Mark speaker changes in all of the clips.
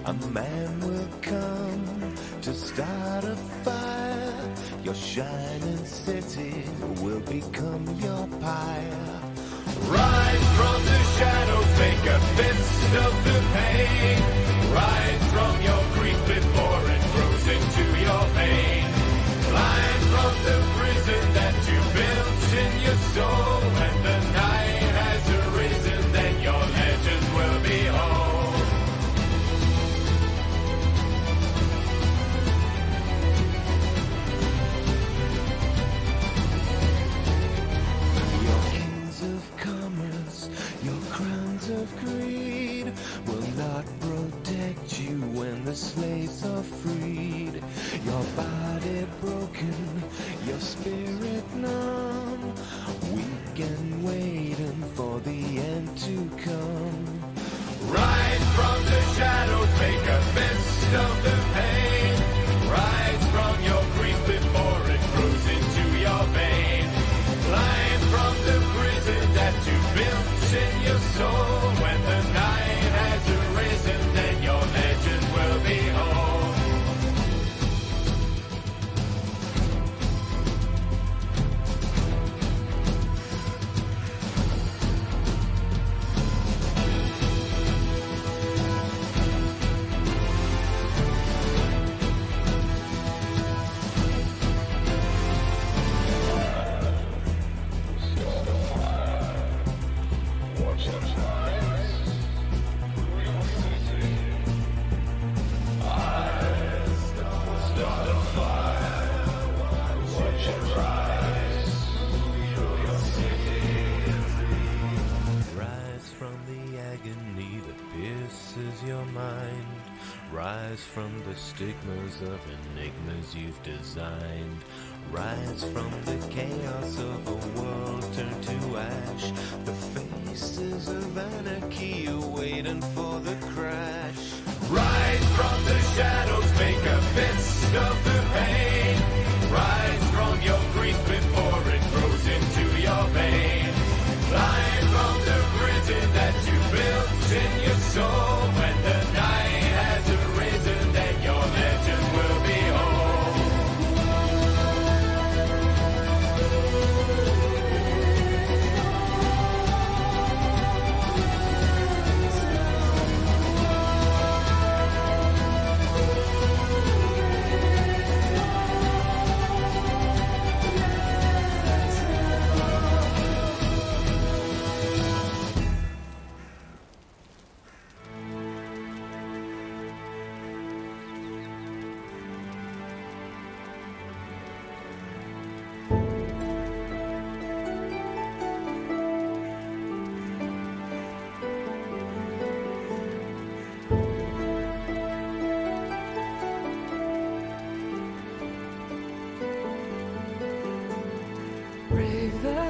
Speaker 1: A man will come to start a fire. Your shining city will become your pyre. Rise from the shadows, make a fist of the pain. Rise from your grief before it grows into your vein. Climb from the prison that you built in your soul. When the night has arisen, then your legend will be whole. Your kings of commerce, your crowns of greed will not protect you when the slaves are freed. Your body broken, your spirit numb, weak and waiting for the end to come. Rise from the shadows, make a fist of the pain. Rise from your grief before it grows into your vein. Climb from the prison that you built in your soul. When the night has arisen, then your legend will be whole. From the stigmas of enigmas you've designed. Rise from the chaos of a world turned to ash. The faces of anarchy are waiting for the crash. Rise from the shadows, make a fist of the pain. Rise from your grief before it grows into your vein. Climb from the prison that you built in your soul. When the night has arisen, then your legend will be whole.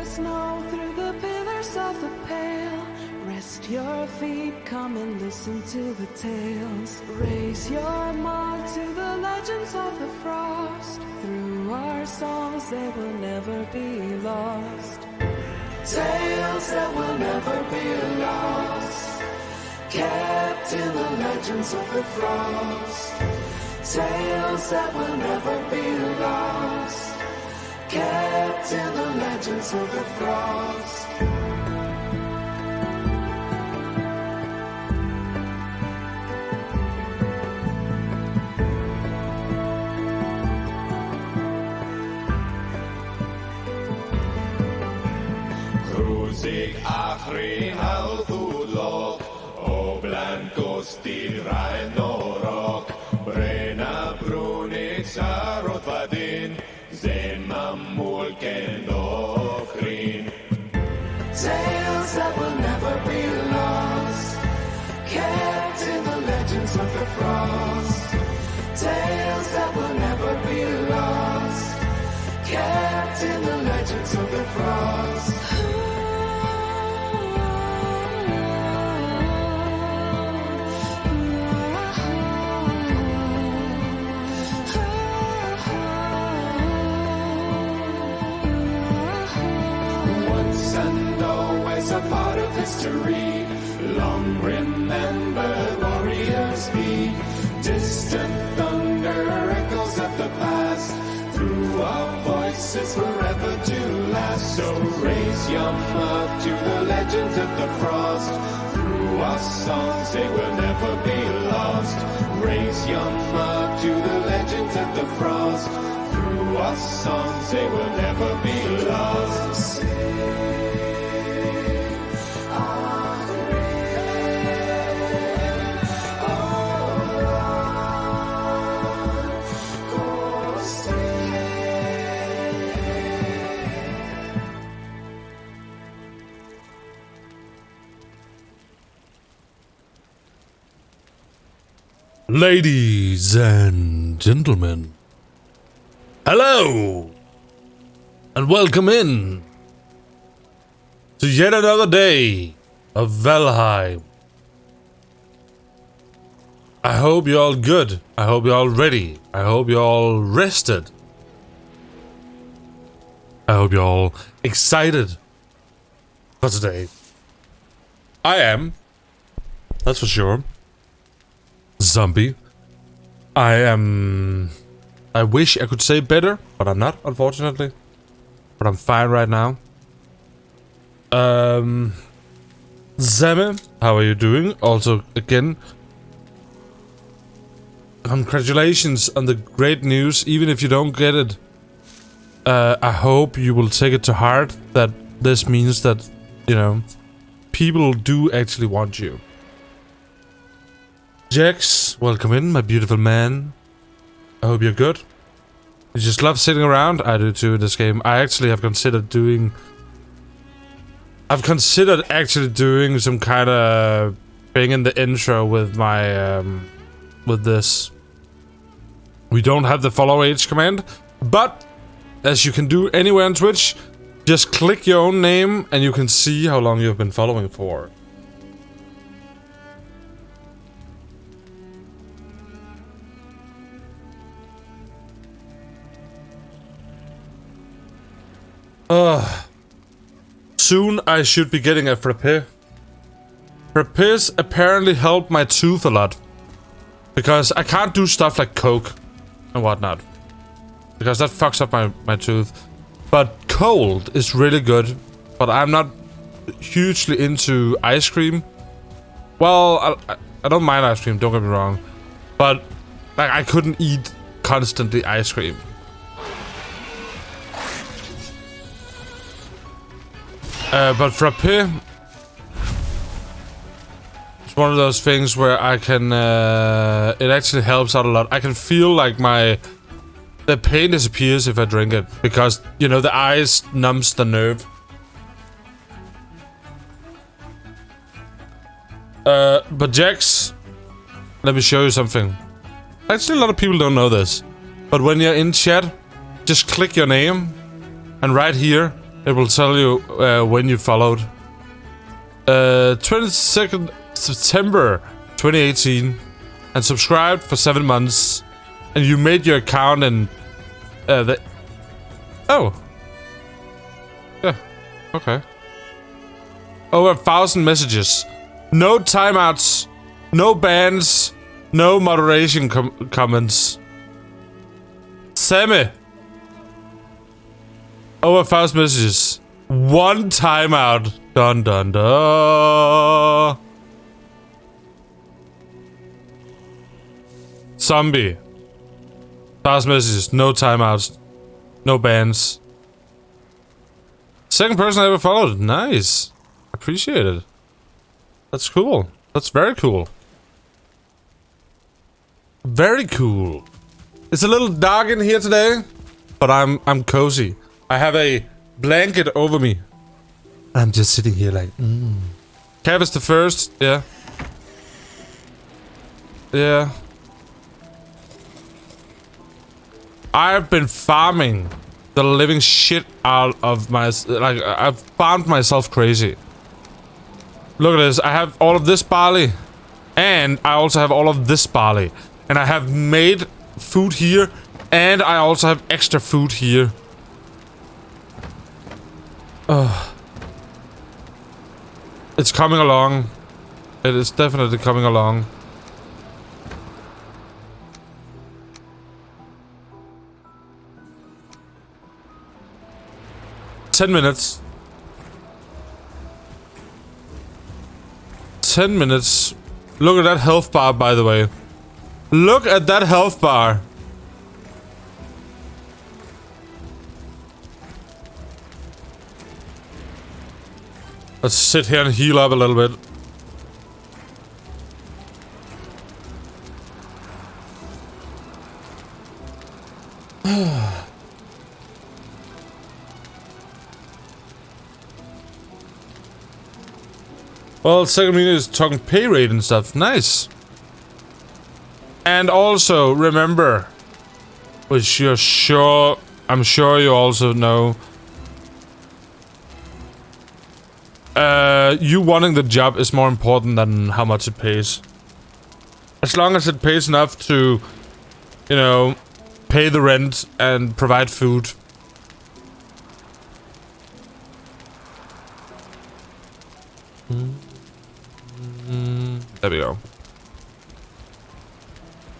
Speaker 2: Snow through the pillars of the pale. Rest your feet, come and listen to the tales. Raise your mind to the legends of the frost. Through our songs they will never be lost. Tales that will never be lost. Kept in the legends of the frost. Tales that will never be lost. Kept in the legends of the frost.
Speaker 3: Cruisig achrin al thudlog, oblan kosti rain orok, brena brunig sarot vadin.
Speaker 2: Tales that will never be lost, kept in the legends of the frost. Tales that will never be lost, kept in the legends of the frost.
Speaker 3: A part of history, long remembered warriors be. Raise your mug to the legends of the frost. Through our songs they will never be lost. Raise your mug to the legends of the frost. Through our songs they will never be lost.
Speaker 4: Ladies and gentlemen, hello and welcome in to yet another day of Valheim. I hope you're all good. I hope you're all ready. I hope you're all rested. I hope you're all excited for today. I am, that's for sure. Zombie. I wish I could say better, but I'm not, unfortunately. But I'm fine right now. Zemme, how are you doing? Also, again, congratulations on the great news, even if you don't get it. I hope you will take it to heart that this means that, you know, people do actually want you. Jax, welcome in, my beautiful man. I hope you're good. You just love sitting around? I do too in this game. I actually have considered doing... I've considered actually doing some kind of thing in the intro with my, with this. We don't have the follow age command, but as you can do anywhere on Twitch, just click your own name and you can see how long you've been following for. Soon I should be getting a frappe. Frappes apparently help my tooth a lot. Because I can't do stuff like Coke and whatnot. Because that fucks up my tooth. But cold is really good. But I'm not hugely into ice cream. Well, I don't mind ice cream, don't get me wrong. But like, I couldn't eat constantly ice cream. But frappe is one of those things where I can, it actually helps out a lot. I can feel like the pain disappears if I drink it, because, you know, the ice numbs the nerve. But Jax, let me show you something. Actually, a lot of people don't know this, but when you're in chat, just click your name, and right here, it will tell you when you followed. 22nd September 2018. And subscribed for 7 months. And you made your account in... Oh. Yeah. Okay. Over 1,000 messages. No timeouts. No bans. No moderation comments. Sammy. Over 1,000 messages. 1 timeout. Dun dun dun. Zombie. 1,000 messages. No timeouts. No bans. Second person I ever followed. Nice. Appreciate it. That's cool. That's very cool. Very cool. It's a little dark in here today, but I'm cozy. I have a blanket over me. I'm just sitting here like, Cav is the first, yeah. Yeah. I've been farming the living shit out of my... Like, I've farmed myself crazy. Look at this. I have all of this barley. And I also have all of this barley. And I have made food here. And I also have extra food here. It's coming along. It is definitely coming along. "10 minutes. 10 minutes. Look at that health bar, by the way. Look at that health bar. Let's sit here and heal up a little bit. Well, second meeting is talking pay rate and stuff. Nice. And also, remember, which I'm sure you also know, you wanting the job is more important than how much it pays. As long as it pays enough to, you know, pay the rent and provide food. There we go.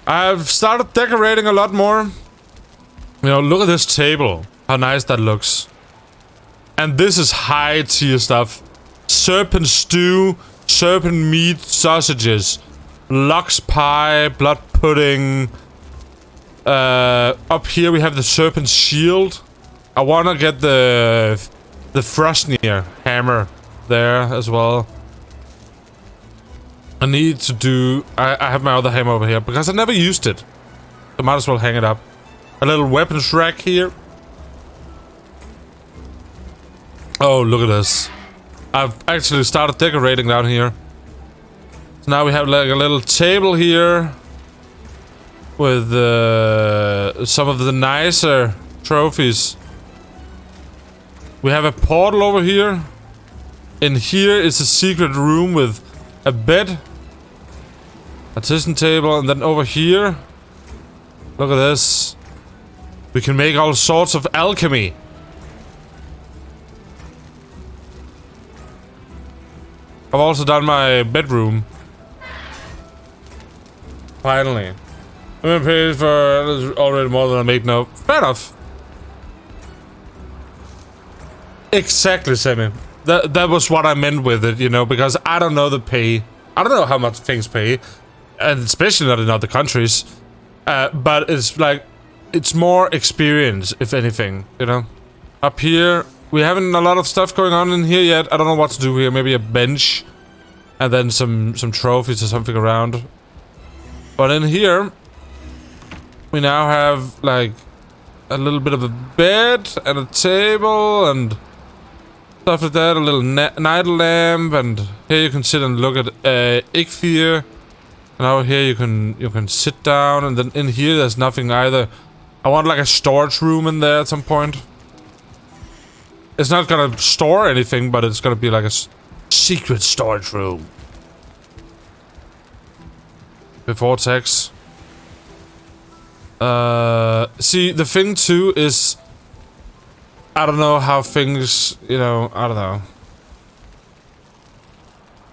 Speaker 4: I've started decorating a lot more. You know, look at this table. How nice that looks. And this is high tier stuff. Serpent stew, serpent meat sausages, lox pie, blood pudding. Up here we have the serpent shield. I wanna get the Frostnir hammer there as well. I need to do... I have my other hammer over here because I never used it. I might as well hang it up. A little weapons rack here. Oh, look at this. I've actually started decorating down here. So now we have like a little table here with some of the nicer trophies. We have a portal over here. In here is a secret room with a bed, a artisan table, and then over here, look at this. We can make all sorts of alchemy. I've also done my bedroom. Finally. I'm gonna pay for already more than I make now. Fair enough. Exactly, Sammy. That was what I meant with it, you know, because I don't know the pay. I don't know how much things pay. And especially not in other countries. But it's like, it's more experience, if anything, you know. Up here, we haven't a lot of stuff going on in here yet. I don't know what to do here. Maybe a bench. And then some trophies or something around. But in here, we now have like a little bit of a bed and a table and stuff like that. A little night lamp, and here you can sit and look at Ichthir. And over here you can sit down, and then in here there's nothing either. I want like a storage room in there at some point. It's not gonna store anything, but it's gonna be like a secret storage room. Before tax. See, the thing too is, I don't know how things, you know, I don't know.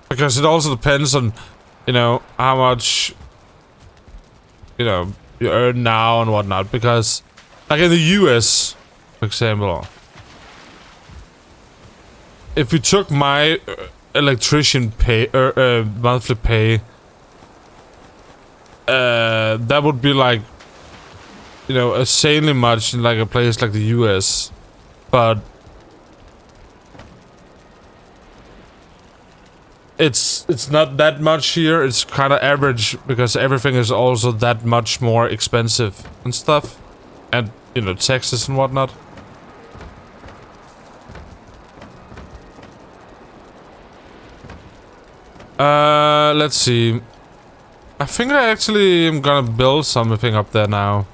Speaker 4: Because it also depends on, you know, how much, you know, you earn now and whatnot. Because, like in the US, for example, if we took my electrician pay, monthly pay, that would be like, you know, insanely much in like a place like the US. But it's not that much here. It's kind of average because everything is also that much more expensive and stuff, and you know, taxes and whatnot. Let's see. I think I actually am gonna build something up there now.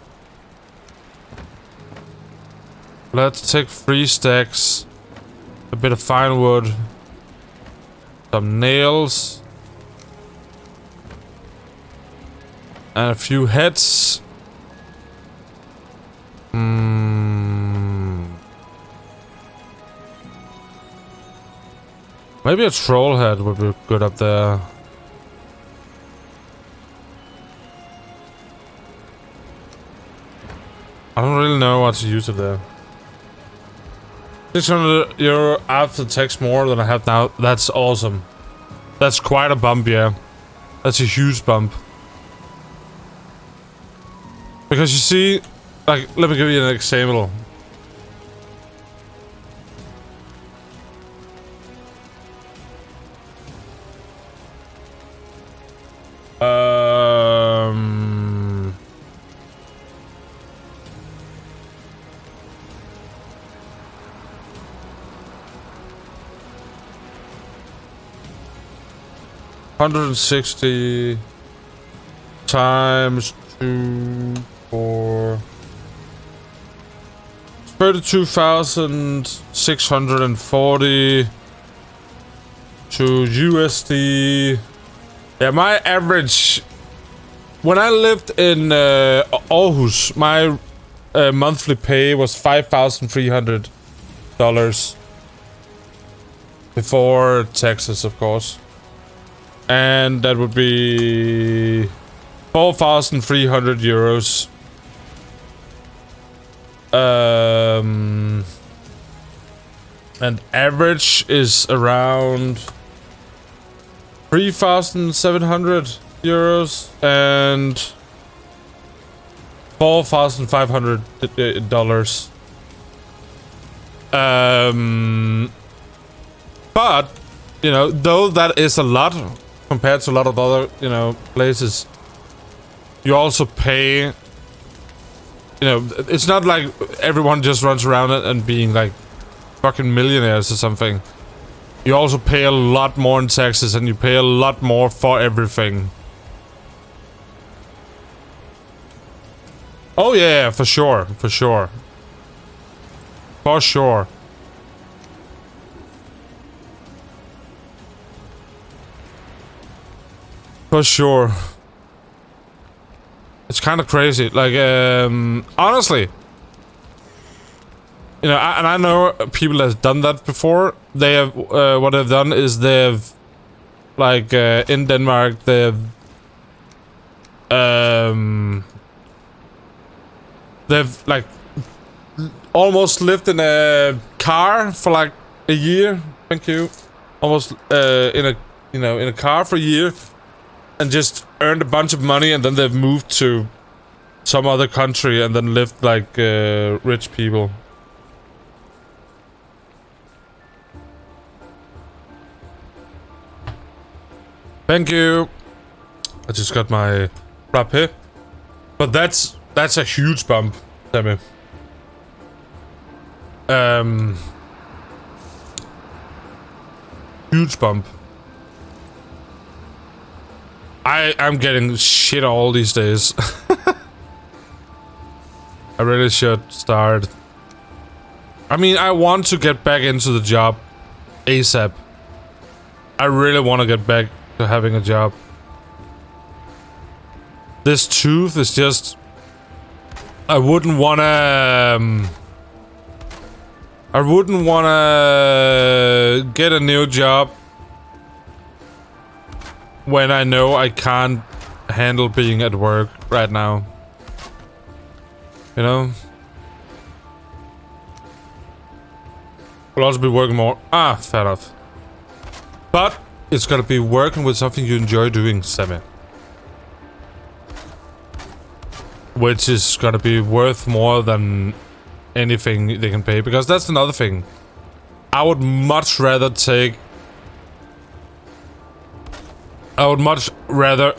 Speaker 4: Let's take 3 stacks, a bit of fine wood, some nails, and a few heads. Maybe a troll head would be good up there. I don't really know what to use it there. 600 euro after tax more than I have now. That's awesome. That's quite a bump, yeah. That's a huge bump. Because you see, like, let me give you an example. $160 times 2 for 32,640 to USD. Yeah, my average when I lived in Aarhus, my monthly pay was $5,300 before taxes, of course. And that would be 4,300 euros. And average is around 3,700 euros and $4,500. But you know, though that is a lot compared to a lot of other, you know, places, you also pay, you know, it's not like everyone just runs around and being like fucking millionaires or something. You also pay a lot more in taxes and you pay a lot more for everything. Oh yeah, for sure, for sure. For sure. For sure. It's kind of crazy. Like, honestly, you know, I know people that have done that before. They have, what they've done is they've, like, in Denmark, they've like almost lived in a car for like a year. Thank you. Almost in a, you know, in a car for a year. And just earned a bunch of money, and then they've moved to some other country and then lived like rich people. Thank you. I just got my frappe. But that's a huge bump, Sammy. Huge bump. I'm getting shit all these days. I really should start. I mean, I want to get back into the job ASAP. I really want to get back to having a job. This tooth is just... I wouldn't want to... I wouldn't want to get a new job when I know I can't handle being at work right now. You know? We'll also be working more. Ah, fair enough. But it's gotta be working with something you enjoy doing, Sammy. Which is gonna be worth more than anything they can pay. Because that's another thing. I would much rather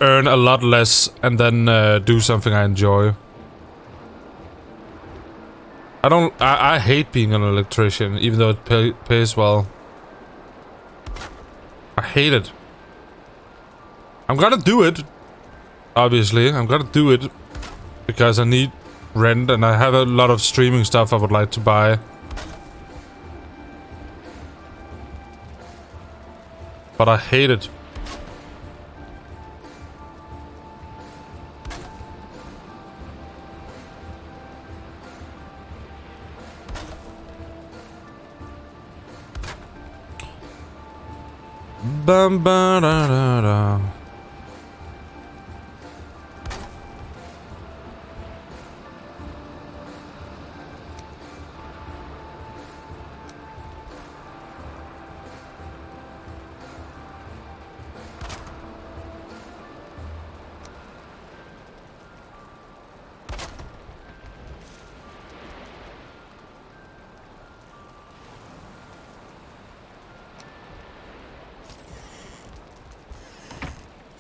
Speaker 4: earn a lot less and then do something I enjoy. I hate being an electrician, even though it pays well. I hate it. I'm gonna do it. Obviously, I'm gonna do it. Because I need rent and I have a lot of streaming stuff I would like to buy. But I hate it. Bum ba da da da.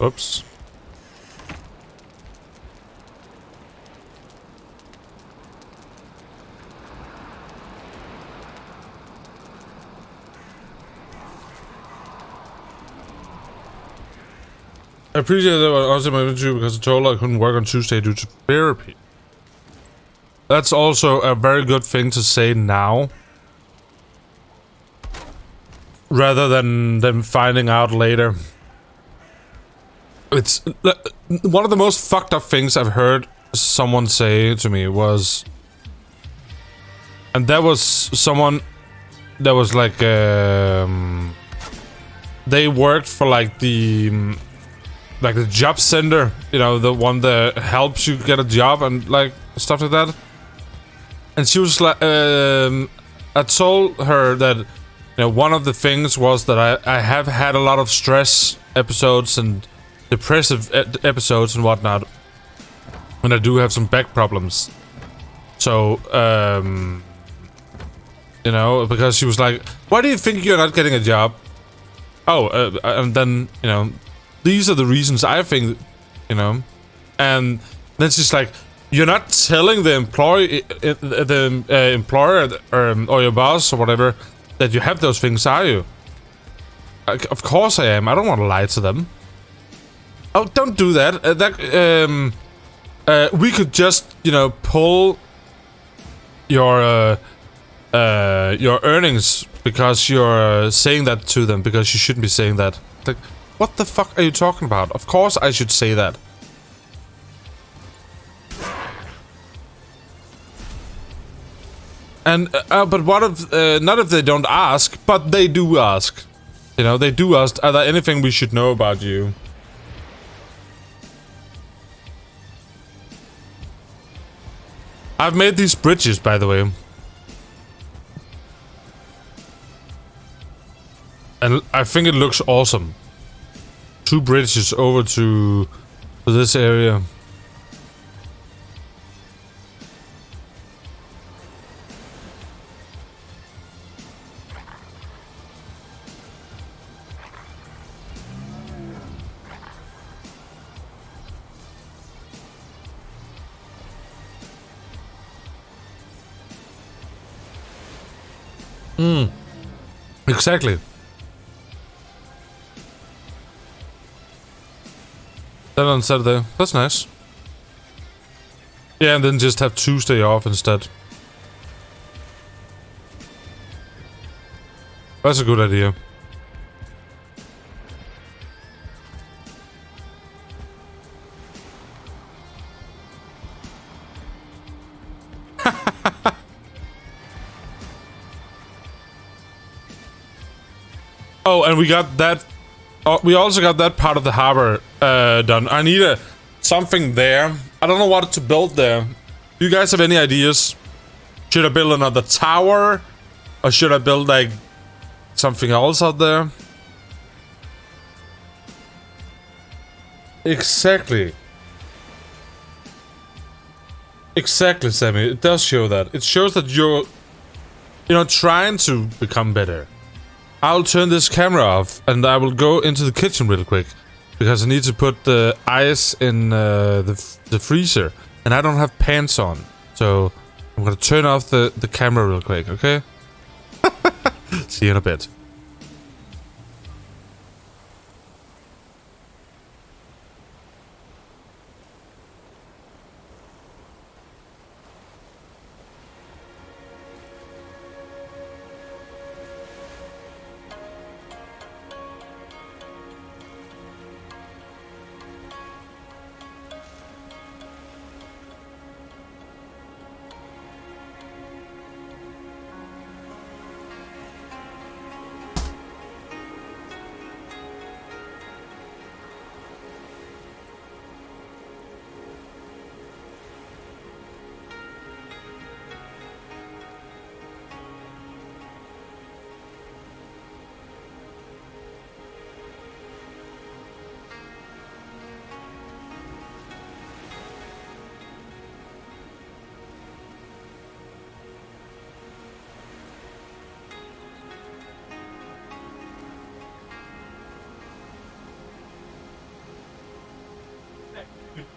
Speaker 4: Whoops. I appreciate that I also my interview because I told her I couldn't work on Tuesday due to therapy. That's also a very good thing to say now. Rather than them finding out later. It's one of the most fucked up things I've heard someone say to me was, and that was someone that was like they worked for like the job center, you know, the one that helps you get a job and like stuff like that. And she was like, I told her that, you know, one of the things was that I have had a lot of stress episodes and depressive episodes and whatnot, and I do have some back problems. So, you know, because she was like, why do you think you're not getting a job? Oh, and then, you know, these are the reasons I think, you know. And then she's like, you're not telling the employer or your boss or whatever that you have those things, are you? Of course I am. I don't want to lie to them. Oh, don't do that. We could just, you know, pull your earnings because you're saying that to them, because you shouldn't be saying that. Like, what the fuck are you talking about? Of course I should say that. And but what if not if they don't ask, but they do ask. You know, they do ask, are there anything we should know about you? I've made these bridges, by the way. And I think it looks awesome. 2 bridges over to this area. Exactly. Then on Saturday. That's nice. Yeah, and then just have Tuesday off instead. That's a good idea. Oh, and we got that. We also got that part of the harbor done. I need something there. I don't know what to build there. Do you guys have any ideas? Should I build another tower? Or should I build, like, something else out there? Exactly. Exactly, Sammy. It does show that. It shows that you're, you know, trying to become better. I'll turn this camera off and I will go into the kitchen real quick because I need to put the ice in the freezer and I don't have pants on, so I'm gonna turn off the camera real quick, okay? See you in a bit.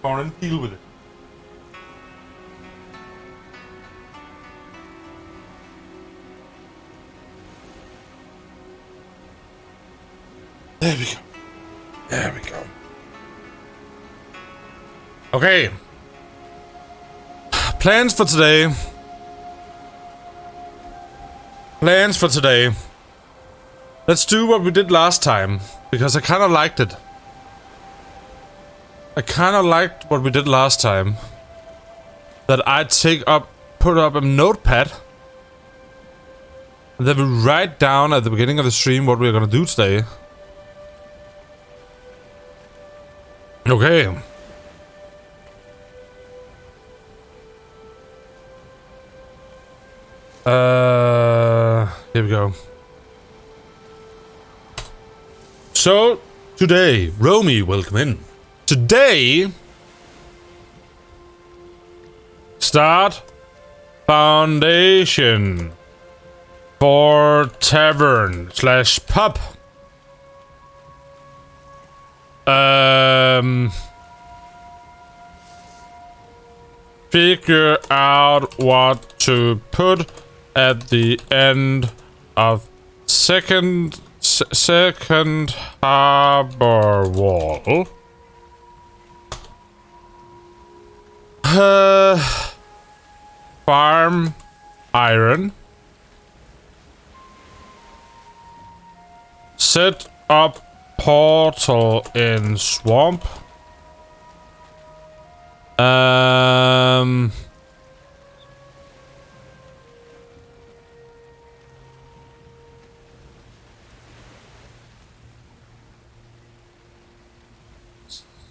Speaker 4: Come on and deal with it. There we go. There we go. Okay. Plans for today. Plans for today. Let's do what we did last time, because I kind of liked it. I kind of liked what we did last time. That I'd put up a notepad, and then we write down at the beginning of the stream what we're gonna do today. Okay. Here we go. So, today, Romy, welcome in. Today, start foundation for tavern/pub. Figure out what to put at the end of second harbor wall. Farm iron. Set up portal in swamp.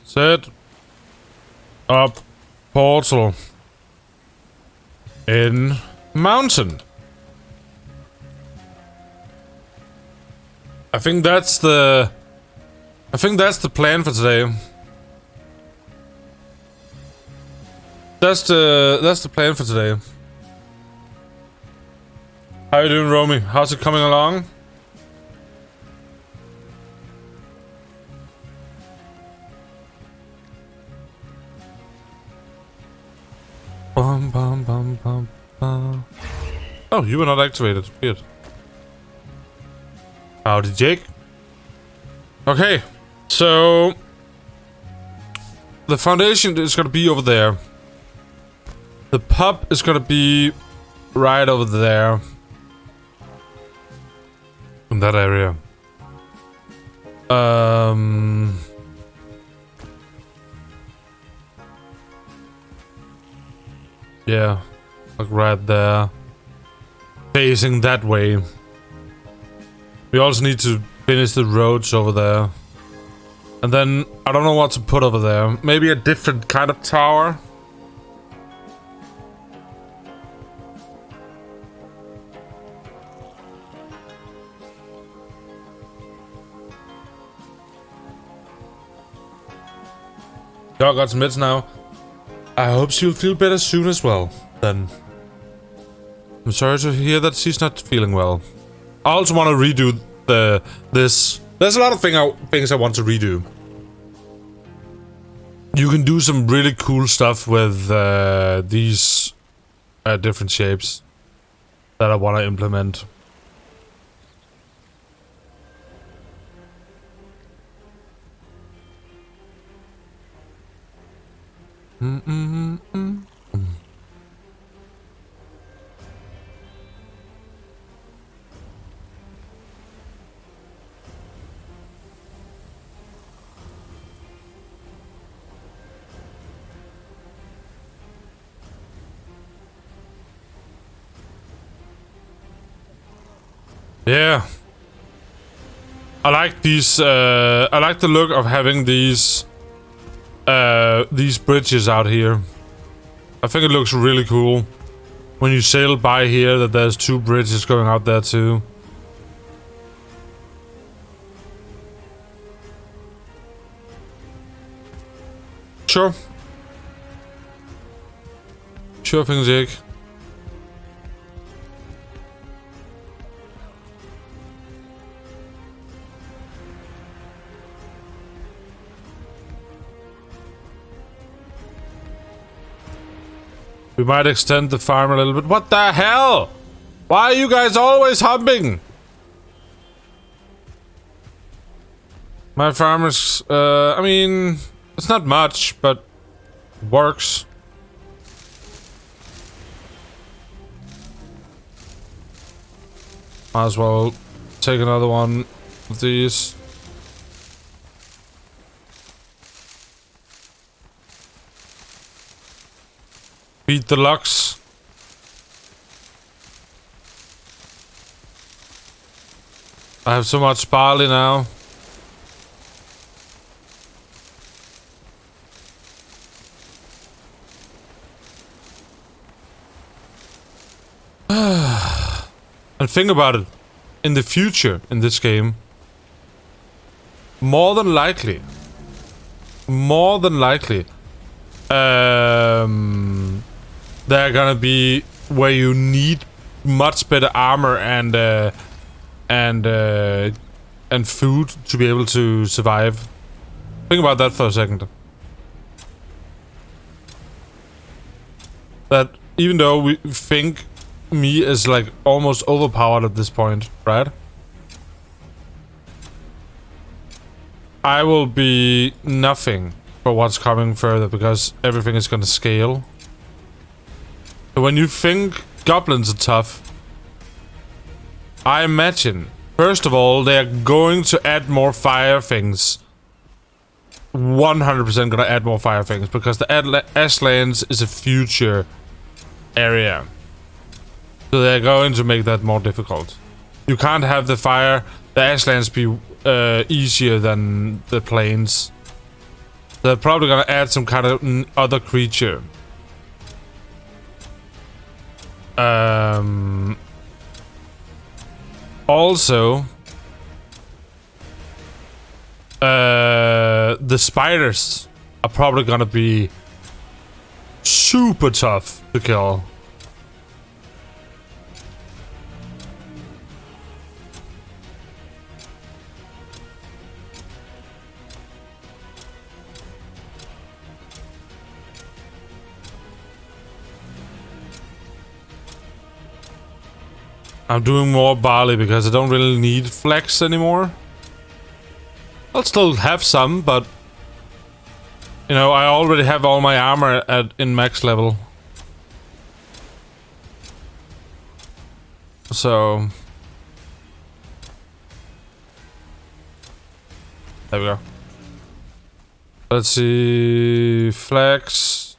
Speaker 4: Set up portal in mountain. I think that's the plan for today. That's the plan for today. How you doing, Romy? How's it coming along? Bum, bum, bum, bum, bum. Oh, you were not activated. Weird. Howdy, Jake. Okay, so the foundation is gonna be over there. The pub is gonna be right over there. In that area. Yeah, like right there. Facing that way. We also need to finish the roads over there. And then, I don't know what to put over there. Maybe a different kind of tower? Y'all got some meds now. I hope she'll feel better soon as well, then. I'm sorry to hear that she's not feeling well. I also want to redo this. There's a lot of things I want to redo. You can do some really cool stuff with these different shapes that I want to implement. Yeah. I like these, I like the look of having these bridges out here. I think it looks really cool. When you sail by here, that there's two bridges going out there too. Sure. Sure thing, Jake. We might extend the farm a little bit. What the hell? Why are you guys always humping? My farm is, I mean, it's not much, but works. Might as well take another one of these. Beat the Lux. I have so much barley now. And think about it. In the future, in this game, more than likely, they're gonna be where you need much better armor and food to be able to survive. Think about that for a second. That even though we think me is like almost overpowered at this point, right? I will be nothing for what's coming further because everything is gonna scale. When you think goblins are tough, I imagine, first of all, they are going to add more fire things. 100% gonna add more fire things because the Ashlands is a future area. So they're going to make that more difficult. You can't have the Ashlands be easier than the plains. They're probably gonna add some kind of other creature. Also, the spiders are probably gonna be super tough to kill. I'm doing more barley because I don't really need flax anymore. I'll still have some, but you know, I already have all my armor in max level. So there we go. Let's see, flax,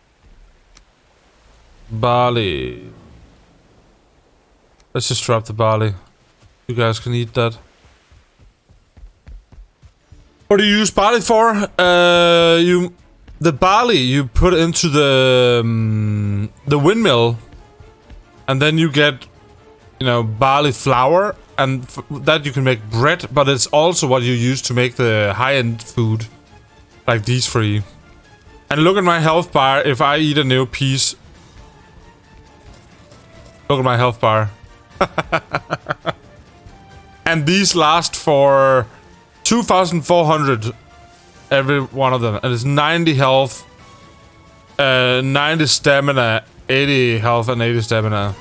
Speaker 4: barley. Let's just drop the barley. You guys can eat that. What do you use barley for? The barley you put into the windmill, and then you get, you know, barley flour, and that you can make bread. But it's also what you use to make the high-end food, like these three. And look at my health bar. If I eat a new piece, look at my health bar. And these last for 2,400 every one of them, and it's 90 health, 90 stamina, 80 health and 80 stamina.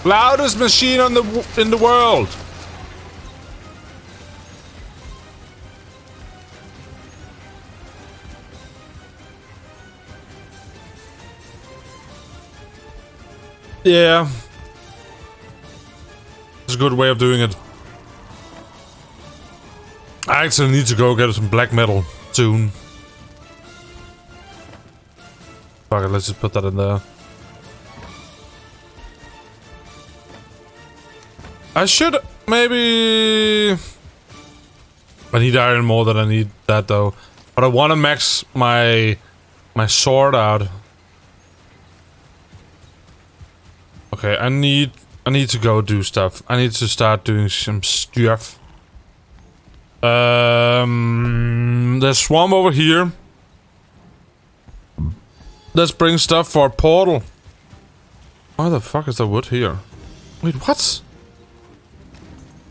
Speaker 4: Loudest machine in the world. Yeah. It's a good way of doing it. I actually need to go get some black metal soon. Fuck it, let's just put that in there. I should maybe... I need iron more than I need that though. But I want to max my sword out. Okay, I need to go do stuff. I need to start doing some stuff. There's swamp over here. Let's bring stuff for a portal. Why the fuck is there wood here? Wait, what?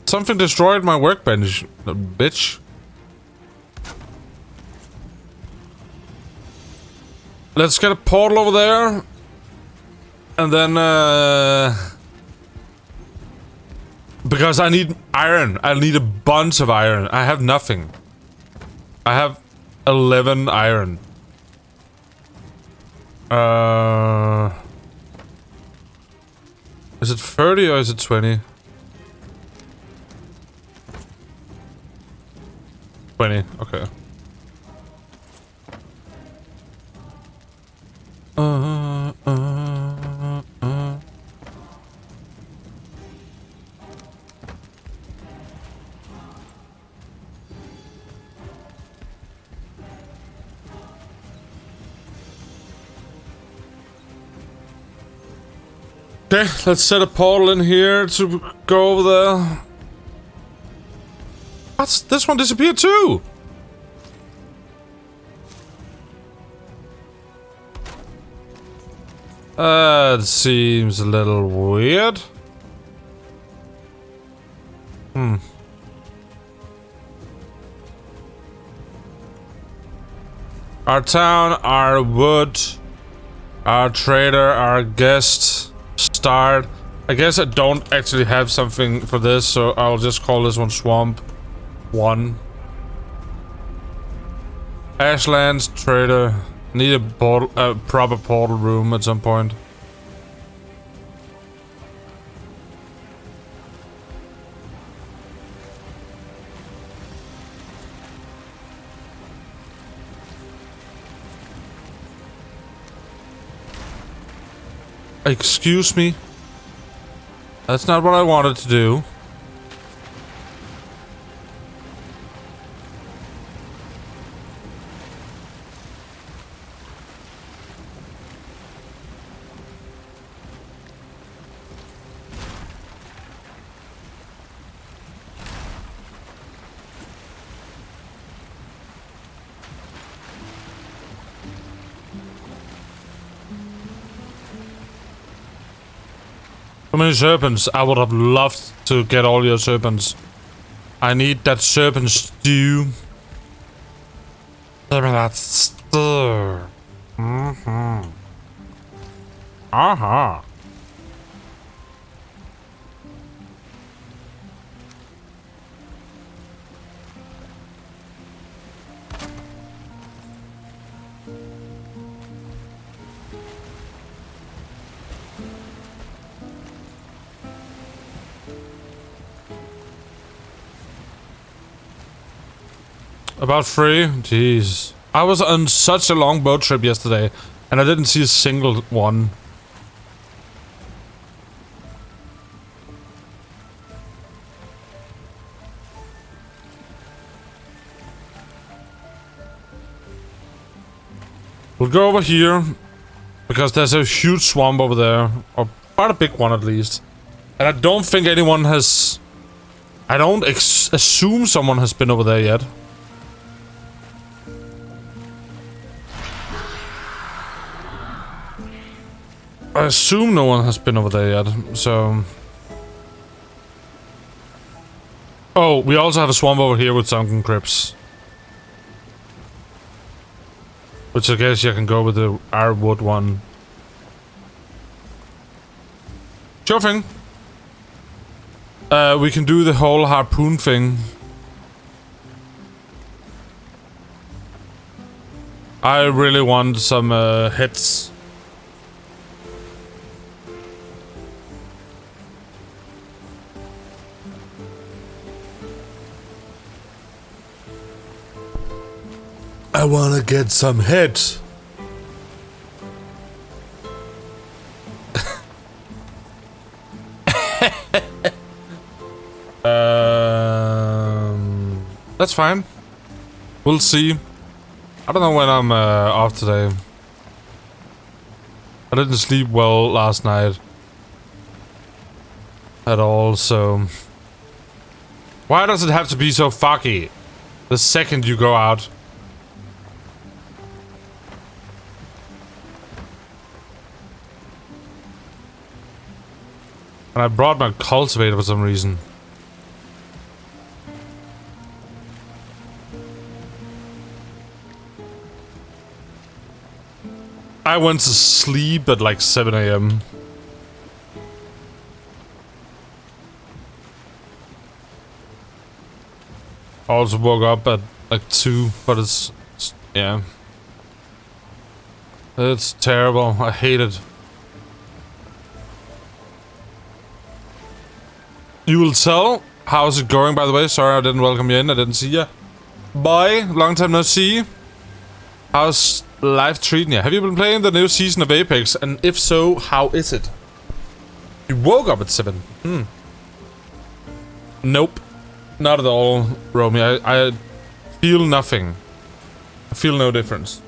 Speaker 4: Something destroyed my workbench, bitch. Let's get a portal over there. And then, because I need iron. I need a bunch of iron. I have nothing. I have 11 iron. Is it 30 or is it 20? 20, okay. Okay, let's set a portal in here to go over there. What's this one disappeared too? That seems a little weird. Our town, our wood, our trader, our guest. Start. I guess I don't actually have something for this, so I'll just call this one Swamp 1. Ashlands Trader. Need a proper portal room at some point. Excuse me. That's not what I wanted to do. So many serpents. I would have loved to get all your serpents. I need that serpent stew. Give me that stew. Aha. About 3? Jeez. I was on such a long boat trip yesterday, and I didn't see a single one. We'll go over here, because there's a huge swamp over there, or quite a big one at least. And I don't think anyone has... I don't assume someone has been over there yet. I assume no one has been over there yet, so... Oh, we also have a swamp over here with sunken crypts. Which I guess you can go with the wood one. Sure thing. We can do the whole harpoon thing. I really want some hits. I wanna get some hits. That's fine. We'll see. I don't know when I'm off today. I didn't sleep well last night. At all, so... Why does it have to be so foggy? The second you go out. And I brought my cultivator for some reason. I went to sleep at like 7 AM. I also woke up at like 2, but it's yeah. It's terrible. I hate it. You will tell. How's it going, by the way? Sorry I didn't welcome you in. I didn't see you. Bye. Long time no see. How's life treating you? Have you been playing the new season of Apex? And if so, how is it? You woke up at 7. Nope. Not at all, Romy. I feel nothing. I feel no difference.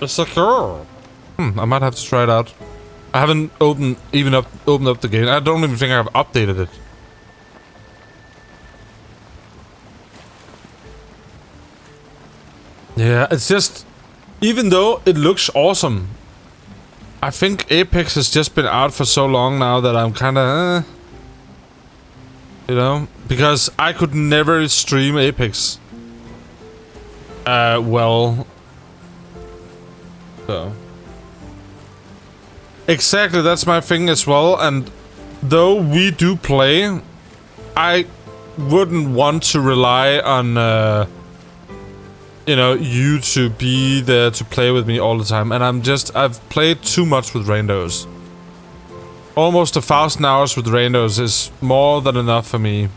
Speaker 4: It's like, oh. I might have to try it out. I haven't opened up the game. I don't even think I've updated it. Yeah, it's just... Even though it looks awesome, I think Apex has just been out for so long now that I'm kinda... you know? Because I could never stream Apex. Well... So... Exactly, that's my thing as well, and though we do play, I wouldn't want to rely on, you know, you to be there to play with me all the time, and I've played too much with randos. Almost 1,000 hours with randos is more than enough for me.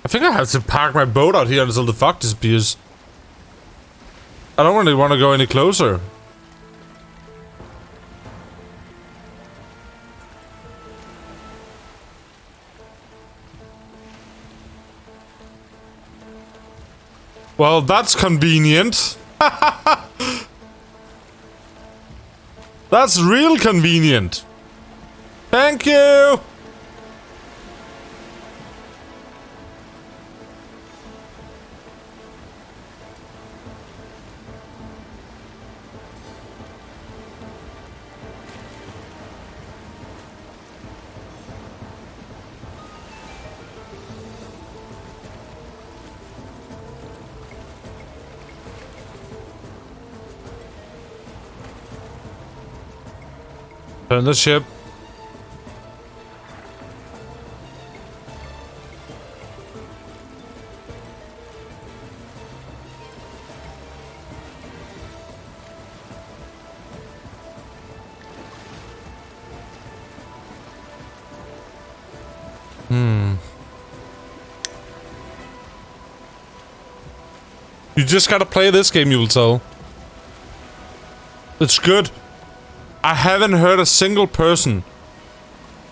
Speaker 4: I think I have to park my boat out here until the fog disappears. I don't really want to go any closer. Well, that's convenient. That's real convenient. Thank you. Turn the ship. You just gotta play this game, you will tell. It's good. I haven't heard a single person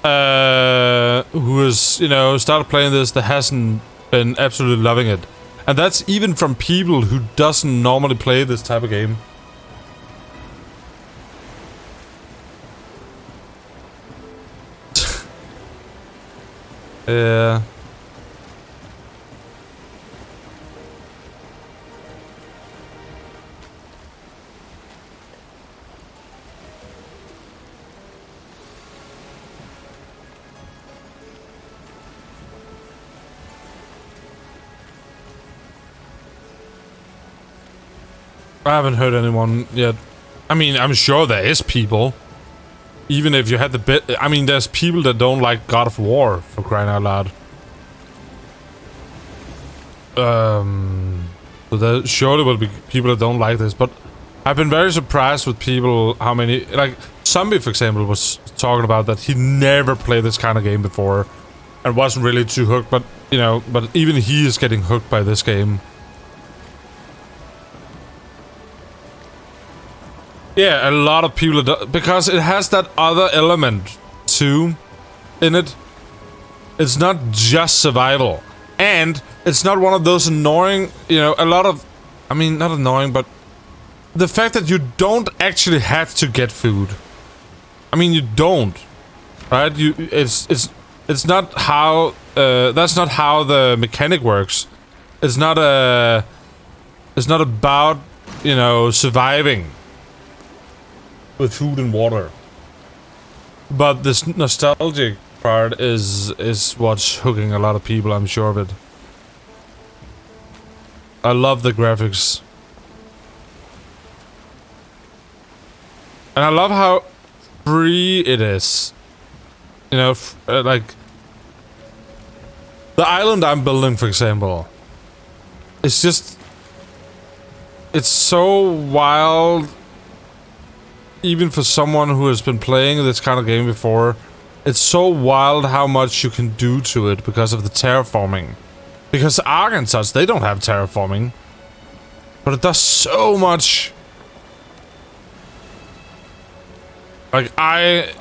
Speaker 4: who has, you know, started playing this that hasn't been absolutely loving it. And that's even from people who doesn't normally play this type of game. Yeah. I haven't heard anyone yet. I mean, I'm sure there is people. Even if you had the bit... I mean, there's people that don't like God of War, for crying out loud. So there surely will be people that don't like this, but I've been very surprised with people how many... Like, Zombie, for example, was talking about that he never played this kind of game before and wasn't really too hooked, but, you know, but even he is getting hooked by this game. Yeah, a lot of people do, because it has that other element too in it. It's not just survival. And it's not one of those annoying, you know, a lot of, I mean, not annoying, but the fact that you don't actually have to get food. I mean, you don't, right? It's not how, that's not how the mechanic works. It's not about, you know, surviving with food and water. But this nostalgic part is what's hooking a lot of people, I'm sure of it. I love the graphics. And I love how free it is. You know, like... The island I'm building, for example. It's just... It's so wild. Even for someone who has been playing this kind of game before. It's so wild how much you can do to it because of the terraforming. Because Ark and such, they don't have terraforming. But it does so much. Like, I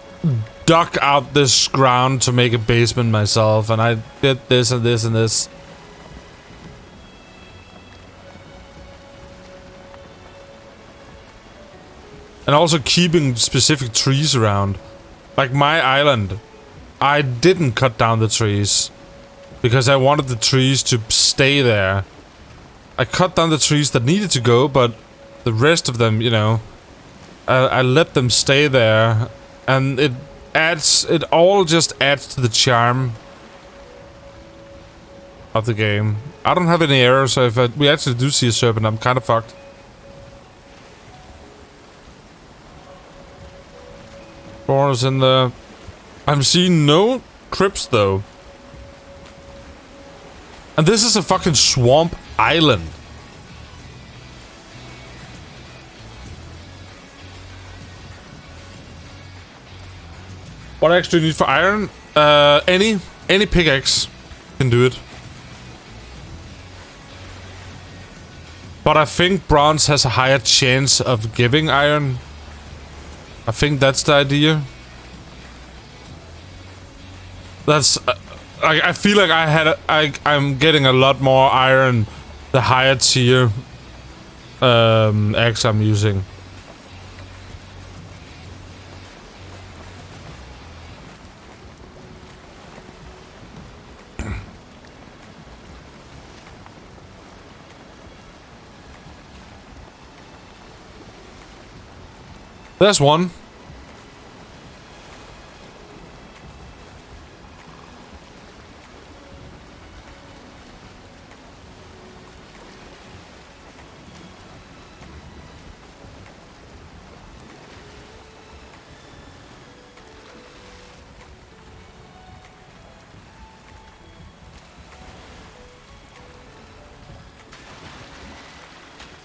Speaker 4: dug out this ground to make a basement myself, and I did this and this and this. And also keeping specific trees around. Like my island, I didn't cut down the trees because I wanted the trees to stay there. I cut down the trees that needed to go, but the rest of them, you know, I let them stay there, and it all just adds to the charm of the game. I don't have any errors, so if we actually do see a serpent, I'm kind of fucked. Doors in the... I'm seeing no crypts though. And this is a fucking swamp island. What extra do you need for iron? Any pickaxe can do it. But I think bronze has a higher chance of giving iron. I think that's the idea. That's... I feel like I'm getting a lot more iron the higher tier axe I'm using. There's one.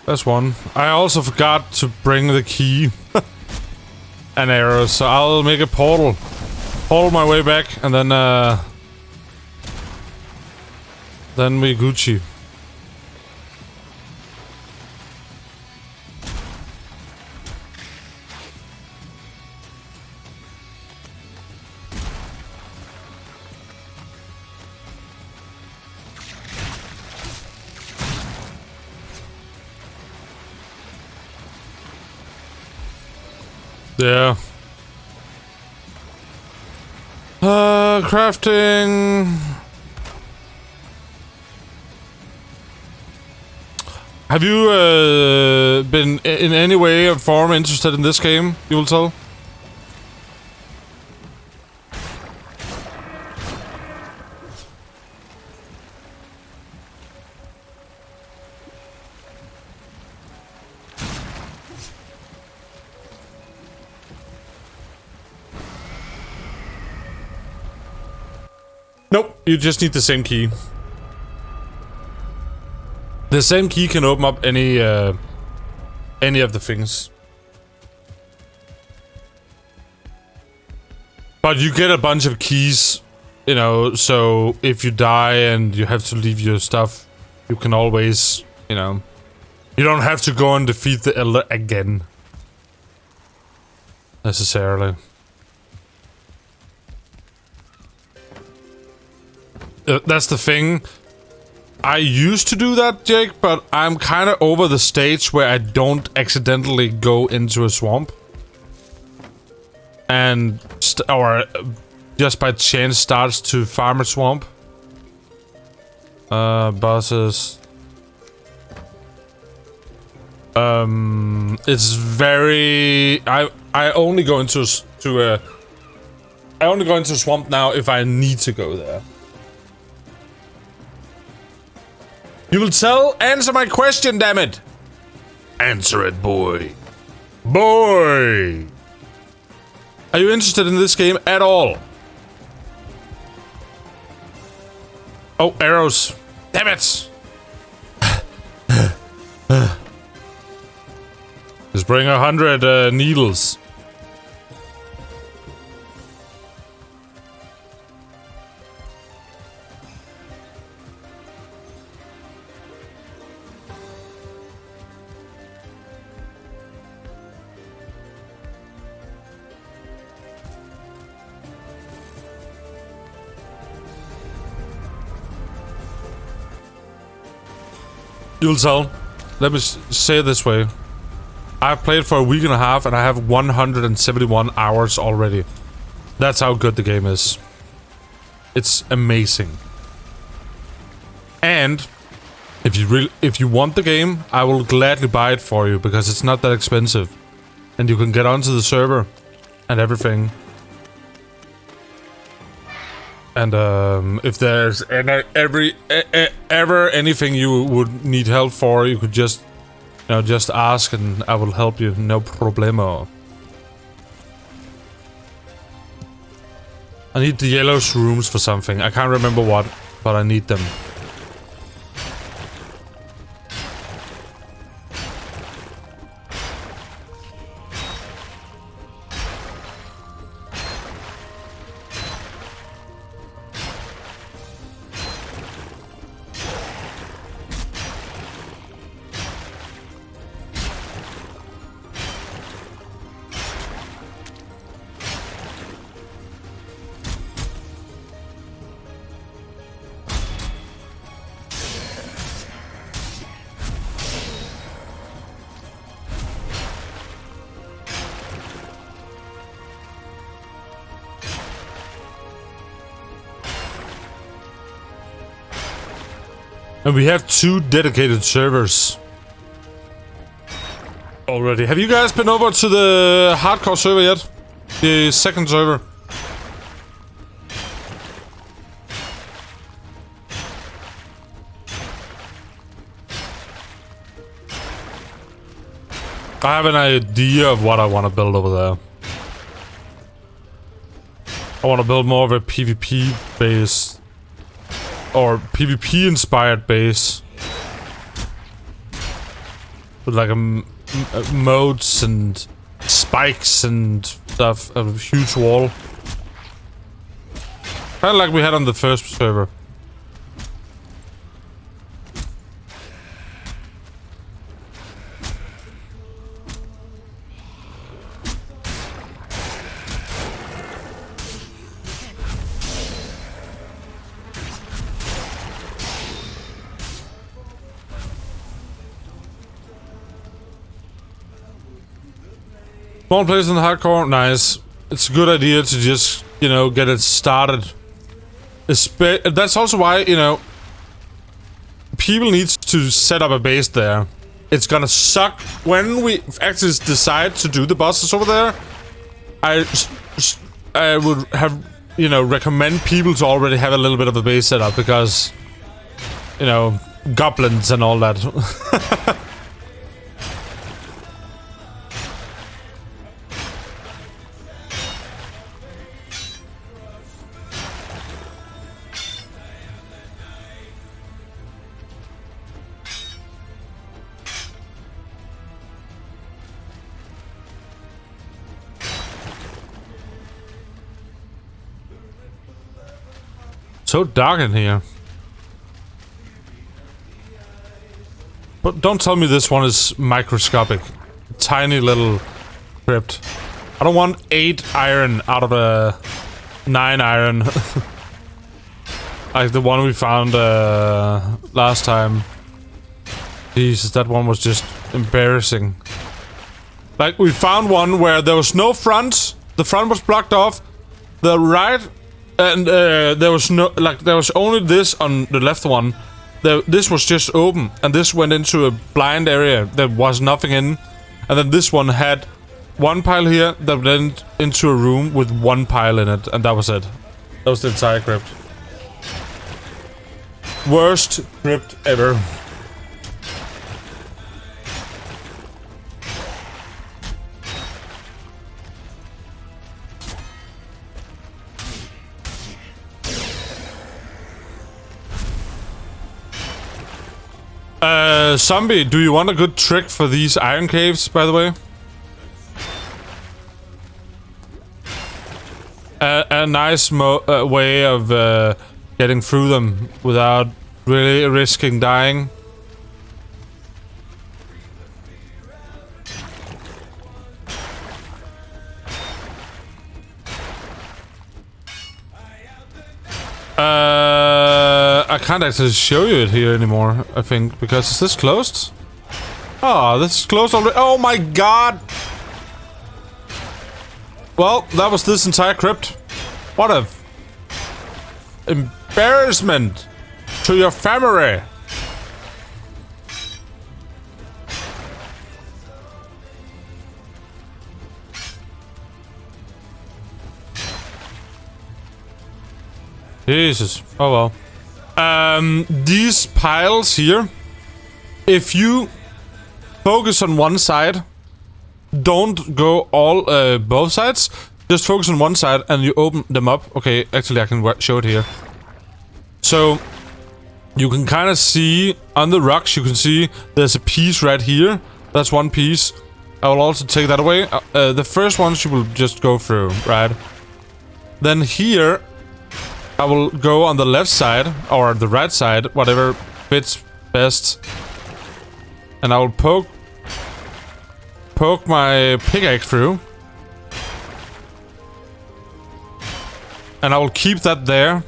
Speaker 4: There's one. I also forgot to bring the key and arrows, so I'll make a portal my way back, and then we Gucci. Yeah. Crafting. Have you been in any way or form interested in this game, you will tell? Nope, you just need the same key. The same key can open up any of the things. But you get a bunch of keys, you know, so if you die and you have to leave your stuff, you can always, you know, you don't have to go and defeat the Elder again. Necessarily. That's the thing. I used to do that, Jake, but I'm kind of over the stage where I don't accidentally go into a swamp. And, or just by chance starts to farm a swamp. Bosses. It's very... I only go into I only go into a swamp now if I need to go there. You will tell? Answer my question, damn it! Answer it, boy. Boy! Are you interested in this game at all? Oh, arrows. Damn it! Just bring 100 needles. You'll tell. Let me say it this way. I've played for a week and a half and I have 171 hours already. That's how good the game is. It's amazing. And if you want the game, I will gladly buy it for you because it's not that expensive. And you can get onto the server and everything. And if there's ever anything you would need help for, you could just, you know, just ask and I will help you, no problemo. I need the yellow shrooms for something. I can't remember what, but I need them. And we have 2 dedicated servers already. Have you guys been over to the hardcore server yet? The second server. I have an idea of what I want to build over there. I want to build more of a PvP base. Or PvP inspired base. With like moats and spikes and stuff. A huge wall. Kinda like we had on the first server. Small players in the hardcore, nice. It's a good idea to just, you know, get it started. That's also why, you know, people need to set up a base there. It's gonna suck when we actually decide to do the bosses over there. I would have, you know, recommend people to already have a little bit of a base set up because, you know, goblins and all that. So dark in here. But don't tell me this one is microscopic. Tiny little crypt. I don't want 8 iron out of a 9 iron. Like the one we found last time. Jesus, that one was just embarrassing. Like, we found one where there was no front. The front was blocked off. The right... And there was no... Like, there was only this on the left one. This was just open. And this went into a blind area. There was nothing in. And then this one had one pile here that went into a room with one pile in it. And that was it. That was the entire crypt. Worst crypt ever. Zombie, do you want a good trick for these iron caves, by the way? A nice way of getting through them without really risking dying. I can't actually show you it here anymore, I think, because is this closed? Oh, this is closed already. Oh my god! Well, that was this entire crypt. What a embarrassment to your family. Jesus. Oh well. These piles here, if you focus on one side, don't go all both sides, just focus on one side and you open them up. Okay, actually I can show it here. So you can kind of see on the rocks, you can see there's a piece right here. That's one piece. I will also take that away. The first ones you will just go through, right? Then here I will go on the left side, or the right side, whatever fits best. And I will poke my pickaxe through. And I will keep that there.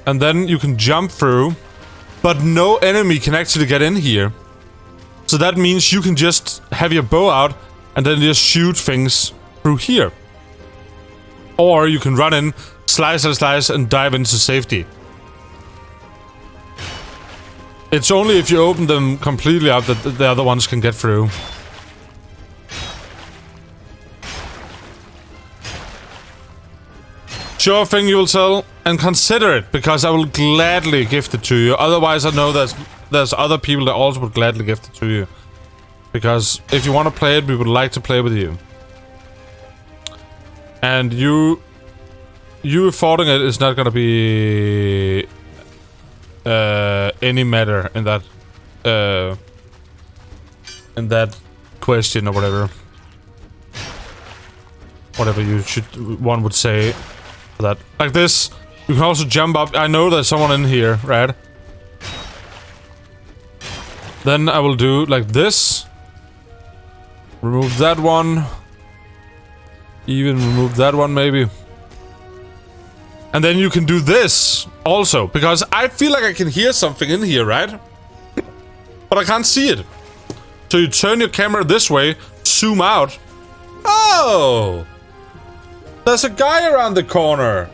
Speaker 4: And then you can jump through. But no enemy can actually get in here. So that means you can just have your bow out and then just shoot things through here. Or you can run in, slice and slice, and dive into safety. It's only if you open them completely up that the other ones can get through. Sure thing, you will sell, and consider it, because I will gladly gift it to you. Otherwise, I know there's other people that also would gladly gift it to you. Because if you want to play it, we would like to play with you. And you affording it is not gonna be any matter in that question or whatever. Whatever one would say for that. Like this, you can also jump up. I know there's someone in here, right? Then I will do like this. Remove that one. Even remove that one, maybe. And then you can do this also, because I feel like I can hear something in here, right? But I can't see it. So you turn your camera this way, zoom out. Oh! There's a guy around the corner.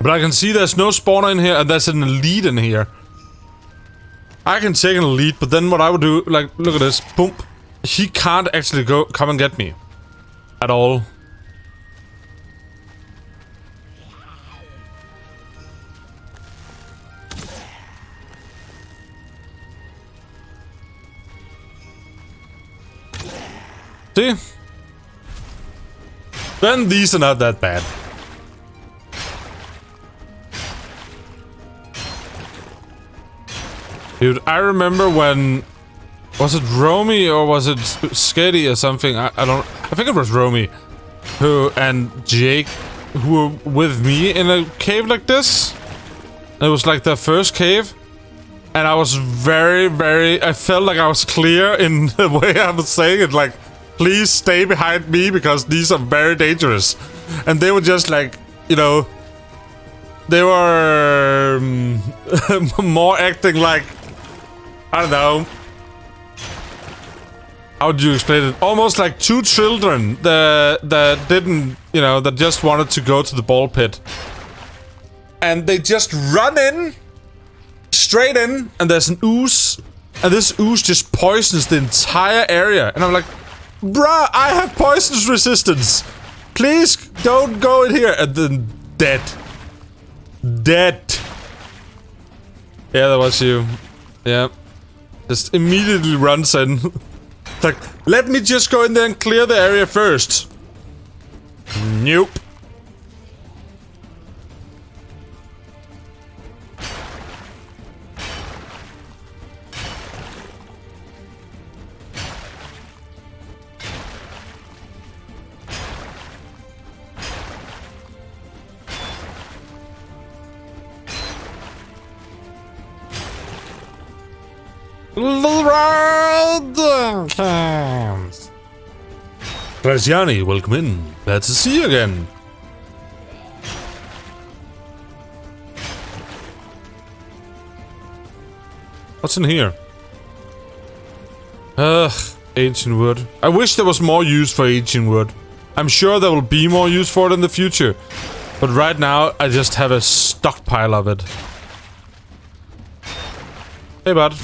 Speaker 4: But I can see there's no spawner in here, and there's an elite in here. I can take an elite, but then what I would do, like, look at this, boom. He can't actually come and get me. At all. See? Then these are not that bad. Dude, I remember when... Was it Romme or was it Sketty or something? I think it was Romme. Who and Jake, who were with me in a cave like this. It was like the first cave. And I was very... I felt like I was clear in the way I was saying it. Like, please stay behind me because these are very dangerous. And they were just like, you know, they were more acting like, I don't know. How would you explain it? Almost like two children that didn't, you know, that just wanted to go to the ball pit. And they just run in, straight in, and there's an ooze. And this ooze just poisons the entire area. And I'm like, bruh, I have poison resistance. Please don't go in here. And then dead. Dead. Yeah, that was you. Yeah. Just immediately runs in. Like, let me just go in there and clear the area first. Nope. Graziani, welcome in. Glad to see you again. What's in here? Ugh, ancient wood. I wish there was more use for ancient wood. I'm sure there will be more use for it in the future. But right now, I just have a stockpile of it. Hey, bud.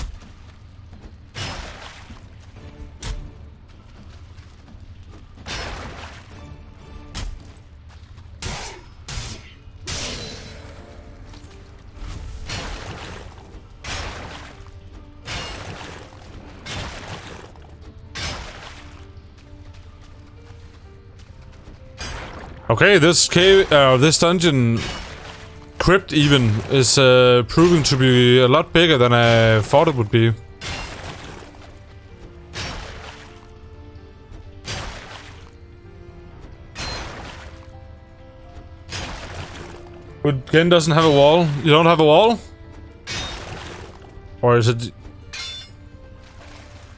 Speaker 4: Okay, this cave, this dungeon crypt even is proving to be a lot bigger than I thought it would be. But Gen doesn't have a wall. You don't have a wall? Or is it?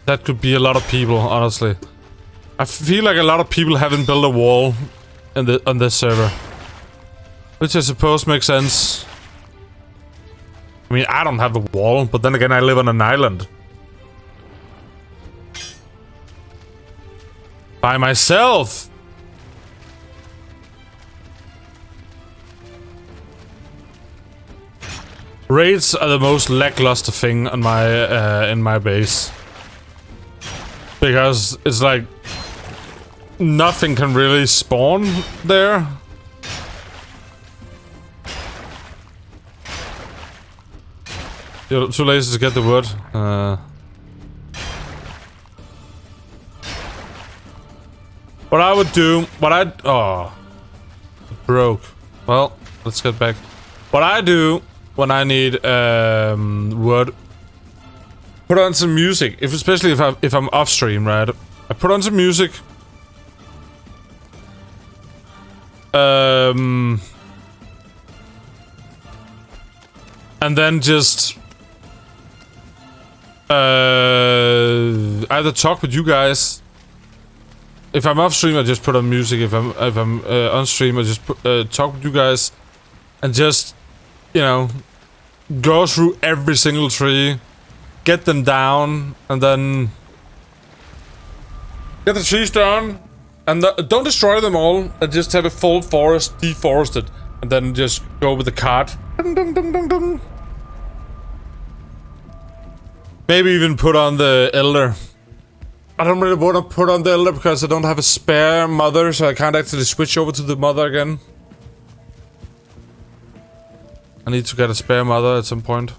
Speaker 4: That could be a lot of people, honestly. I feel like a lot of people haven't built a wall on this server, which I suppose makes sense. I mean, I don't have a wall, but then again, I live on an island by myself. Raids are the most lackluster thing on my in my base, because it's like nothing can really spawn there. You're too lazy to get the wood. What I would do, oh, it broke. Well, let's get back. What I do when I need wood, put on some music. Especially if I'm off stream, right? I put on some music. And then just either talk with you guys. If I'm off stream, I just put on music. If I'm on stream, I just talk with you guys, and just, you know, go through every single tree, get them down, and then get the trees down. And don't destroy them all, and just have a full forest deforested, and then just go with the cart. Dun, dun, dun, dun, dun. Maybe even put on the elder. I don't really want to put on the elder because I don't have a spare mother, so I can't actually switch over to the mother again. I need to get a spare mother at some point.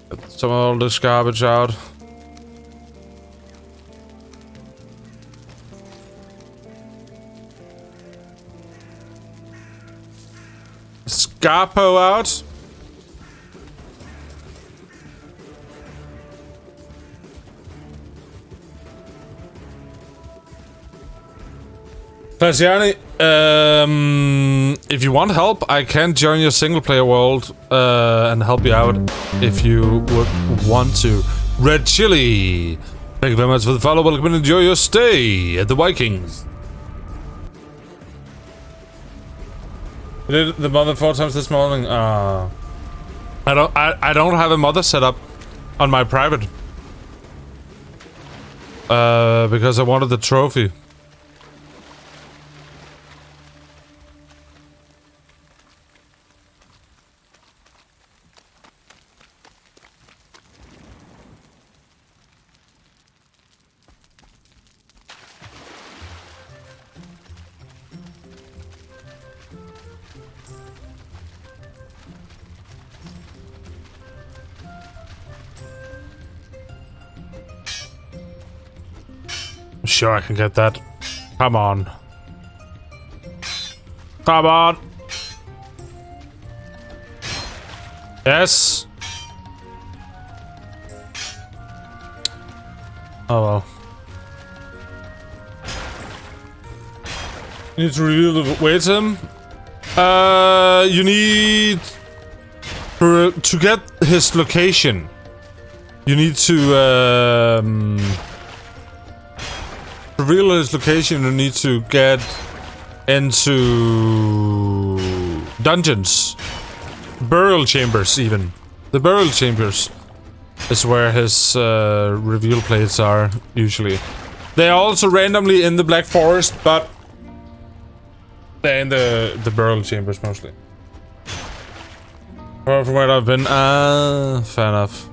Speaker 4: Get some of all this garbage out. Scarpo out. Graziani, if you want help, I can join your single player world and help you out if you would want to. Red Chili, thank you very much for the follow. Welcome and enjoy your stay at the Vikings. I did the mother 4 times this morning. I don't have a mother set up on my private because I wanted the trophy. Sure, I can get that. Come on. Come on. Yes. Oh well. You need to reveal the weight him. You need to get his location. You need to reveal his location. You need to get into dungeons, burial chambers. Even the burial chambers is where his reveal plates are usually. They are also randomly in the Black Forest, but they're in the burial chambers mostly. From where I've been, fair enough.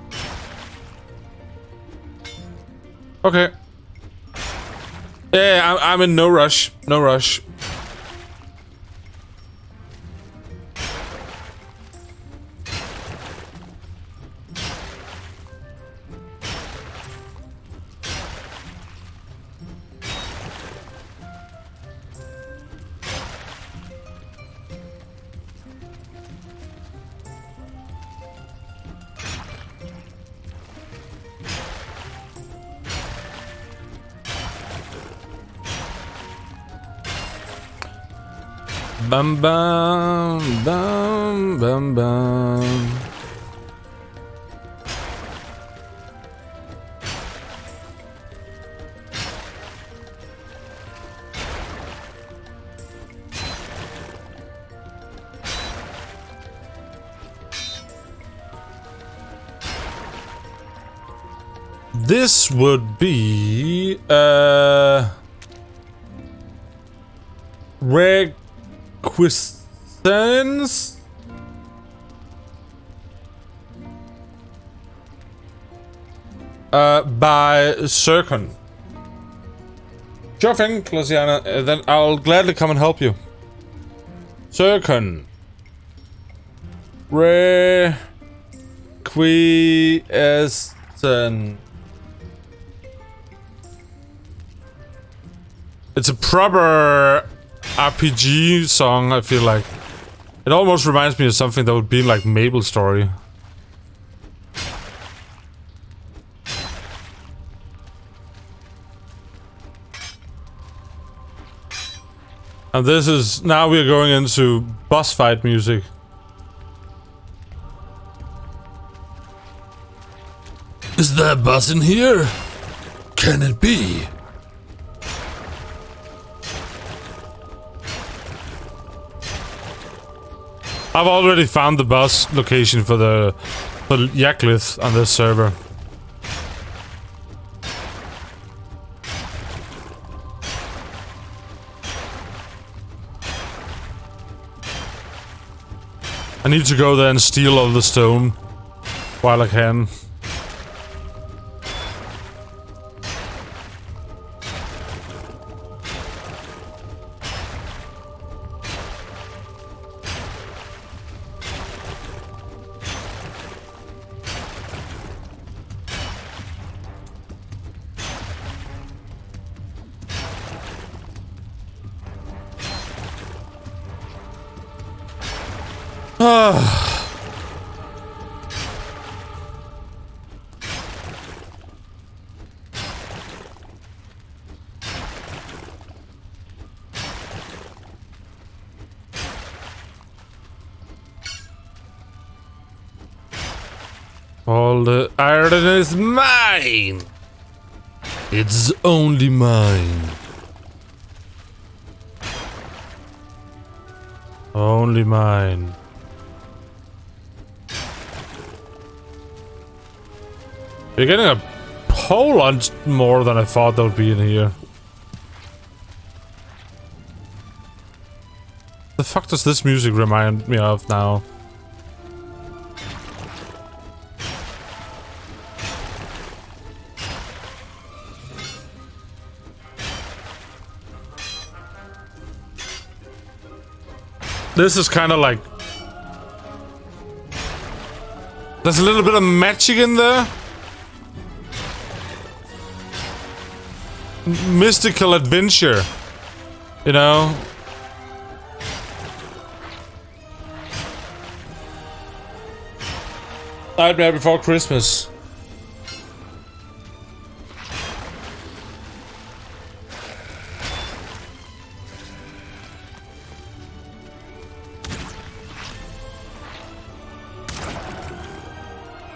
Speaker 4: Okay. Yeah, I'm in no rush. No rush. Bum bum bum bum bum. This would be requisitions by Circon. Sure thing, Clausiana. Then I'll gladly come and help you. Circon. Requisition. It's a proper RPG song, I feel like. It almost reminds me of something that would be like Mabel Story. And this is... now we're going into boss fight music. Is there a boss in here? Can it be? I've already found the boss location for the Yaklith on this server. I need to go there and steal all the stone while I can. All the iron is mine. It's only mine. Only mine. You're getting a whole lot more than I thought there would be in here. The fuck does this music remind me of now? This is kind of like... There's a little bit of magic in there. Mystical adventure. You know? Nightmare Before Christmas.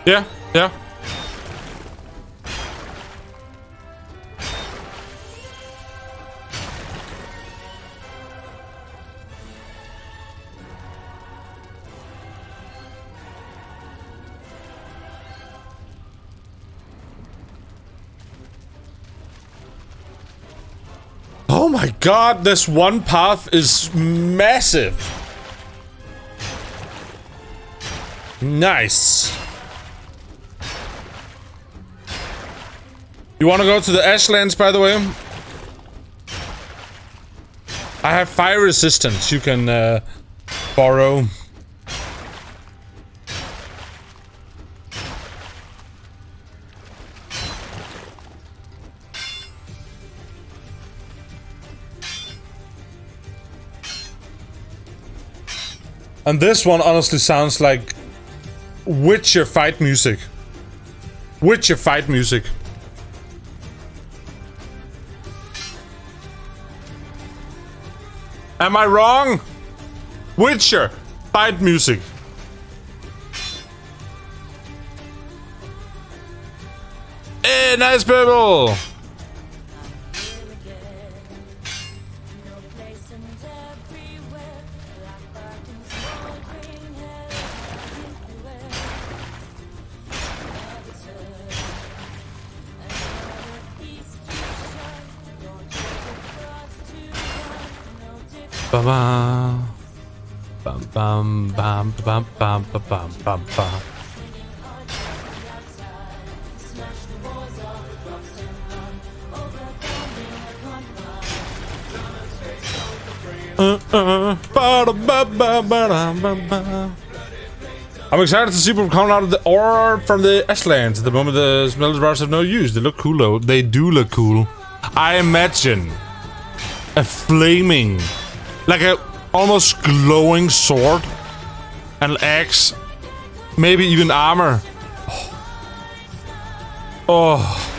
Speaker 4: Yeah, yeah. Oh my god, this one path is massive. Nice. You want to go to the Ashlands, by the way? I have fire resistance you can borrow. And this one honestly sounds like Witcher fight music. Witcher fight music. Am I wrong? Witcher fight music. Hey, nice purple. Bam bam bam bam bam bam bam bam bam. I'm excited to see people coming out of the ore from the Ashlands. At the moment, the smelter bars have no use. They look cool though. They do look cool. I imagine a flaming, like a almost glowing sword, an axe, maybe even armor. Oh.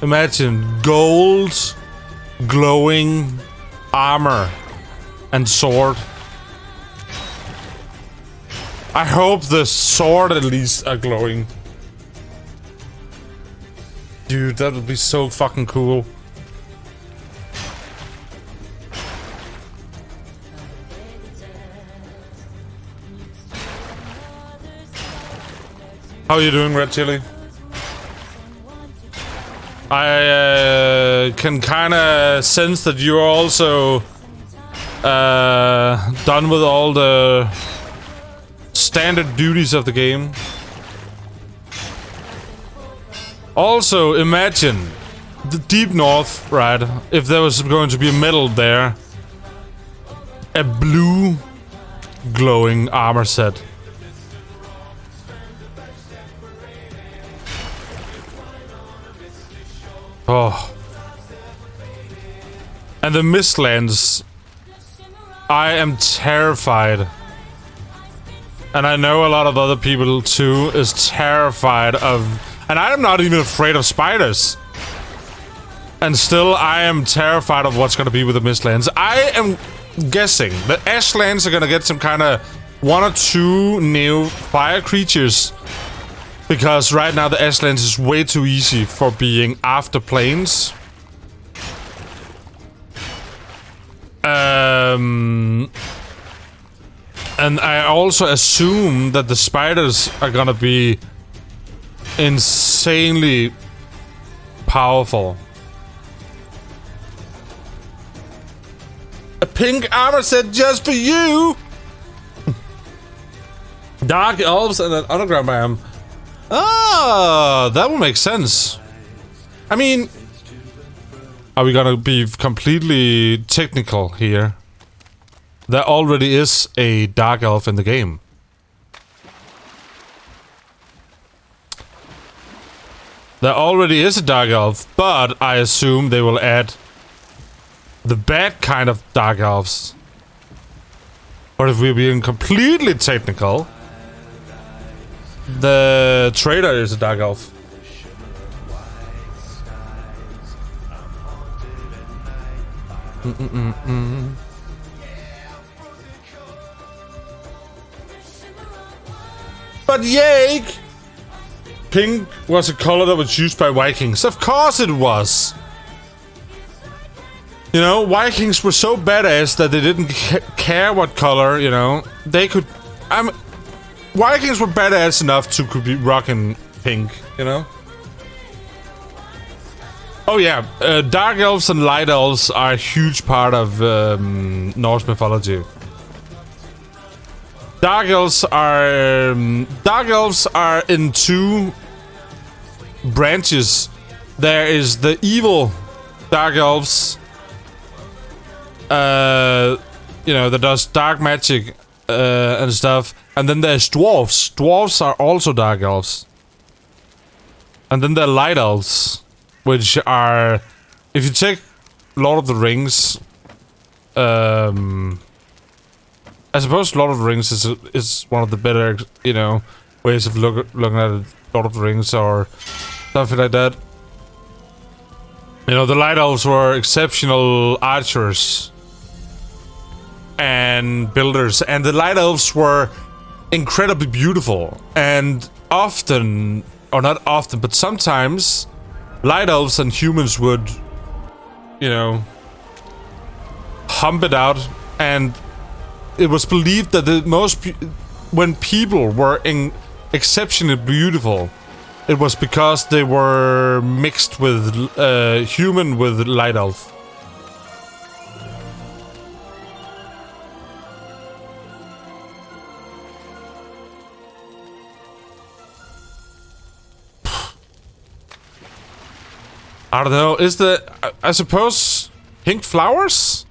Speaker 4: Imagine gold, glowing armor and sword. I hope the sword at least are glowing. Dude, that would be so fucking cool. How are you doing, Red Chili? I can kind of sense that you're also done with all the standard duties of the game. Also, imagine the deep north, right? If there was going to be a medal there, a blue glowing armor set. Oh. And the Mistlands. I am terrified. And I know a lot of other people too is terrified of... And I am not even afraid of spiders. And still I am terrified of what's gonna be with the Mistlands. I am guessing the Ashlands are gonna get some kind of one or two new fire creatures. Because right now the Ashlands is way too easy for being after planes. And I also assume that the spiders are gonna be insanely powerful. A pink armor set just for you! Dark elves and an underground biome. Ah, that would make sense. I mean, are we gonna be completely technical here? There already is a dark elf in the game. There already is a dark elf, but I assume they will add the bad kind of dark elves. But if we're being completely technical, the trader is a dark elf. But yay! Pink was a color that was used by Vikings. Of course it was! You know, Vikings were so badass that they didn't care what color, you know. They could... Vikings were badass enough to could be rocking pink, you know? Oh yeah, dark elves and light elves are a huge part of Norse mythology. Dark elves are in two branches. There is the evil dark elves, you know, that does dark magic and stuff. And then there's dwarves. Dwarves are also dark elves. And then there are light elves, which are, if you take Lord of the Rings, I suppose Lord of the Rings is one of the better, you know, ways of looking at it, Lord of the Rings or something like that. You know, the light elves were exceptional archers and builders, and the light elves were incredibly beautiful, and often, or not often, but sometimes light elves and humans would, you know, hump it out, and it was believed that when people were exceptionally beautiful, it was because they were mixed with human with light elf. I don't know, I suppose pink flowers?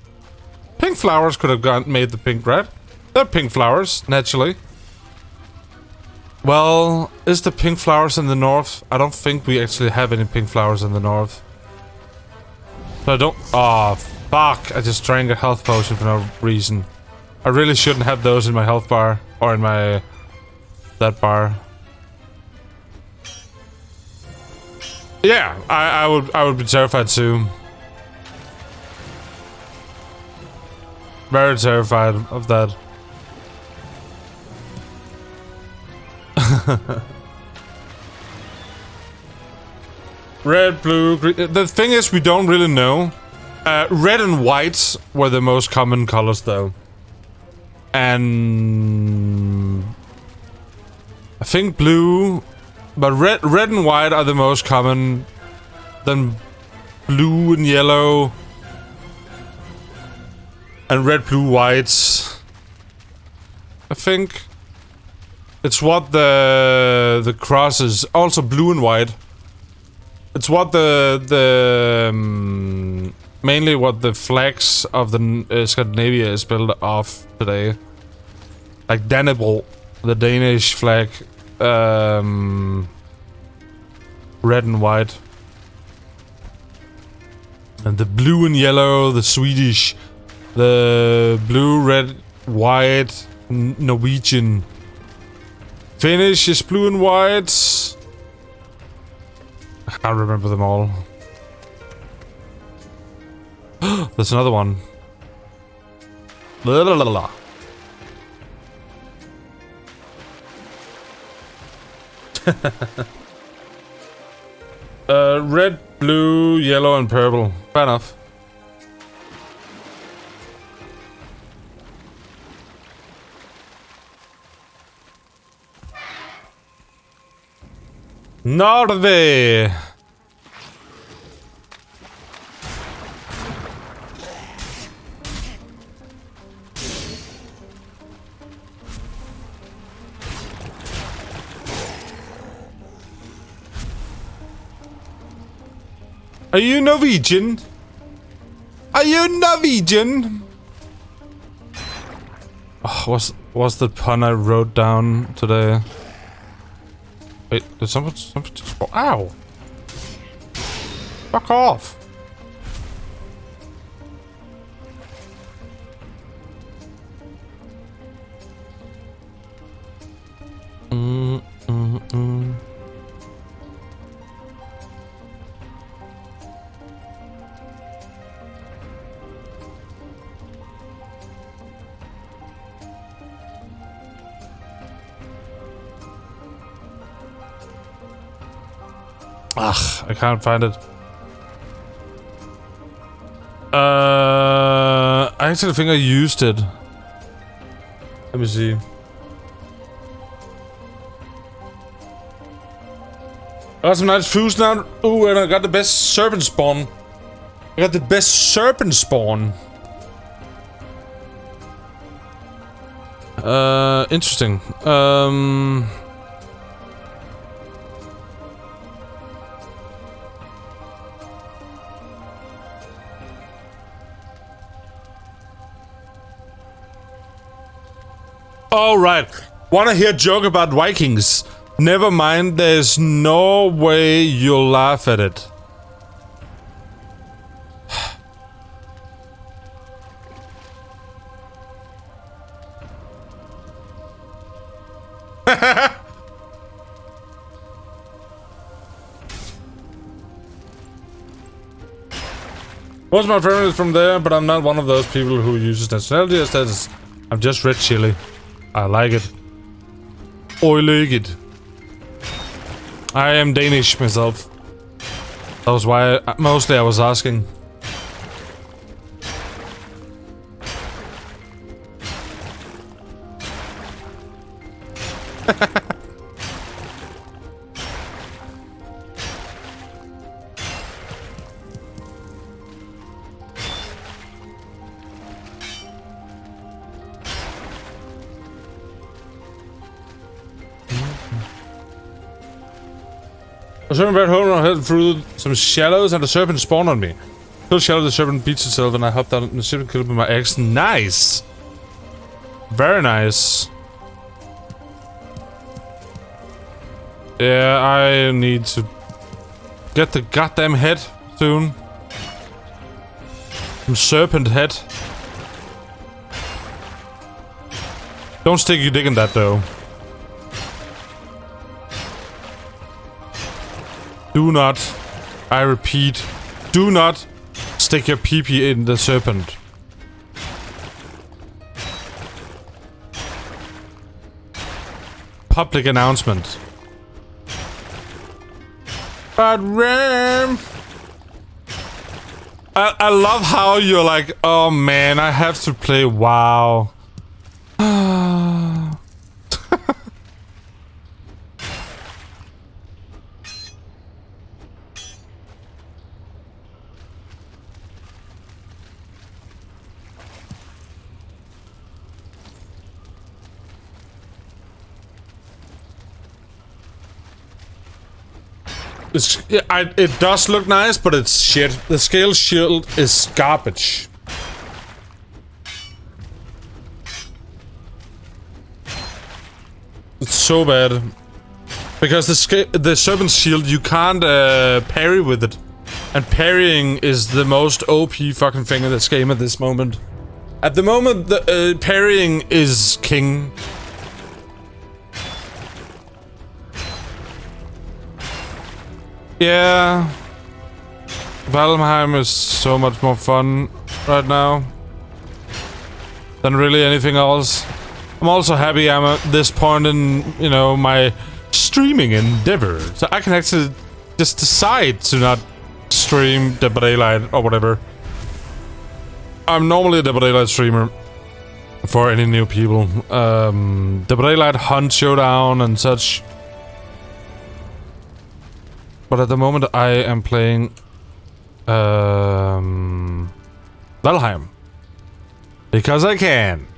Speaker 4: Pink flowers could have made the pink red. They're pink flowers, naturally. Well, is the pink flowers in the north? I don't think we actually have any pink flowers in the north. So I don't... Oh, fuck. I just drank a health potion for no reason. I really shouldn't have those in my health bar. Or in my... that bar. Yeah, I would be terrified too. Very terrified of that. Red, blue, green. The thing is, we don't really know. Red and white were the most common colors, though. And I think blue, but red and white are the most common. Then blue and yellow, and red, blue, white. I think it's what the cross is. Also blue and white. It's what mainly what the flags of the Scandinavia is built off today. Like Dannebrog, the Danish flag, red and white, and the blue and yellow, the Swedish, the blue, red, white, Norwegian. Finnish is blue and white. I can't remember them all. There's another one. Blah, blah, blah, blah. Red, blue, yellow, and purple. Fair enough. Norway! Are you Norwegian? Are you Norwegian? Oh, what's the pun I wrote down today? Wait, did someone just... Ow! Fuck off! Ugh, I can't find it. I actually think I used it. Let me see. I got some nice foods now. Ooh, and I got the best serpent spawn. I got the best serpent spawn. Interesting. All right. Wanna hear a joke about Vikings? Never mind, there's no way you'll laugh at it. Most of my friends is from there, but I'm not one of those people who uses nationality as status. I'm just red chili. I like it. I like it. I am Danish myself. That was why mostly I was asking. A serpent ran home and I headed through some shallows and the serpent spawned on me. Till shallow, the serpent beats itself and I hopped out and the serpent killed with my axe. Nice! Very nice. Yeah, I need to get the goddamn head soon. Some serpent head. Don't stick your dick in that though. Do not, I repeat, do not stick your pee-pee in the serpent. Public announcement. But Romme, I love how you're like, oh man, I have to play WoW. It does look nice, but it's shit. The scale shield is garbage. It's so bad. Because the serpent shield, you can't parry with it. And parrying is the most OP fucking thing in this game at this moment. At the moment, the parrying is king. Yeah, Valheim is so much more fun right now than really anything else. I'm also happy I'm at this point in, you know, my streaming endeavor. So I can actually just decide to not stream Dead by Daylight or whatever. I'm normally a Dead by Daylight streamer for any new people. Dead by Daylight, Hunt, Showdown, and such. But at the moment I am playing Valheim. Because I can.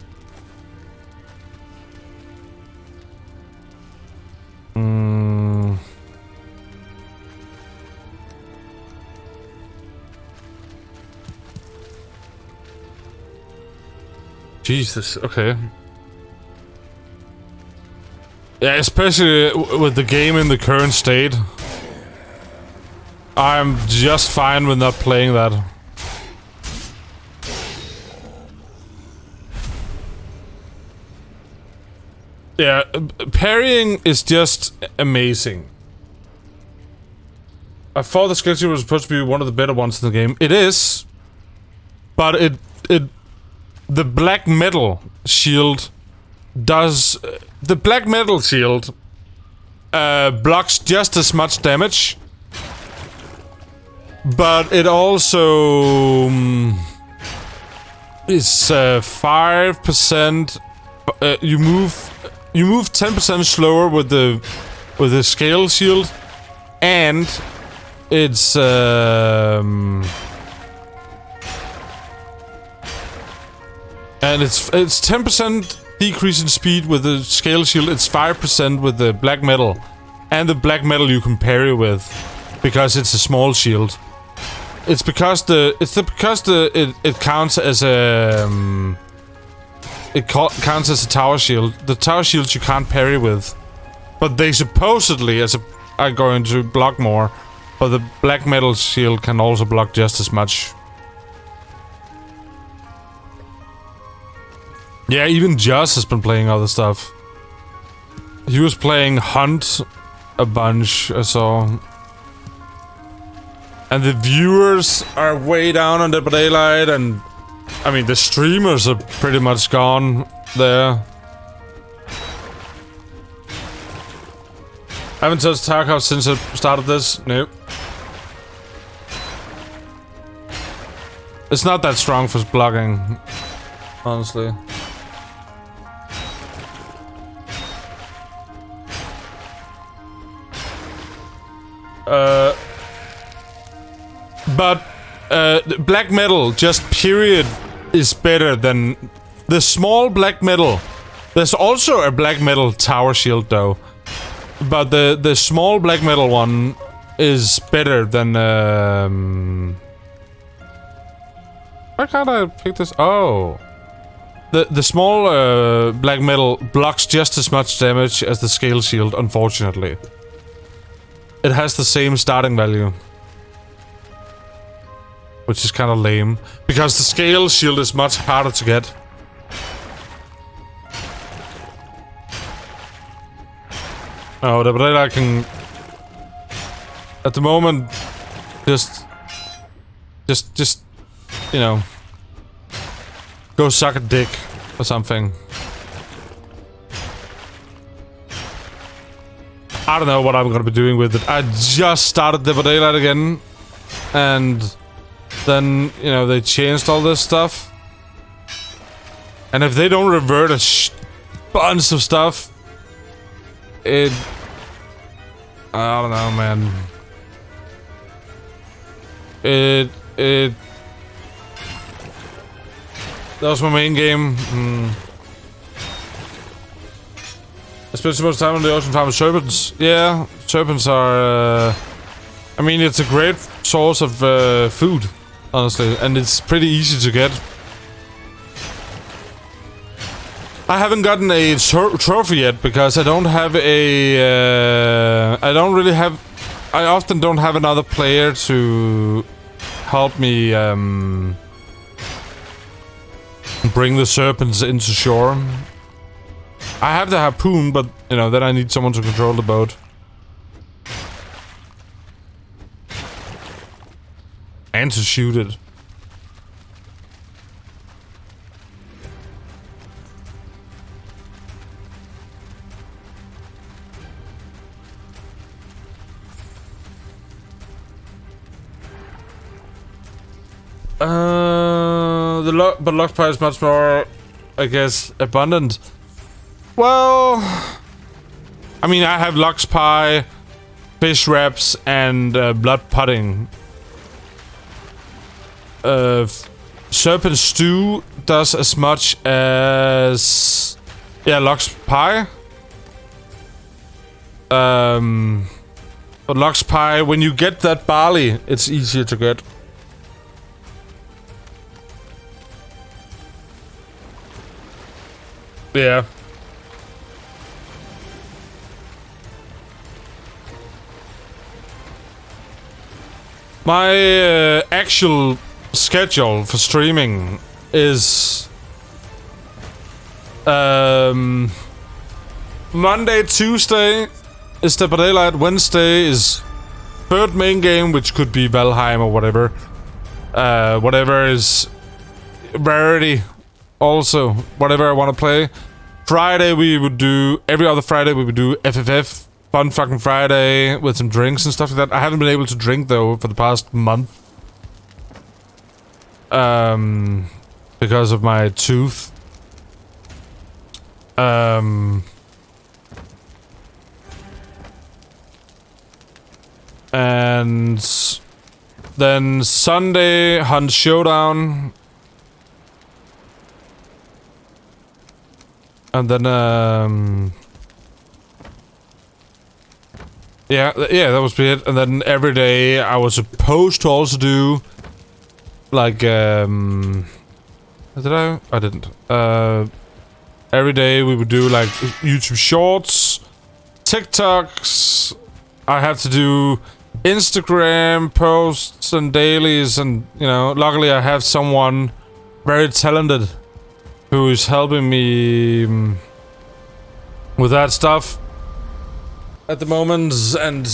Speaker 4: Jesus, okay. Yeah, especially with the game in the current state. I'm just fine with not playing that. Yeah, parrying is just amazing. I thought the skill shield was supposed to be one of the better ones in the game. It is, but the black metal shield does the black metal shield blocks just as much damage, but it also is 5%. You move 10% slower with the scale shield, and it's and it's 10% decrease in speed with the scale shield. It's 5% with the black metal, and the black metal you can parry with because it's a small shield. It's because it counts as a counts as a tower shield. The tower shields you can't parry with, but they supposedly are going to block more. But the black metal shield can also block just as much. Yeah, even Joss has been playing other stuff. He was playing Hunt a bunch, I saw. And the viewers are way down on Dead by Daylight, and I mean, the streamers are pretty much gone there. I haven't touched Tarkov since I started this. Nope. It's not that strong for blocking, honestly. But black metal, just period, is better than the small black metal. There's also a black metal tower shield though, but the small black metal one is better than why can't I pick this? Oh, the small black metal blocks just as much damage as the scale shield. Unfortunately, it has the same starting value, which is kind of lame, because the scale shield is much harder to get. Oh, but I can, at the moment, just, you know, go suck a dick or something. I don't know what I'm gonna be doing with it. I just started Dead by Daylight again, and then, you know, they changed all this stuff. And if they don't revert a bunch of stuff, I don't know, man. That was my main game. I spent so much time on the ocean farming serpents. Yeah, serpents are, I mean, it's a great source of food, honestly, and it's pretty easy to get. I haven't gotten a trophy yet because I don't have a. I often don't have another player to help me bring the serpents into shore. I have the harpoon, but you know, then I need someone to control the boat. And to shoot it. But Lux Pie is much more, I guess, abundant. Well, I mean, I have Lux Pie, fish wraps, and blood pudding. Serpent Stew does as much as... Yeah, Lux Pie. But Lux Pie, when you get that barley, it's easier to get. Yeah. My actual schedule for streaming is Monday, Tuesday is Dead by Daylight. Wednesday is third main game, which could be Valheim or whatever. Whatever is rarity. Also, whatever I want to play. Friday we would do... Every other Friday we would do FFF. Fun fucking Friday with some drinks and stuff like that. I haven't been able to drink, though, for the past month. Because of my tooth. And then Sunday, Hunt Showdown. And then, yeah, that was it. And then every day I was supposed to also do, like, did I? I didn't. Every day we would do, like, YouTube Shorts, TikToks. I had to do Instagram posts and dailies, and, you know, luckily I have someone very talented who is helping me with that stuff at the moment. And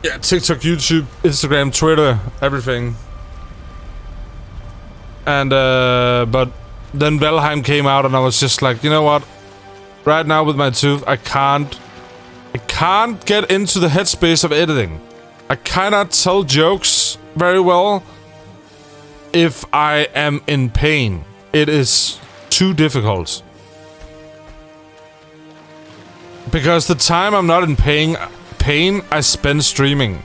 Speaker 4: yeah, TikTok, YouTube, Instagram, Twitter, everything. And but then Valheim came out, and I was just like, you know what? Right now with my tooth, I can't get into the headspace of editing. I cannot tell jokes very well if I am in pain. It is too difficult. Because the time I'm not in pain, I spend streaming.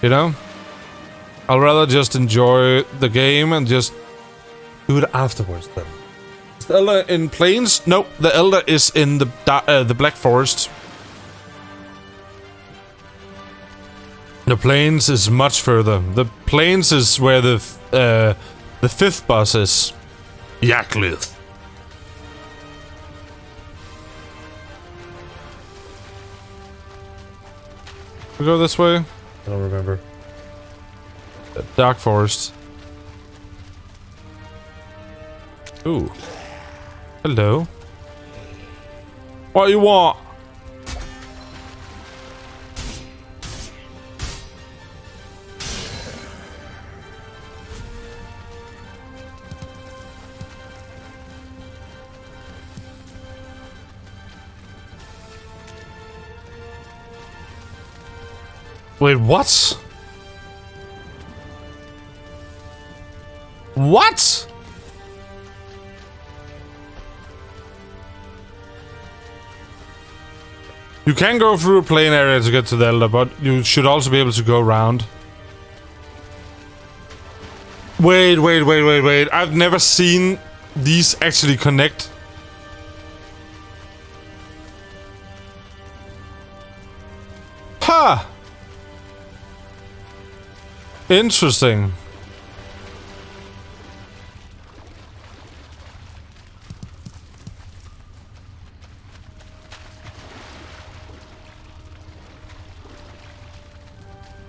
Speaker 4: You know? I'll rather just enjoy the game and just do it afterwards then. Is the Elder in Plains? No, the Elder is in the Black Forest. The Plains is much further. The Plains is where the fifth boss is. Yaklith. We go this way? I don't remember. Dark Forest. Ooh. Hello. What you want? Wait, what? What? You can go through a plain area to get to the Elder, but you should also be able to go around. Wait. I've never seen these actually connect. Ha! Interesting.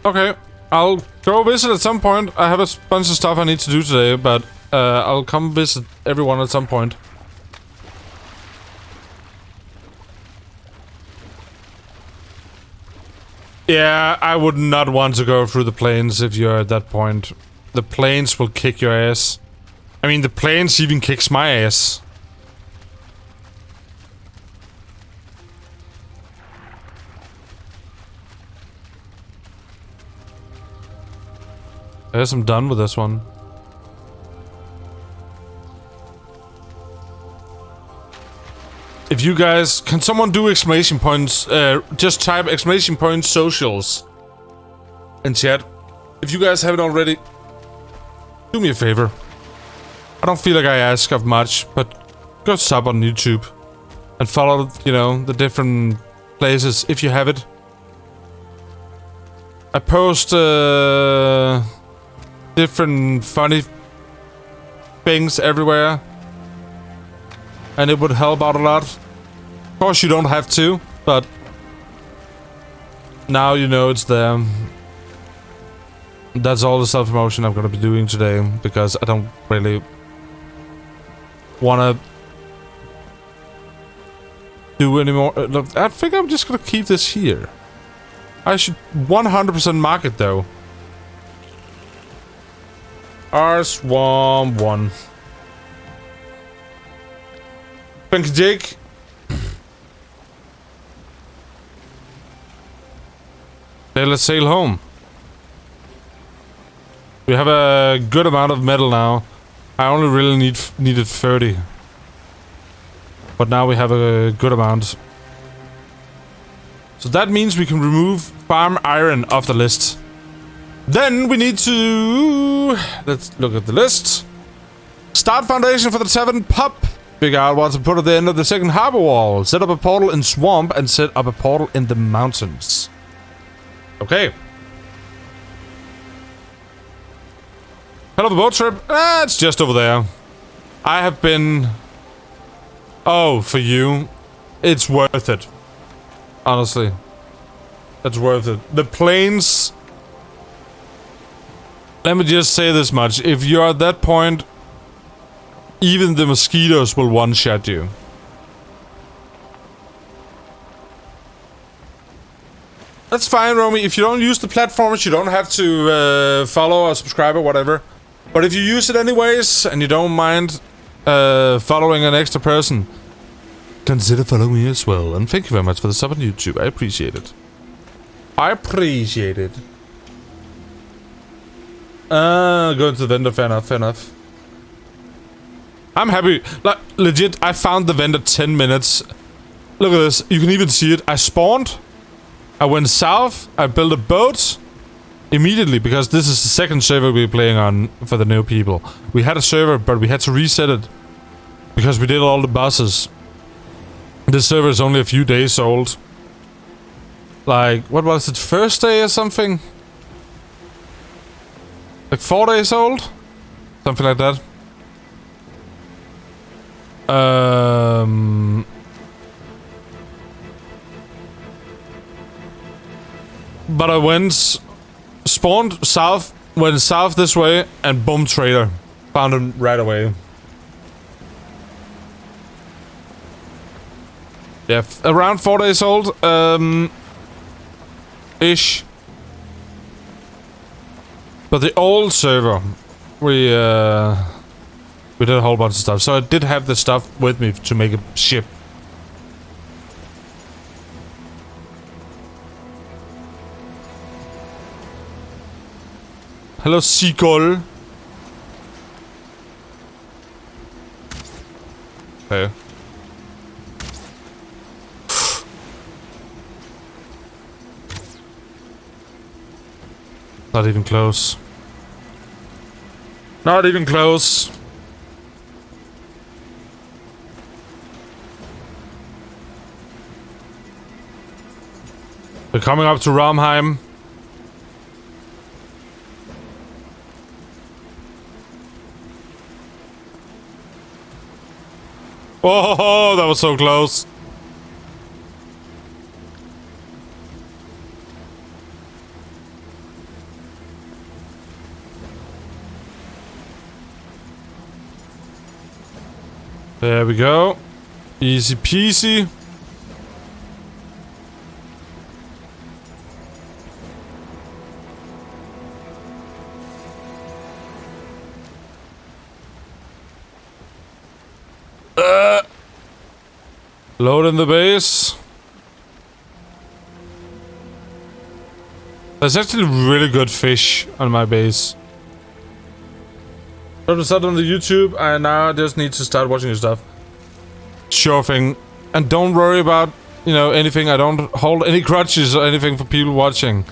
Speaker 4: Okay, I'll go visit at some point. I have a bunch of stuff I need to do today, but I'll come visit everyone at some point. Yeah, I would not want to go through the plains if you're at that point. The plains will kick your ass. I mean, the plains even kicks my ass. I guess I'm done with this one. If you guys... Can someone do exclamation points? Just type exclamation points socials in chat. If you guys haven't already, do me a favor. I don't feel like I ask of much, but go sub on YouTube and follow, you know, the different places if you have it. I post different funny things everywhere, and it would help out a lot. Of course, you don't have to, but now you know it's there. That's all the self-promotion I'm gonna be doing today, because I don't really wanna do anymore. Look, I think I'm just gonna keep this here. I should 100% mark it though. R Swarm 1. Thank you, Jake. Okay, let's sail home. We have a good amount of metal now. I only really needed 30. But now we have a good amount. So that means we can remove farm iron off the list. Then we need to... Let's look at the list. Start foundation for the tavern pub. Figure out what to put at the end of the second harbor wall. Set up a portal in swamp and set up a portal in the mountains. Okay. Hell of a boat trip? It's just over there. I have been... Oh, for you. It's worth it. Honestly. That's worth it. The planes... Let me just say this much. If you're at that point, even the mosquitoes will one-shot you. That's fine, Romy. If you don't use the platforms, you don't have to follow or subscribe or whatever. But if you use it anyways, and you don't mind following an extra person, consider following me as well. And thank you very much for the sub on YouTube. I appreciate it. I appreciate it. Going to the vendor, fair enough, fair enough. I'm happy. Like, legit, I found the vendor 10 minutes. Look at this. You can even see it. I spawned. I went south. I built a boat. Immediately, because this is the second server we're playing on for the new people. We had a server, but we had to reset it. Because we did all the bosses. This server is only a few days old. Like, what was it? First day or something? Like 4 days old? Something like that. But I went... Spawned south, went south this way, and boom, trader. Found him right away. Yeah, around 4 days old, ish. But the old server, we did a whole bunch of stuff. So I did have the stuff with me to make a ship. Hello, seagull. Okay. Not even close. Not even close. We're coming up to Romme. Oh, that was so close. There we go. Easy peasy. Load in the base. There's actually really good fish on my base. So to start on the YouTube, I now just need to start watching your stuff. Sure thing. And don't worry about, you know, anything. I don't hold any grudges or anything for people watching.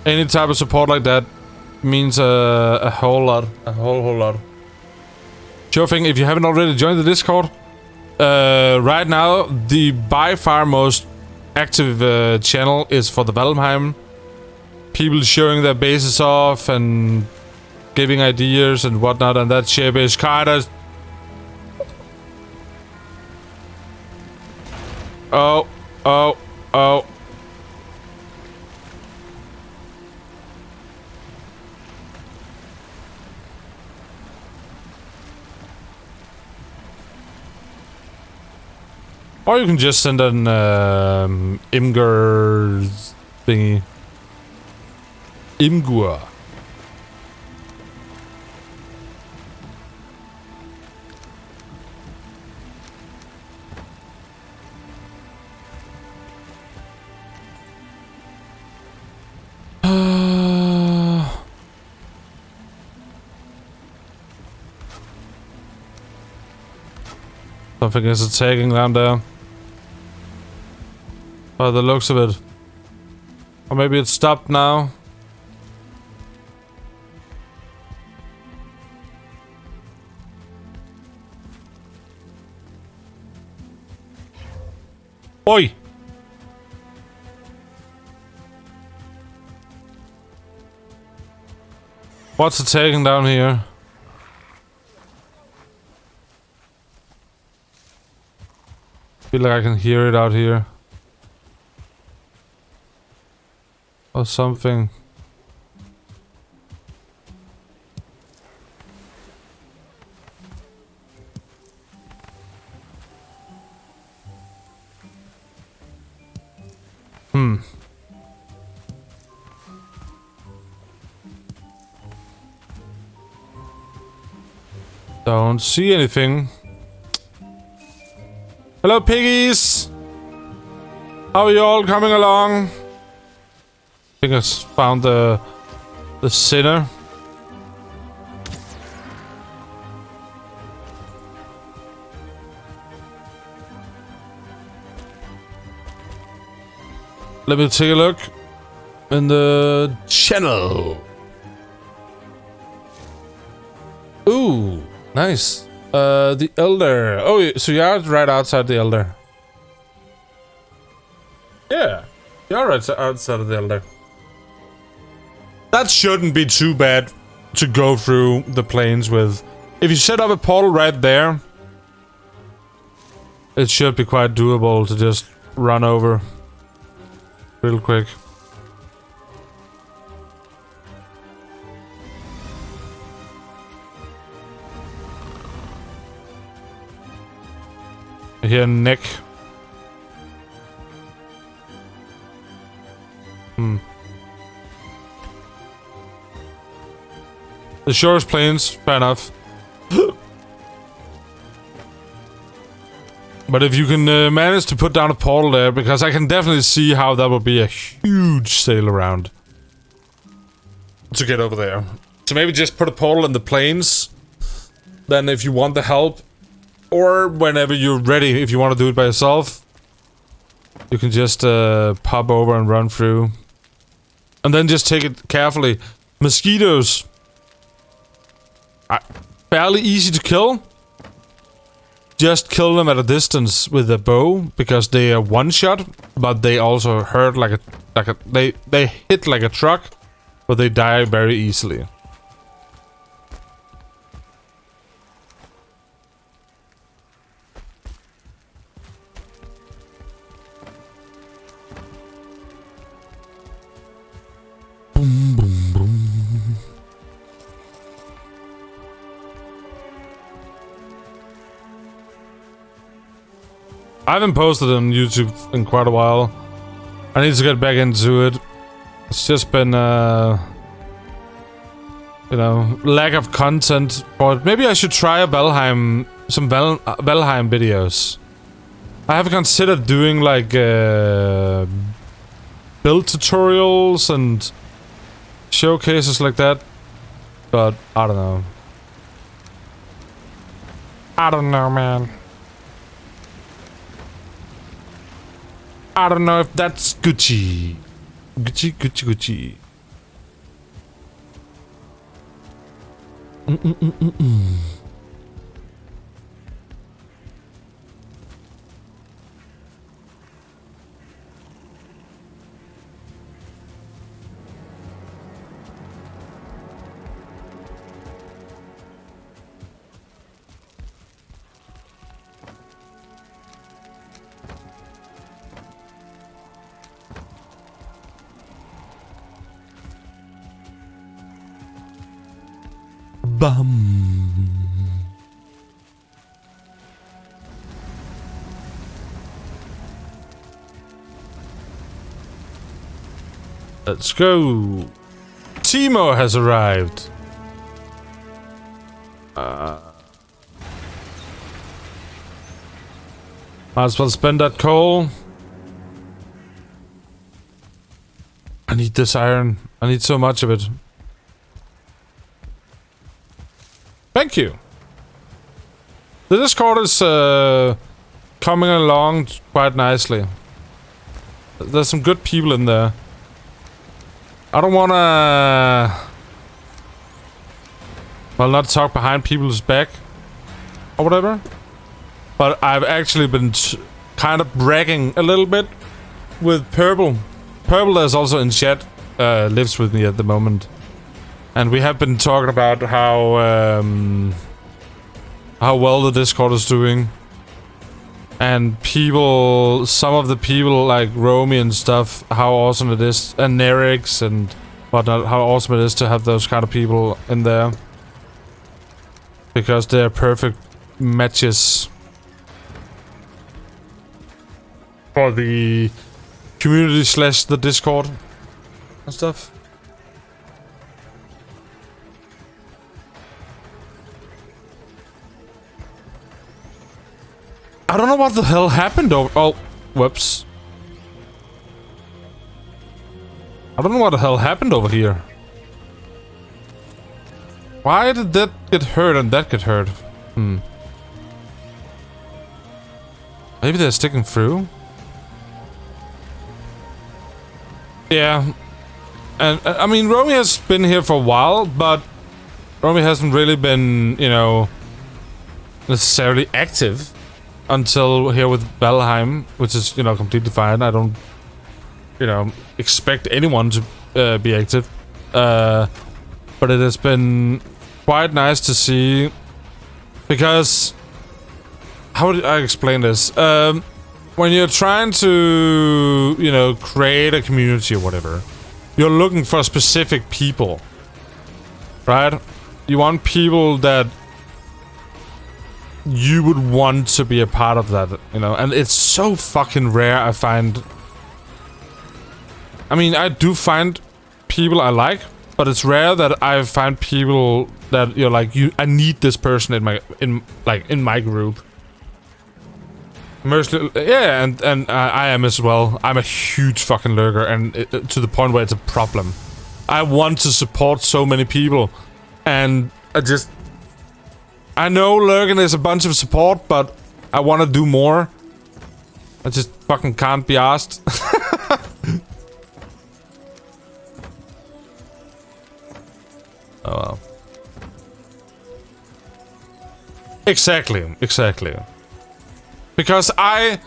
Speaker 4: Any type of support like that means a whole lot. A whole lot. Sure thing, if you haven't already joined the Discord, right now, the by far most active channel is for the Valheim. People showing their bases off and giving ideas and whatnot, and that ship is kinda... Oh. Or you can just send an Imgur thingy. Imgur. Something is attacking down there. By the looks of it. Or maybe it's stopped now. Oi! What's attacking down here? Feel like I can hear it out here. Or something. Don't see anything. Hello, piggies! How are you all coming along? I think I found the sinner. Let me take a look in the channel. Ooh, nice. The Elder. Oh, so you're right outside the Elder. Yeah, you're right outside of the Elder. That shouldn't be too bad to go through the plains with. If you set up a portal right there, it should be quite doable to just run over real quick. I hear Nick. The shortest plains, fair enough. But if you can manage to put down a portal there, because I can definitely see how that would be a huge sail around to get over there. So maybe just put a portal in the plains. Then if you want the help, or whenever you're ready, if you want to do it by yourself, you can just pop over and run through. And then just take it carefully. Mosquitoes. Fairly easy to kill. Just kill them at a distance with a bow, because they are one shot, but they also hurt they hit like a truck, but they die very easily. Boom, boom, boom. I haven't posted on YouTube in quite a while. I need to get back into it. It's just been, you know, lack of content. But maybe I should try a Valheim, some Valheim videos. I have considered doing like build tutorials and showcases like that, but I don't know. I don't know, man. I don't know if that's Gucci. Gucci, Gucci, Gucci. Bum. Let's go. Timo has arrived. Might as well spend that coal. I need this iron. I need so much of it. Thank you. The Discord is coming along quite nicely. There's some good people in there. I don't wanna... well, not talk behind people's back or whatever. But I've actually been kind of bragging a little bit with Purple. Purple is also in chat, lives with me at the moment. And we have been talking about how well the Discord is doing. And people, some of the people like Romme and stuff, how awesome it is, and Nerix and whatnot, how awesome it is to have those kind of people in there. Because they're perfect matches for the community / the Discord and stuff. I don't know what the hell happened over... oh, whoops. I don't know what the hell happened over here. Why did that get hurt and that get hurt? Maybe they're sticking through? Yeah. And, I mean, Romy has been here for a while, but Romy hasn't really been, you know, necessarily active. Until here with Valheim, which is, you know, completely fine. I don't, you know, expect anyone to be active. But it has been quite nice to see. Because... how would I explain this? When you're trying to, you know, create a community or whatever, you're looking for specific people. Right? You want people that... you would want to be a part of that, you know, and it's so fucking rare, I find. I mean, I do find people I like, but it's rare that I find people that you're like, I need this person in my group. Mostly, yeah, and I am as well. I'm a huge fucking lurker, and to the point where it's a problem. I want to support so many people, and I know lurking is a bunch of support, but I want to do more. I just fucking can't be asked. Oh well. Exactly. Because I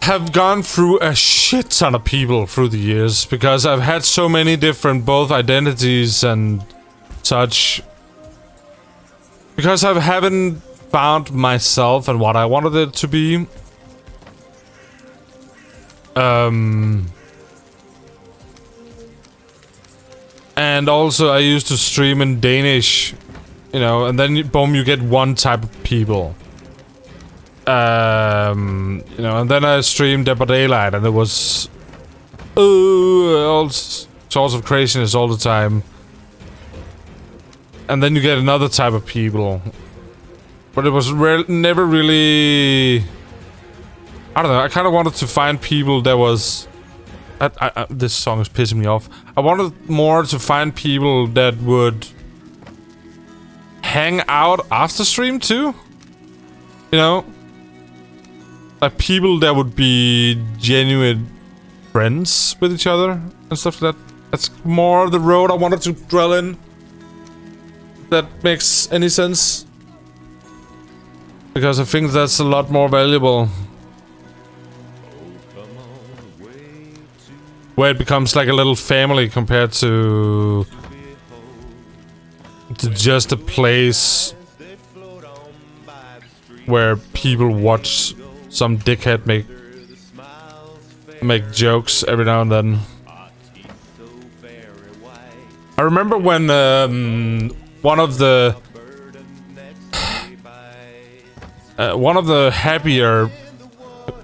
Speaker 4: have gone through a shit ton of people through the years, because I've had so many different both identities and such. Because I haven't found myself and what I wanted it to be. And also I used to stream in Danish, you know, and then boom, you get one type of people. You know, and then I streamed Dead by Daylight, and it was all sorts of craziness all the time. And then you get another type of people. But it was never really... I don't know, I kind of wanted to find people that was... this song is pissing me off. I wanted more to find people that would hang out after stream too. You know, like people that would be genuine friends with each other and stuff like that. That's more the road I wanted to dwell in. If that makes any sense. Because I think that's a lot more valuable. Where it becomes like a little family compared to just a place where people watch some dickhead make jokes every now and then. I remember when one of the happier.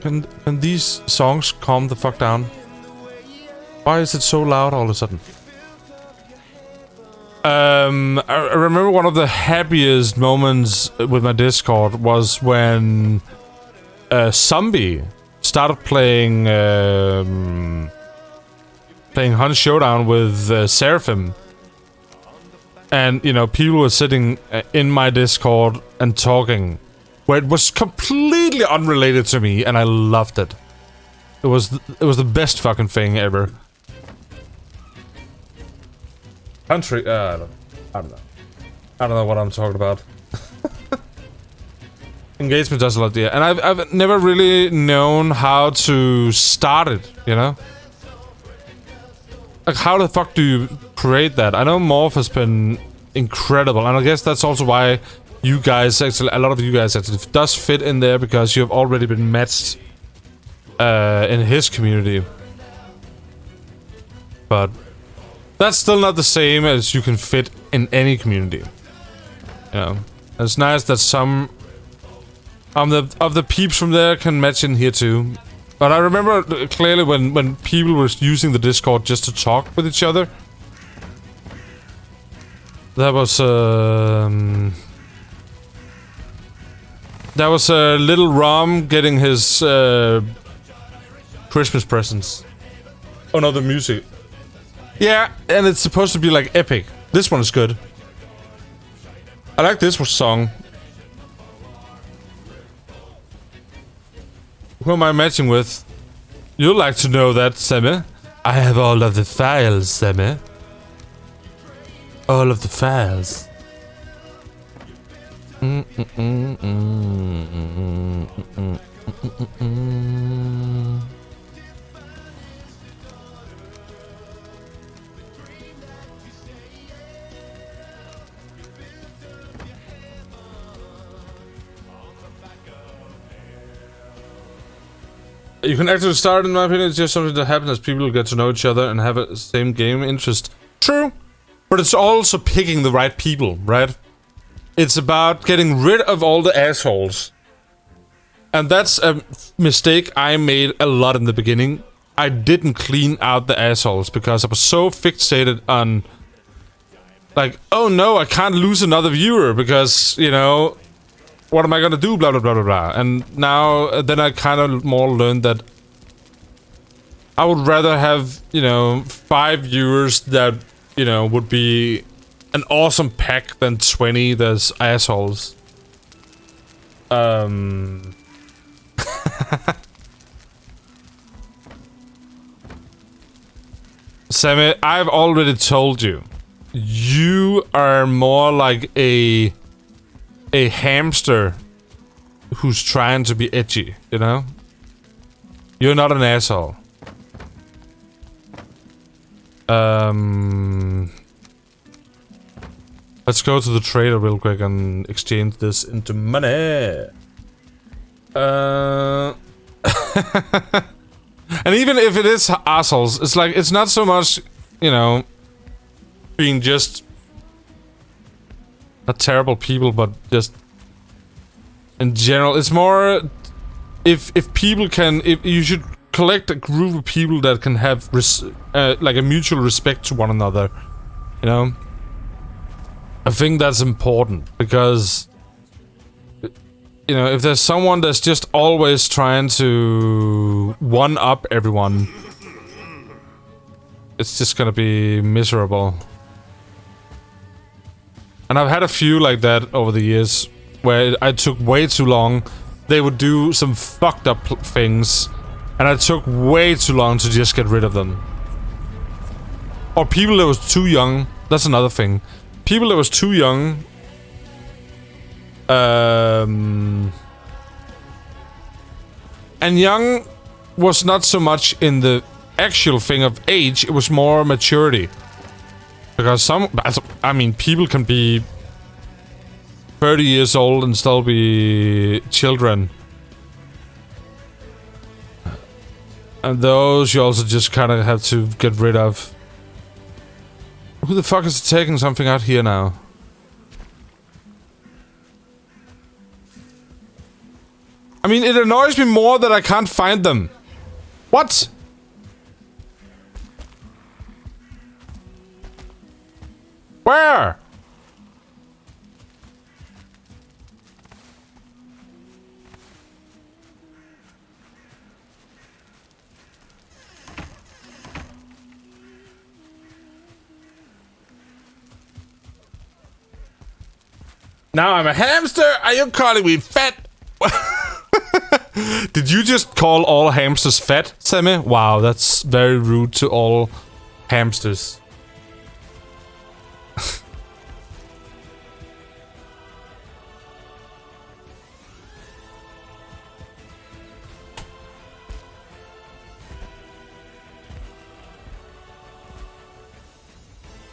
Speaker 4: Can these songs calm the fuck down? Why is it so loud all of a sudden? I remember one of the happiest moments with my Discord was when Zombie started playing Hunt Showdown with Seraphim. And, you know, people were sitting in my Discord and talking, where it was completely unrelated to me, and I loved it. It was the best fucking thing ever. Country, I don't know. I don't know what I'm talking about. Engagement does a lot, yeah. And I've never really known how to start it, you know? Like, how the fuck do you create that? I know Morph has been incredible, and I guess that's also why you guys actually, a lot of you guys actually does fit in there, because you have already been matched in his community. But that's still not the same as you can fit in any community. You know, it's nice that some of the peeps from there can match in here too. But I remember clearly when people were using the Discord just to talk with each other. That was little Romme getting his Christmas presents. Oh no, the music. Yeah, and it's supposed to be like epic. This one is good. I like this song. Who am I matching with? You'd like to know that, Sammy. I have all of the files, Sammy. All of the files. You can actually start, in my opinion, it's just something that happens as people get to know each other and have a same game interest. True. But it's also picking the right people, right? It's about getting rid of all the assholes. And that's a mistake I made a lot in the beginning. I didn't clean out the assholes because I was so fixated on... like, oh no, I can't lose another viewer because, you know... what am I gonna do? Blah, blah, blah, blah, blah. And now, then I kind of more learned that I would rather have, you know, 5 viewers that, you know, would be an awesome pack than 20 that's assholes. Sammy, I've already told you. You are more like a hamster who's trying to be edgy, you know? You're not an asshole. Let's go to the trader real quick and exchange this into money. And even if it is assholes, it's like, it's not so much, you know, being just not terrible people, but just in general, it's more if people can, if you should collect a group of people that can have like a mutual respect to one another, you know. I think that's important because, you know, if there's someone that's just always trying to one up everyone, it's just gonna be miserable. And I've had a few like that over the years, where I took way too long. They would do some fucked up things, and I took way too long to just get rid of them. Or people that was too young. That's another thing. People that was too young. And young was not so much in the actual thing of age, it was more maturity. Because I mean, people can be 30 years old and still be children. And those you also just kind of have to get rid of. Who the fuck is taking something out here now? I mean, it annoys me more that I can't find them. What? Where? Now I'm a hamster? Are you calling me fat? Did you just call all hamsters fat, Sammy? Wow, that's very rude to all hamsters.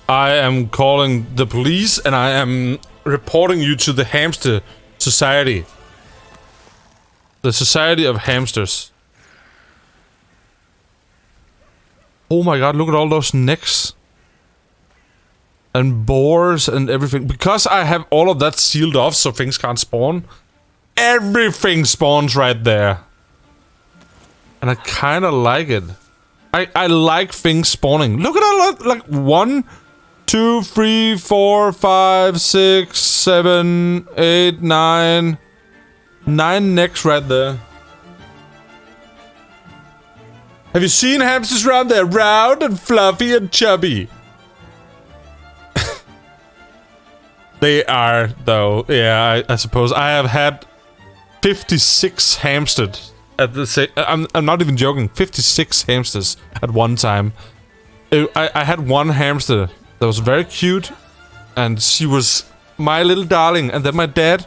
Speaker 4: I am calling the police and I am reporting you to the Hamster Society. The Society of Hamsters. Oh my god, look at all those necks. And boars and everything. Because I have all of that sealed off so things can't spawn. Everything spawns right there. And I kinda like it. I like things spawning. Look at all that, like 1, 2, 3, 4, 5, 6, 7, 8, 9. 9 necks right there. Have you seen hamsters around there? Round and fluffy and chubby. They are, though. Yeah, I suppose. I have had 56 hamsters at the same... I'm not even joking. 56 hamsters at one time. I had one hamster that was very cute. And she was my little darling. And then my dad...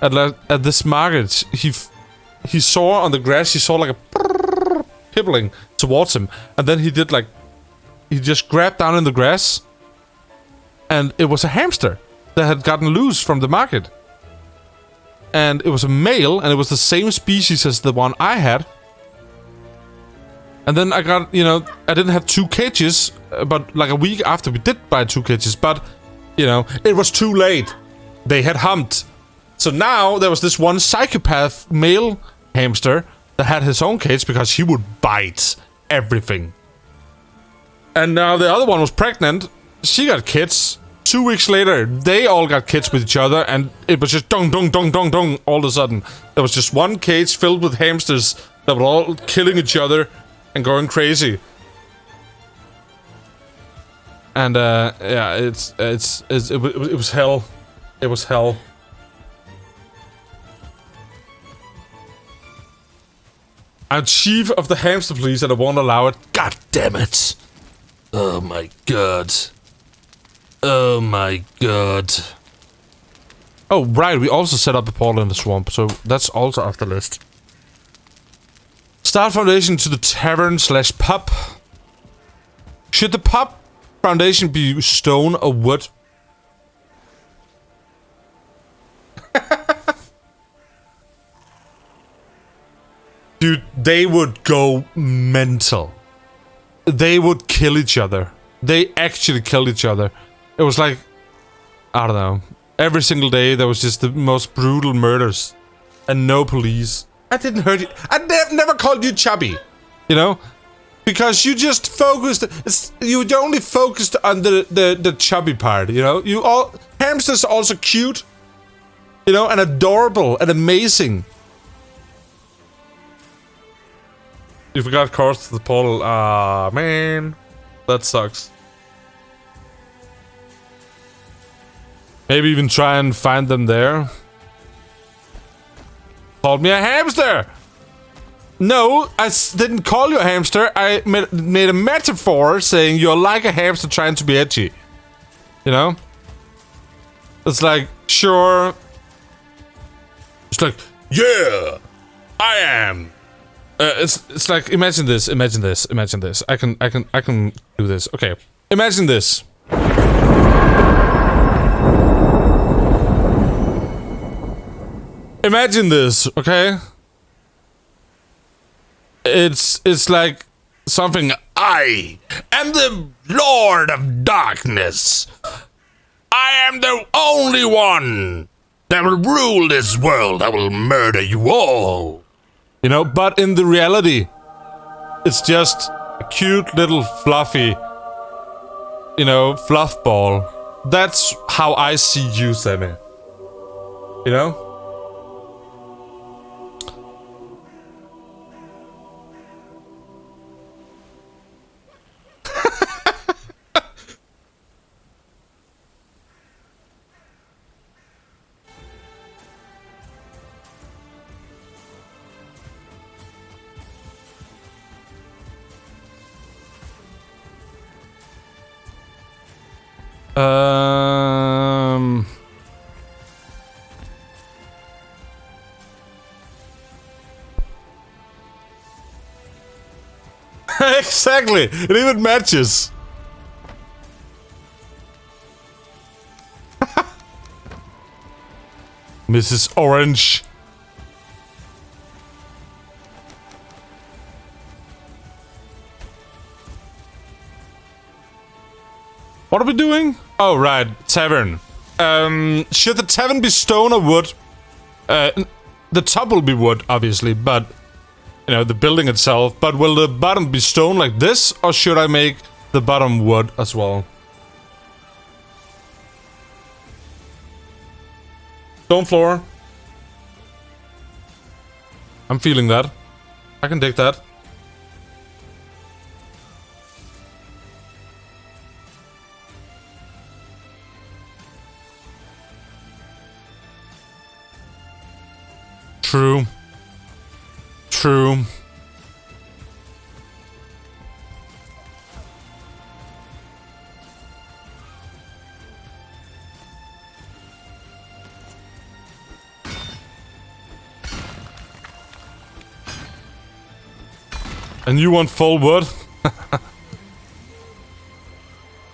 Speaker 4: At this market, he saw on the grass, he saw like a pibbling towards him. And then he did like... He just grabbed down in the grass. And it was a hamster that had gotten loose from the market. And it was a male, and it was the same species as the one I had. And then I got, you know, I didn't have 2 cages, but like a week after we did buy 2 cages. But, you know, it was too late. They had humped. So now there was this one psychopath male hamster that had his own cage because he would bite everything. And now the other one was pregnant. She got kids. 2 weeks later, they all got kids with each other, and it was just dong dong dong dong dong all of a sudden. There was just one cage filled with hamsters that were all killing each other and going crazy. And yeah, it was hell. It was hell. I'm chief of the hamster police and I won't allow it. God damn it. Oh my god. Oh my god. Oh, right, we also set up a portal in the swamp, so that's also off the list. Start foundation to the tavern/pub. Should the pub foundation be stone or wood? Dude, they would go mental. They would kill each other. They actually killed each other. It was like, I don't know. Every single day there was just the most brutal murders. And no police. I didn't hurt you. I never called you chubby. You know? Because you just focused... You only focused on the chubby part, you know? Hamsters are also cute. You know? And adorable and amazing. You forgot cards to the portal. Ah, man. That sucks. Maybe even try and find them there. Called me a hamster! No, I didn't call you a hamster. I made a metaphor saying you're like a hamster trying to be edgy. You know? It's like, sure. It's like, yeah, I am. It's like, imagine this. I can do this. Okay, imagine this. Imagine this, okay? It's like something. I am the Lord of Darkness. I am the only one that will rule this world. I will murder you all. You know, but in the reality, it's just a cute little fluffy, you know, fluff ball. That's how I see you, Sammy. You know? Exactly. It even matches. Mrs. Orange. What are we doing? Oh, right. Tavern. Should the tavern be stone or wood? The top will be wood, obviously, but... You know, the building itself. But will the bottom be stone like this? Or should I make the bottom wood as well? Stone floor. I'm feeling that. I can dig that. True. True. And you want full wood?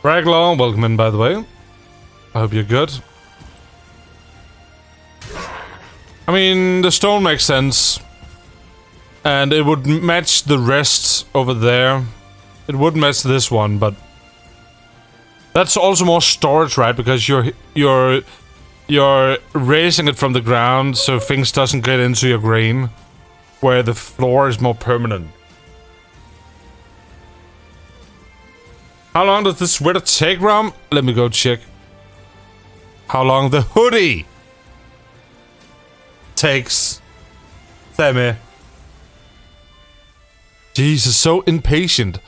Speaker 4: Raglaw, welcome in, by the way. I hope you're good. I mean, the stone makes sense. And it would match the rest over there. It would match this one, but... That's also more storage, right? Because you're raising it from the ground so things doesn't get into your grain. Where the floor is more permanent. How long does this sweater take, Romme? Let me go check. How long the hoodie takes. Sammy. Jesus, so impatient.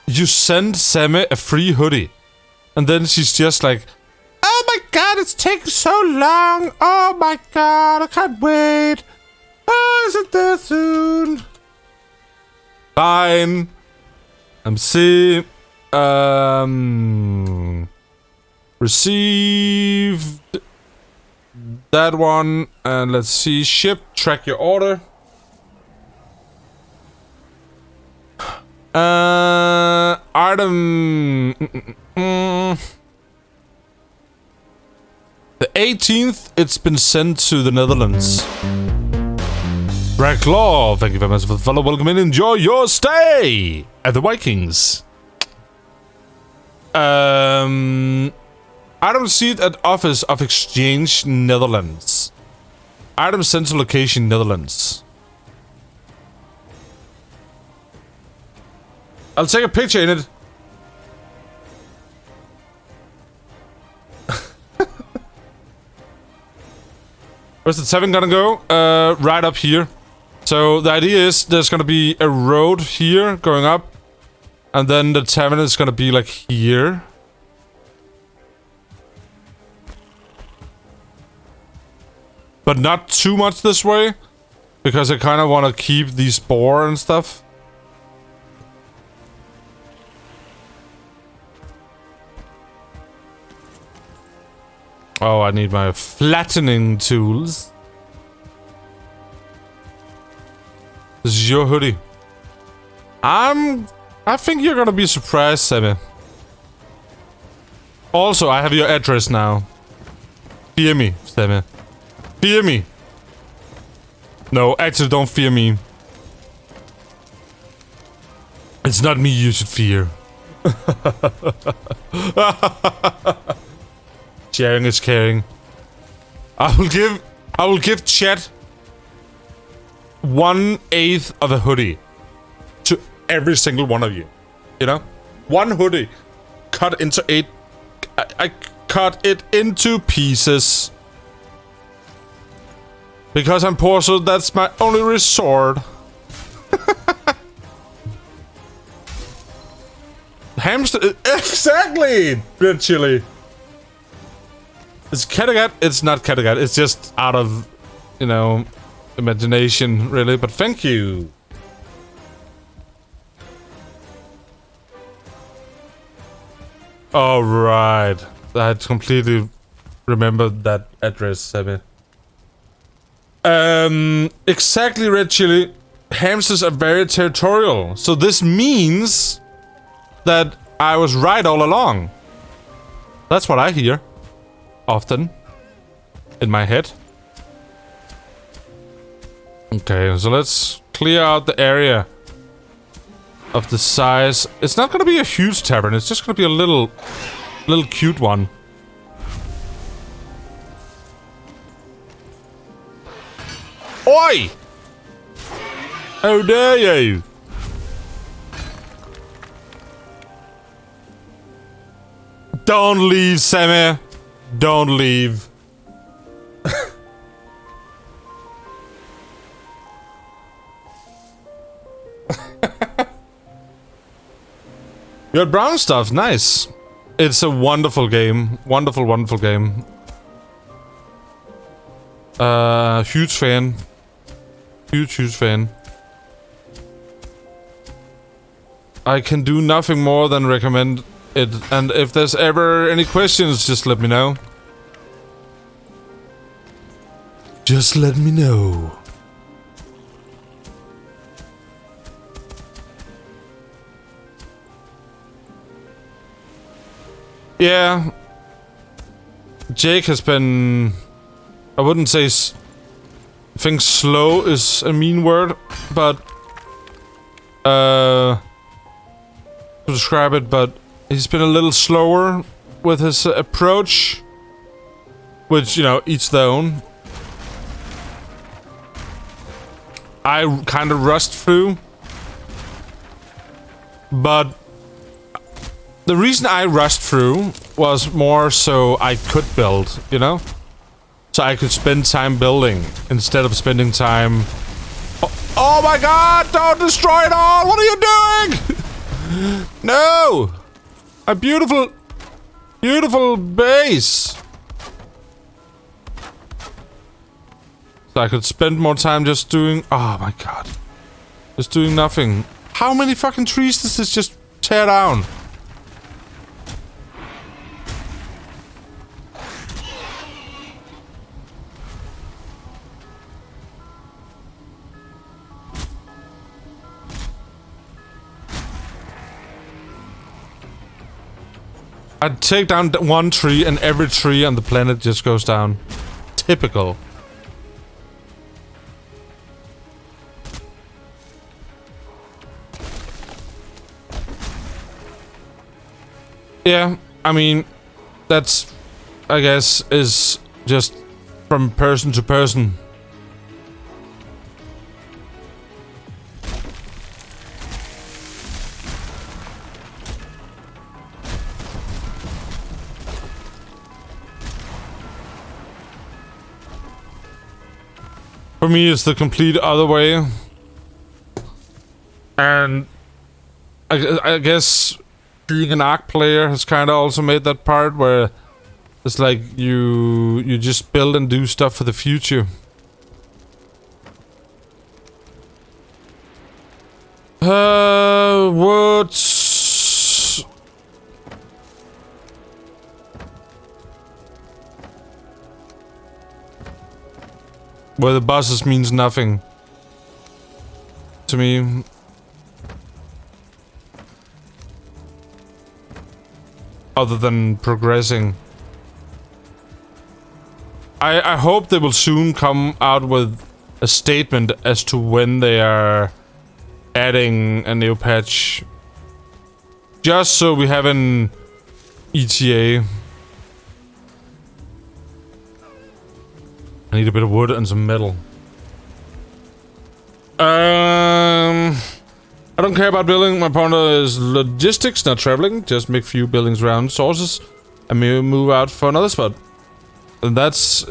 Speaker 4: You send Sammy a free hoodie. And then she's just like, oh my god, it's taking so long. Oh my god, I can't wait. Oh, is it there soon? Fine. MC. Received that one. And let's see. Ship. Track your order. Item. The 18th, it's been sent to the Netherlands. Raglaw, thank you very much for the follow. Welcome in. Enjoy your stay at the Vikings. Item seat at Office of Exchange, Netherlands. Item sent to location, Netherlands. I'll take a picture in it. Where's the tavern gonna go? Right up here. So the idea is there's gonna be a road here going up. And then the tavern is gonna be like here. But not too much this way. Because I kind of want to keep the spore and stuff. Oh, I need my flattening tools. This is your hoodie. I think you're gonna be surprised, Sammy. Also, I have your address now. Fear me, Sammy. Fear me. No, actually, don't fear me. It's not me you should fear. Sharing is caring. I will give chat 1/8 of a hoodie to every single one of you. You know? One hoodie cut into 8. I cut it into pieces. Because I'm poor, so that's my only resort. Hamster. Exactly! Red chili. It's Kattegat. It's not Kattegat. It's just out of, you know, imagination, really. But thank you. All right. I had completely remembered that address, Sammy. Exactly, Red Chili. Hamsters are very territorial. So this means that I was right all along. That's what I hear. Often. In my head. Okay, so let's clear out the area of the size. It's not gonna be a huge tavern, it's just gonna be a little cute one. Oi! How dare you? Don't leave, Sammy. Don't leave. You got brown stuff, nice. It's a wonderful game. Wonderful, wonderful game. Huge fan. Huge fan. I can do nothing more than recommend it, and if there's ever any questions, just let me know. Just let me know. Yeah. Jake has been... I wouldn't say... I think slow is a mean word, but... to describe it, but... He's been a little slower with his approach. Which, you know, each their own. I kind of rushed through. But... The reason I rushed through was more so I could build, you know? So I could spend time building instead of spending time... Oh my god! Don't destroy it all! What are you doing? No! A beautiful... Beautiful base! So I could spend more time just doing... Oh my god. Just doing nothing. How many fucking trees does this just tear down? I'd take down one tree and every tree on the planet just goes down. Typical. Yeah, I mean, that's, I guess, is just from person to person. For me, it's the complete other way. And I guess being an ARC player has kind of also made that part where It's like you just build and do stuff for the future. What's... Where the bosses means nothing to me. Other than progressing. I hope they will soon come out with a statement as to when they are adding a new patch. Just so we have an ETA. I need a bit of wood and some metal. I don't care about building. My point is logistics, not traveling. Just make few buildings around sources and move out for another spot. And that's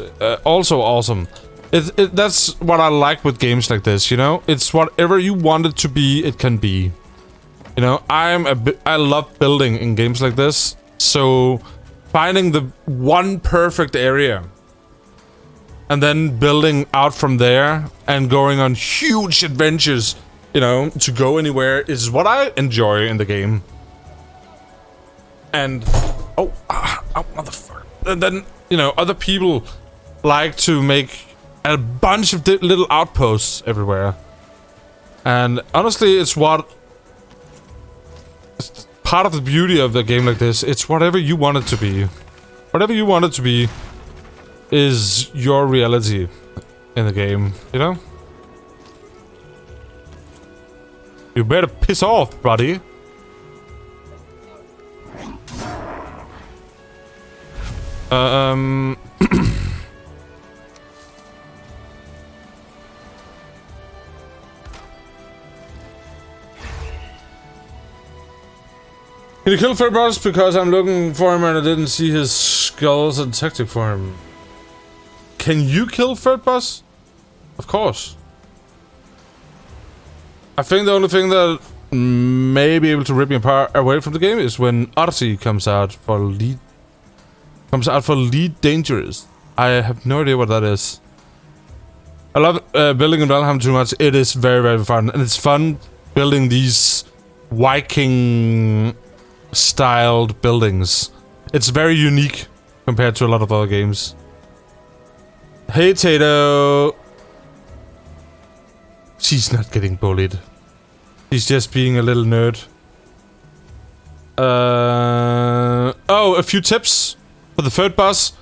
Speaker 4: also awesome. That's what I like with games like this, you know? It's whatever you want it to be, it can be. You know, I love building in games like this. So finding the one perfect area and then building out from there and going on huge adventures, you know, to go anywhere is what I enjoy in the game. And oh motherfucker. And then, you know, other people like to make a bunch of little outposts everywhere. And honestly, it's part of the beauty of the game like this. It's whatever you want it to be. Whatever you want it to be is your reality in the game, you know? You better piss off, buddy. Can you kill third boss? Because I'm looking for him and I didn't see his skulls and tactic for him. Can you kill third boss? Of course. I think the only thing that may be able to rip me apart away from the game is when Arti comes out for lead. Dangerous. I have no idea what that is. I love building in Valheim too much. It is very, very fun. And it's fun building these Viking styled buildings. It's very unique compared to a lot of other games. Hey Tato. She's not getting bullied. She's just being a little nerd. Oh, a few tips for the third boss.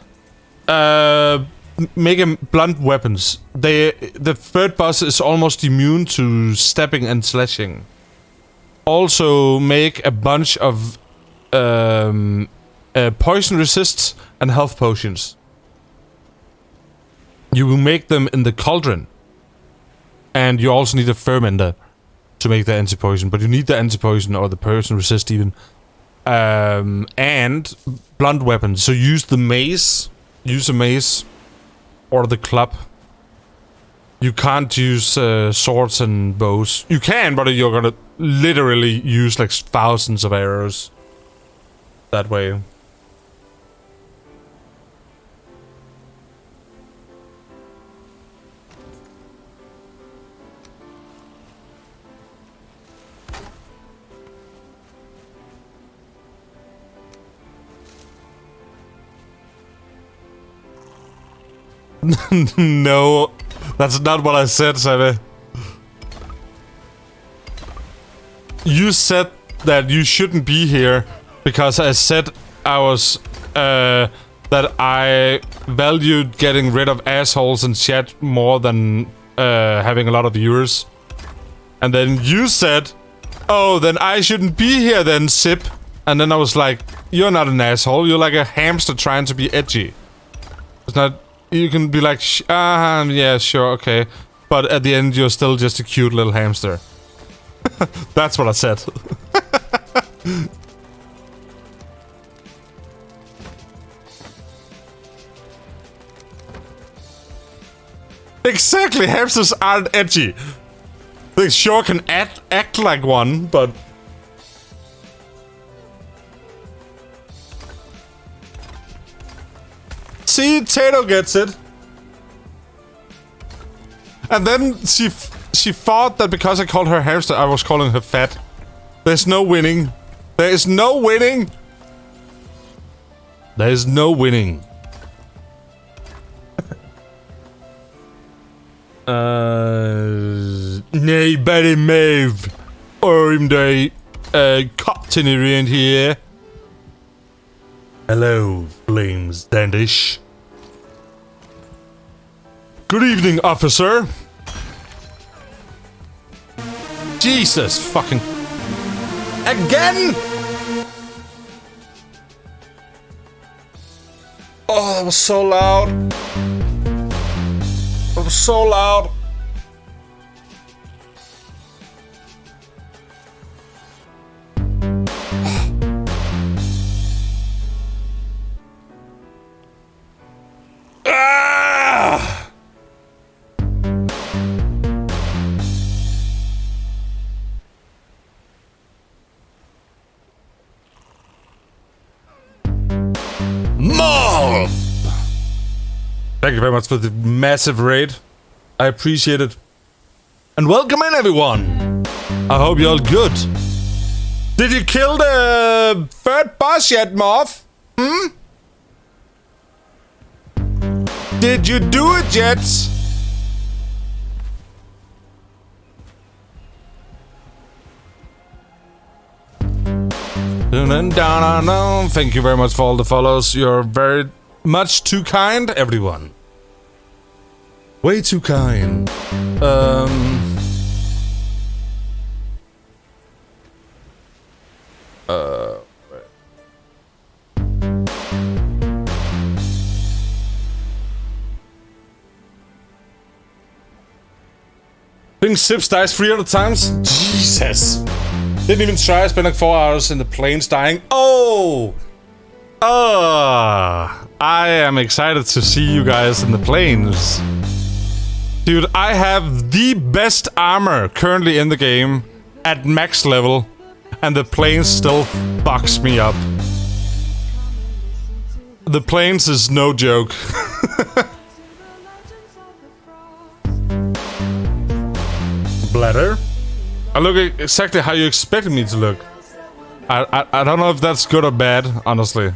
Speaker 4: Make him blunt weapons. The third boss is almost immune to stepping and slashing. Also, make a bunch of poison resists and health potions. You will make them in the cauldron. And you also need a fermenter to make the anti-poison. But you need the anti-poison or the poison resist even. And blunt weapons. So use the mace. Use a mace. Or the club. You can't use swords and bows. You can, but you're gonna literally use like thousands of arrows. That way. No, that's not what I said, Seve. You said that you shouldn't be here because I said I was, that I valued getting rid of assholes and chat more than having a lot of viewers. And then you said, oh, then I shouldn't be here then, Sip. And then I was like, you're not an asshole, you're like a hamster trying to be edgy. It's not... You can be like, yeah, sure, okay. But at the end, you're still just a cute little hamster. That's what I said. Exactly, hamsters aren't edgy. They sure can act like one, but... See, Tato gets it. And then she thought that because I called her hamster, I was calling her fat. There's no winning. There is no winning. There is no winning. Nej, bare Maeve. Day, captain around here. Hello, Flames Dandish. Good evening, officer. Jesus fucking... Again? Oh, that was so loud. That was so loud. Ah! More! Thank you very much for the massive raid. I appreciate it. And welcome in, everyone. I hope you're all good. Did you kill the third boss yet, Morph? Hmm? Did you do it yet? Thank you very much for all the follows. You're very much too kind, everyone. Way too kind. Think Sips dies 300 times? Jesus. Didn't even try. I spent like 4 hours in the plains dying. Oh! I am excited to see you guys in the plains. Dude, I have the best armor currently in the game at max level, and the plains still fucks me up. The plains is no joke. Bladder? I look exactly how you expected me to look. I don't know if that's good or bad, honestly.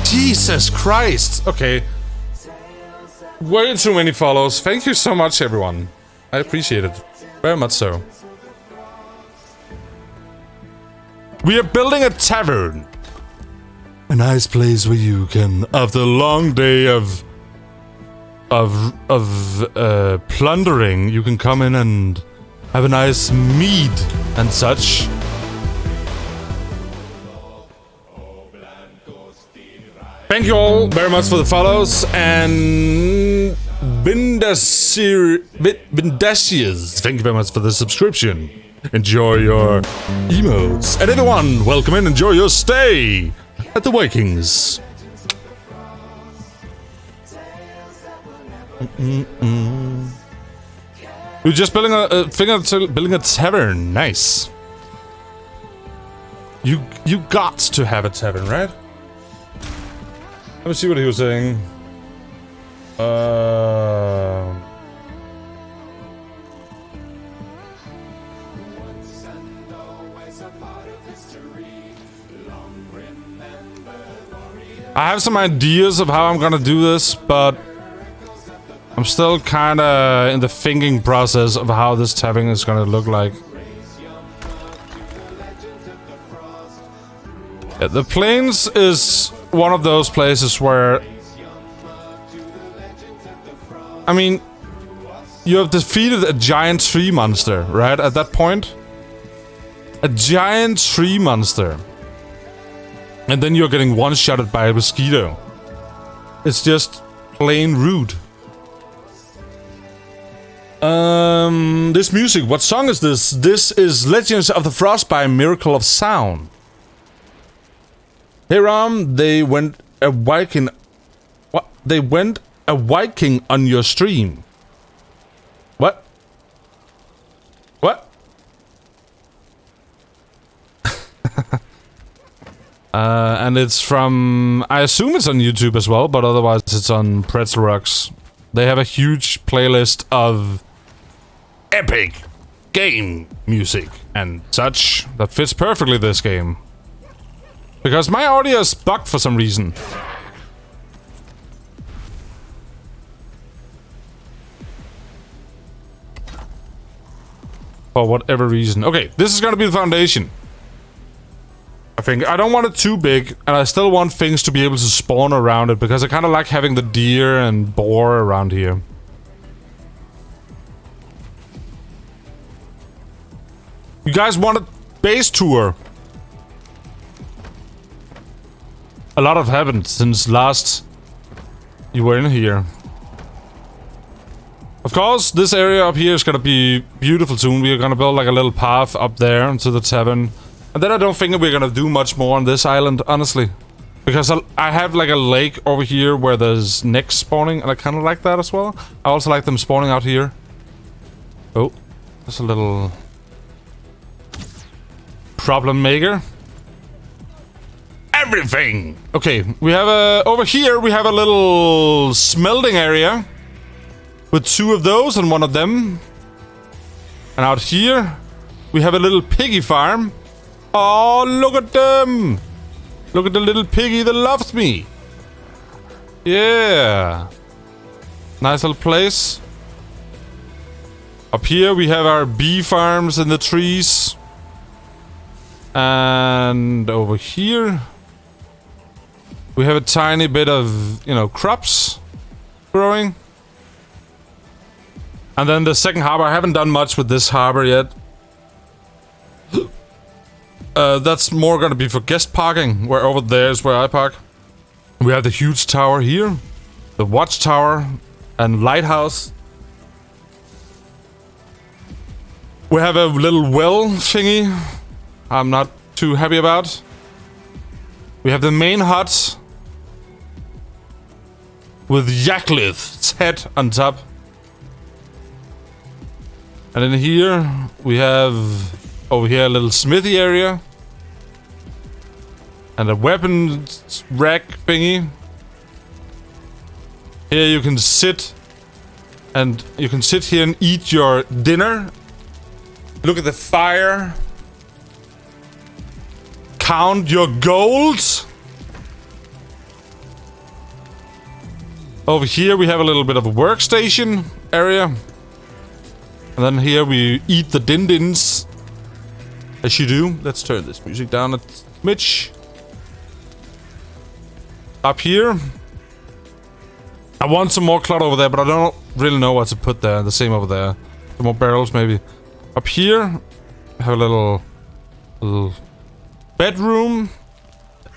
Speaker 4: Jesus Christ! Okay. Way too many follows. Thank you so much, everyone. I appreciate it. Very much so. We are building a tavern. A nice place where you can, after a long day of plundering, you can come in and have a nice mead and such. Thank you all very much for the follows, and Vindasius, thank you very much for the subscription. Enjoy your emotes. And everyone, welcome in, enjoy your stay at the Vikings. We're just building a tavern. Nice. You got to have a tavern, right? Let me see what he was saying. I have some ideas of how I'm gonna do this, but I'm still kinda in the thinking process of how this tavern is gonna look like. Yeah, the plains is one of those places where, I mean, you have defeated a giant tree monster, right? At that point, a giant tree monster, and then you're getting one-shotted by a mosquito. It's just plain rude. This music, what song is this? This is Legends of the Frost by Miracle of Sound. Hey Romme, they went a Viking. What? They went a Viking on your stream. What? What? And it's from... I assume it's on YouTube as well, but otherwise it's on Pretzel Rocks. They have a huge playlist of epic game music and such that fits perfectly this game. Because my audio is bugged for some reason. For whatever reason. Okay, this is gonna be the foundation. I think I don't want it too big, and I still want things to be able to spawn around it, because I kind of like having the deer and boar around here. You guys want a base tour? A lot have happened since last you were in here. Of course, this area up here is gonna be beautiful soon. We're gonna build like a little path up there to the tavern. And then I don't think we're gonna do much more on this island, honestly. Because I have like a lake over here where there's necks spawning, and I kind of like that as well. I also like them spawning out here. Oh, there's a little problem maker. Everything! Okay, we have a... Over here, we have a little smelting area. With 2 of those and 1 of them. And out here, we have a little piggy farm. Oh, look at them! Look at the little piggy that loves me. Yeah. Nice little place. Up here, we have our bee farms in the trees. And over here, we have a tiny bit of, you know, crops growing. And then the second harbor, I haven't done much with this harbor yet. That's more gonna be for guest parking, where over there is where I park. We have the huge tower here, the watchtower and lighthouse. We have a little well thingy I'm not too happy about. We have the main hut with Yaklith's head on top. And in here, we have over here a little smithy area. And a weapons rack thingy. Here you can sit. And you can sit here and eat your dinner. Look at the fire. Count your gold. Over here we have a little bit of a workstation area. And then here we eat the din-dins. As you do. Let's turn this music down a smidge. Up here. I want some more clutter over there, but I don't really know what to put there. The same over there. Some more barrels, maybe. Up here, I have a little bedroom.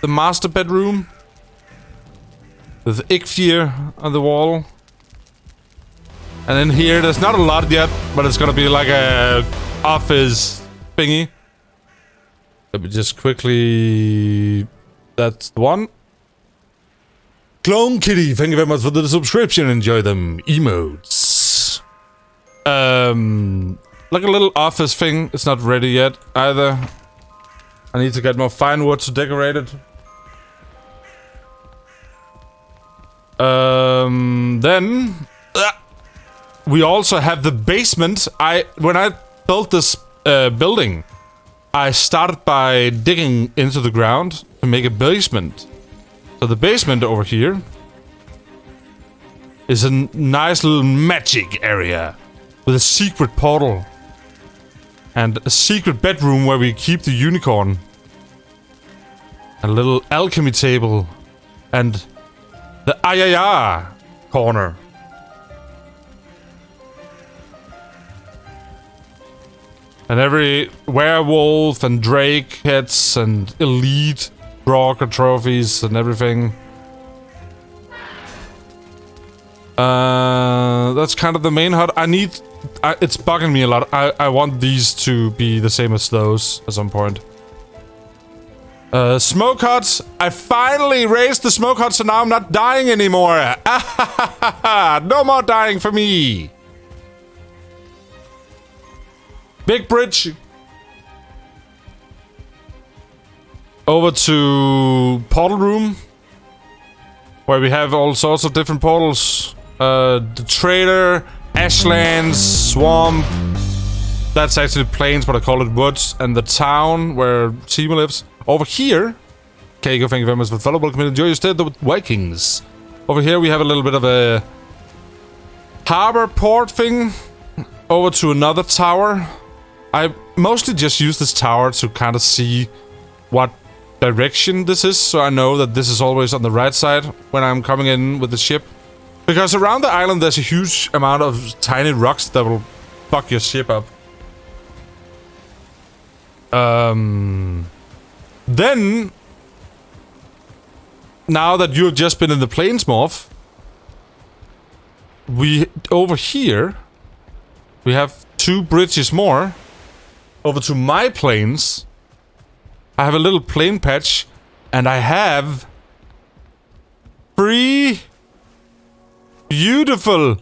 Speaker 4: The master bedroom. With Ikfir on the wall. And in here, there's not a lot yet, but it's gonna be like a office thingy. Let me just quickly... That's the one. Clone Kitty, thank you very much for the subscription. Enjoy them emotes. Like a little office thing. It's not ready yet either. I need to get more fine wood to decorate it. Then we also have the basement. When I built this building, I started by digging into the ground to make a basement. So the basement over here is a nice little magic area with a secret portal and a secret bedroom where we keep the unicorn. A little alchemy table and the Ayaya corner. And every werewolf and drake heads and elite Broker trophies and everything. That's kind of the main hut. It's bugging me a lot. I want these to be the same as those at some point. Smoke huts. I finally raised the smoke hut, so now I'm not dying anymore. No more dying for me. Big bridge. over to portal room, where we have all sorts of different portals. The trader, Ashlands, swamp. That's actually plains, but I call it woods. And the town where Timo lives. Over here, Keiko, thank you very much for the follow. Welcome to enjoy your stay with Vikings. Over here we have a little bit of a harbor port thing. Over to another tower. I mostly just use this tower to kind of see what direction this is, so I know that this is always on the right side when I'm coming in with the ship. Because around the island there's a huge amount of tiny rocks that will fuck your ship up. Then, now that you have just been in the Plainsmorph, over here, we have 2 bridges more. Over to my plains, I have a little plain patch, and I have 3 beautiful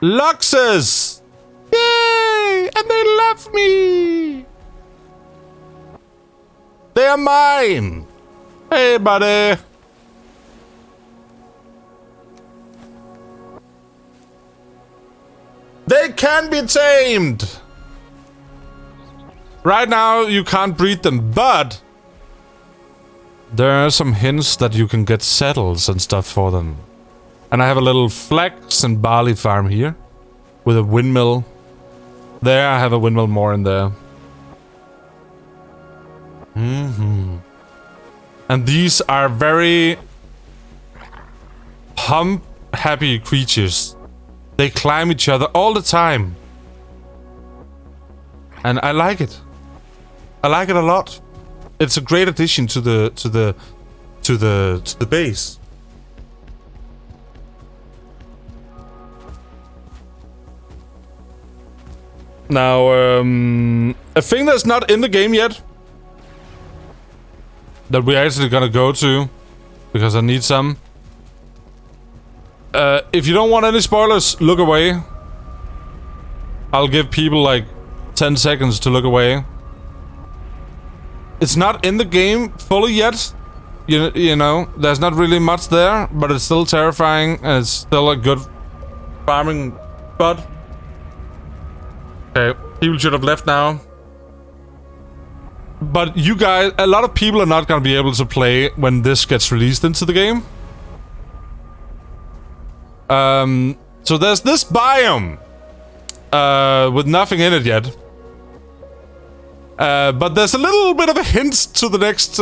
Speaker 4: Luxes! Yay! And they love me! They are mine! Hey, buddy! They can be tamed! Right now, you can't breed them, but there are some hints that you can get saddles and stuff for them. And I have a little flax and barley farm here with a windmill. There, I have a windmill more in there. And these are very happy creatures. They climb each other all the time. And I like it. I like it a lot. It's a great addition to the base. Now, a thing that's not in the game yet, that we're actually gonna go to, because I need some. If you don't want any spoilers, look away. I'll give people like 10 seconds to look away. It's not in the game fully yet. You know, there's not really much there, but it's still terrifying and it's still a good farming spot. Okay, people should have left now. But you guys, a lot of people are not gonna be able to play when this gets released into the game. So there's this biome with nothing in it yet. But there's a little bit of a hint to the next,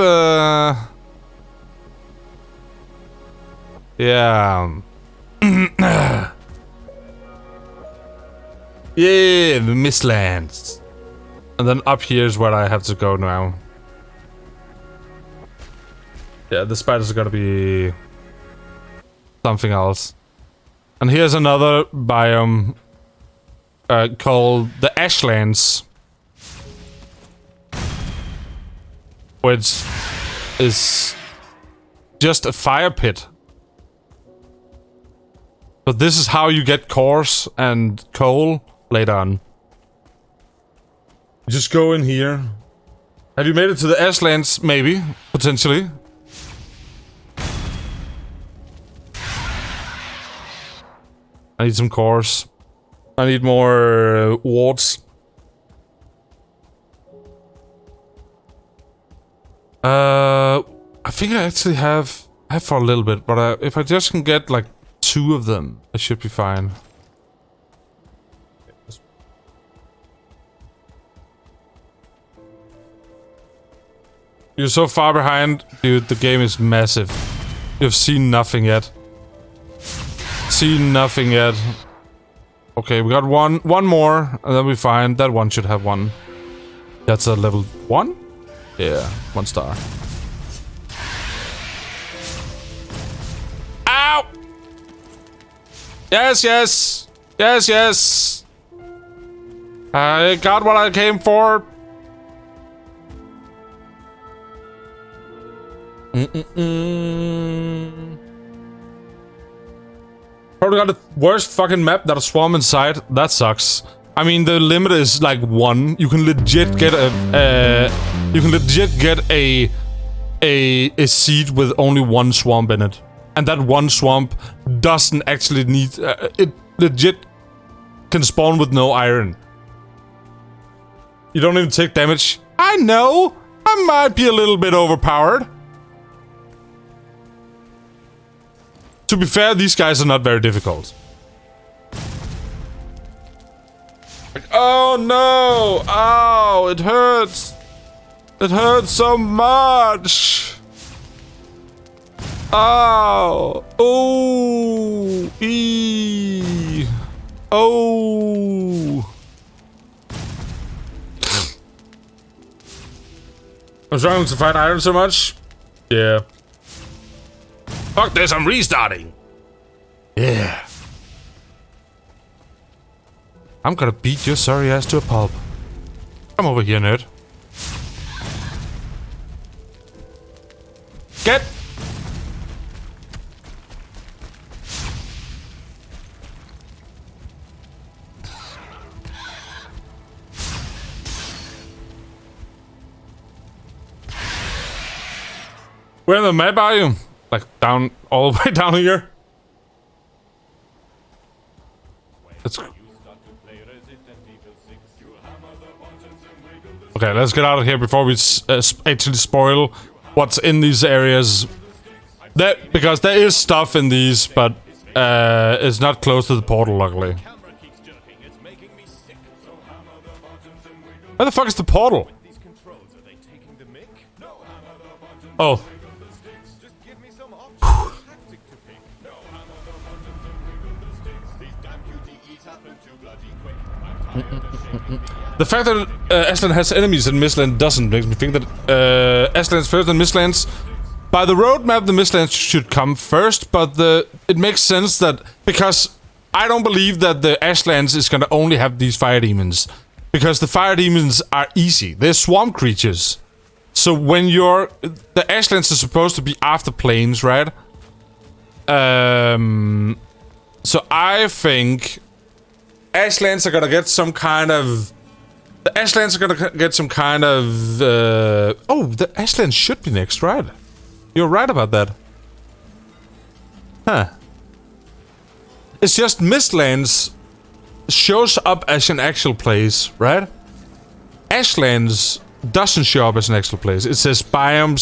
Speaker 4: yeah. Yeah, the Mistlands. And then up here is where I have to go now. Yeah, the spiders are gonna be something else. And here's another biome called the Ashlands, which is just a fire pit. But this is how you get cores and coal later on. Just go in here. Have you made it to the Ashlands? Maybe, potentially. I need some cores. I need more wards. I think I actually have for a little bit, but if I just can get like 2 of them, I should be fine. You're so far behind, dude. The game is massive. You've seen nothing yet. Seen nothing yet. Okay, we got one more, and then we find that one should have 1. That's a level 1? Yeah, 1 star. Ow! Yes, yes! Yes, yes! I got what I came for. Probably got the worst fucking map that a swarm inside. That sucks. I mean, the limit is like 1. You can legit get a a seed with only one swamp in it. And that one swamp doesn't actually need... it legit can spawn with no iron. You don't even take damage. I know! I might be a little bit overpowered. To be fair, these guys are not very difficult. Like, oh no! Ow! It hurts! It hurts so much! Ow! Oh! Eee! Oh! I'm struggling to find iron so much. Yeah. Fuck this, I'm restarting. Yeah. I'm gonna beat your sorry ass to a pulp. Come over here, nerd. Get! Where in the map are you? Like down, all the way down here? Let's... Okay, let's get out of here before we actually spoil what's in these areas. Because there is stuff in these, but it's not close to the portal, luckily. Where the fuck is the portal? Oh. The fact that Aslan has enemies and Mistland doesn't makes me think that Aslan's first and Mistlands. By the roadmap, the Mistlands should come first, but it makes sense that because I don't believe that the Ashlands is gonna only have these fire demons, because the fire demons are easy. They're swamp creatures, so when the Ashlands are supposed to be after plains, right? So I think Ashlands are gonna get some kind of... The Ashlands are gonna get some kind of... oh, the Ashlands should be next, right? You're right about that. Huh. It's just Mistlands shows up as an actual place, right? Ashlands doesn't show up as an actual place. It says biome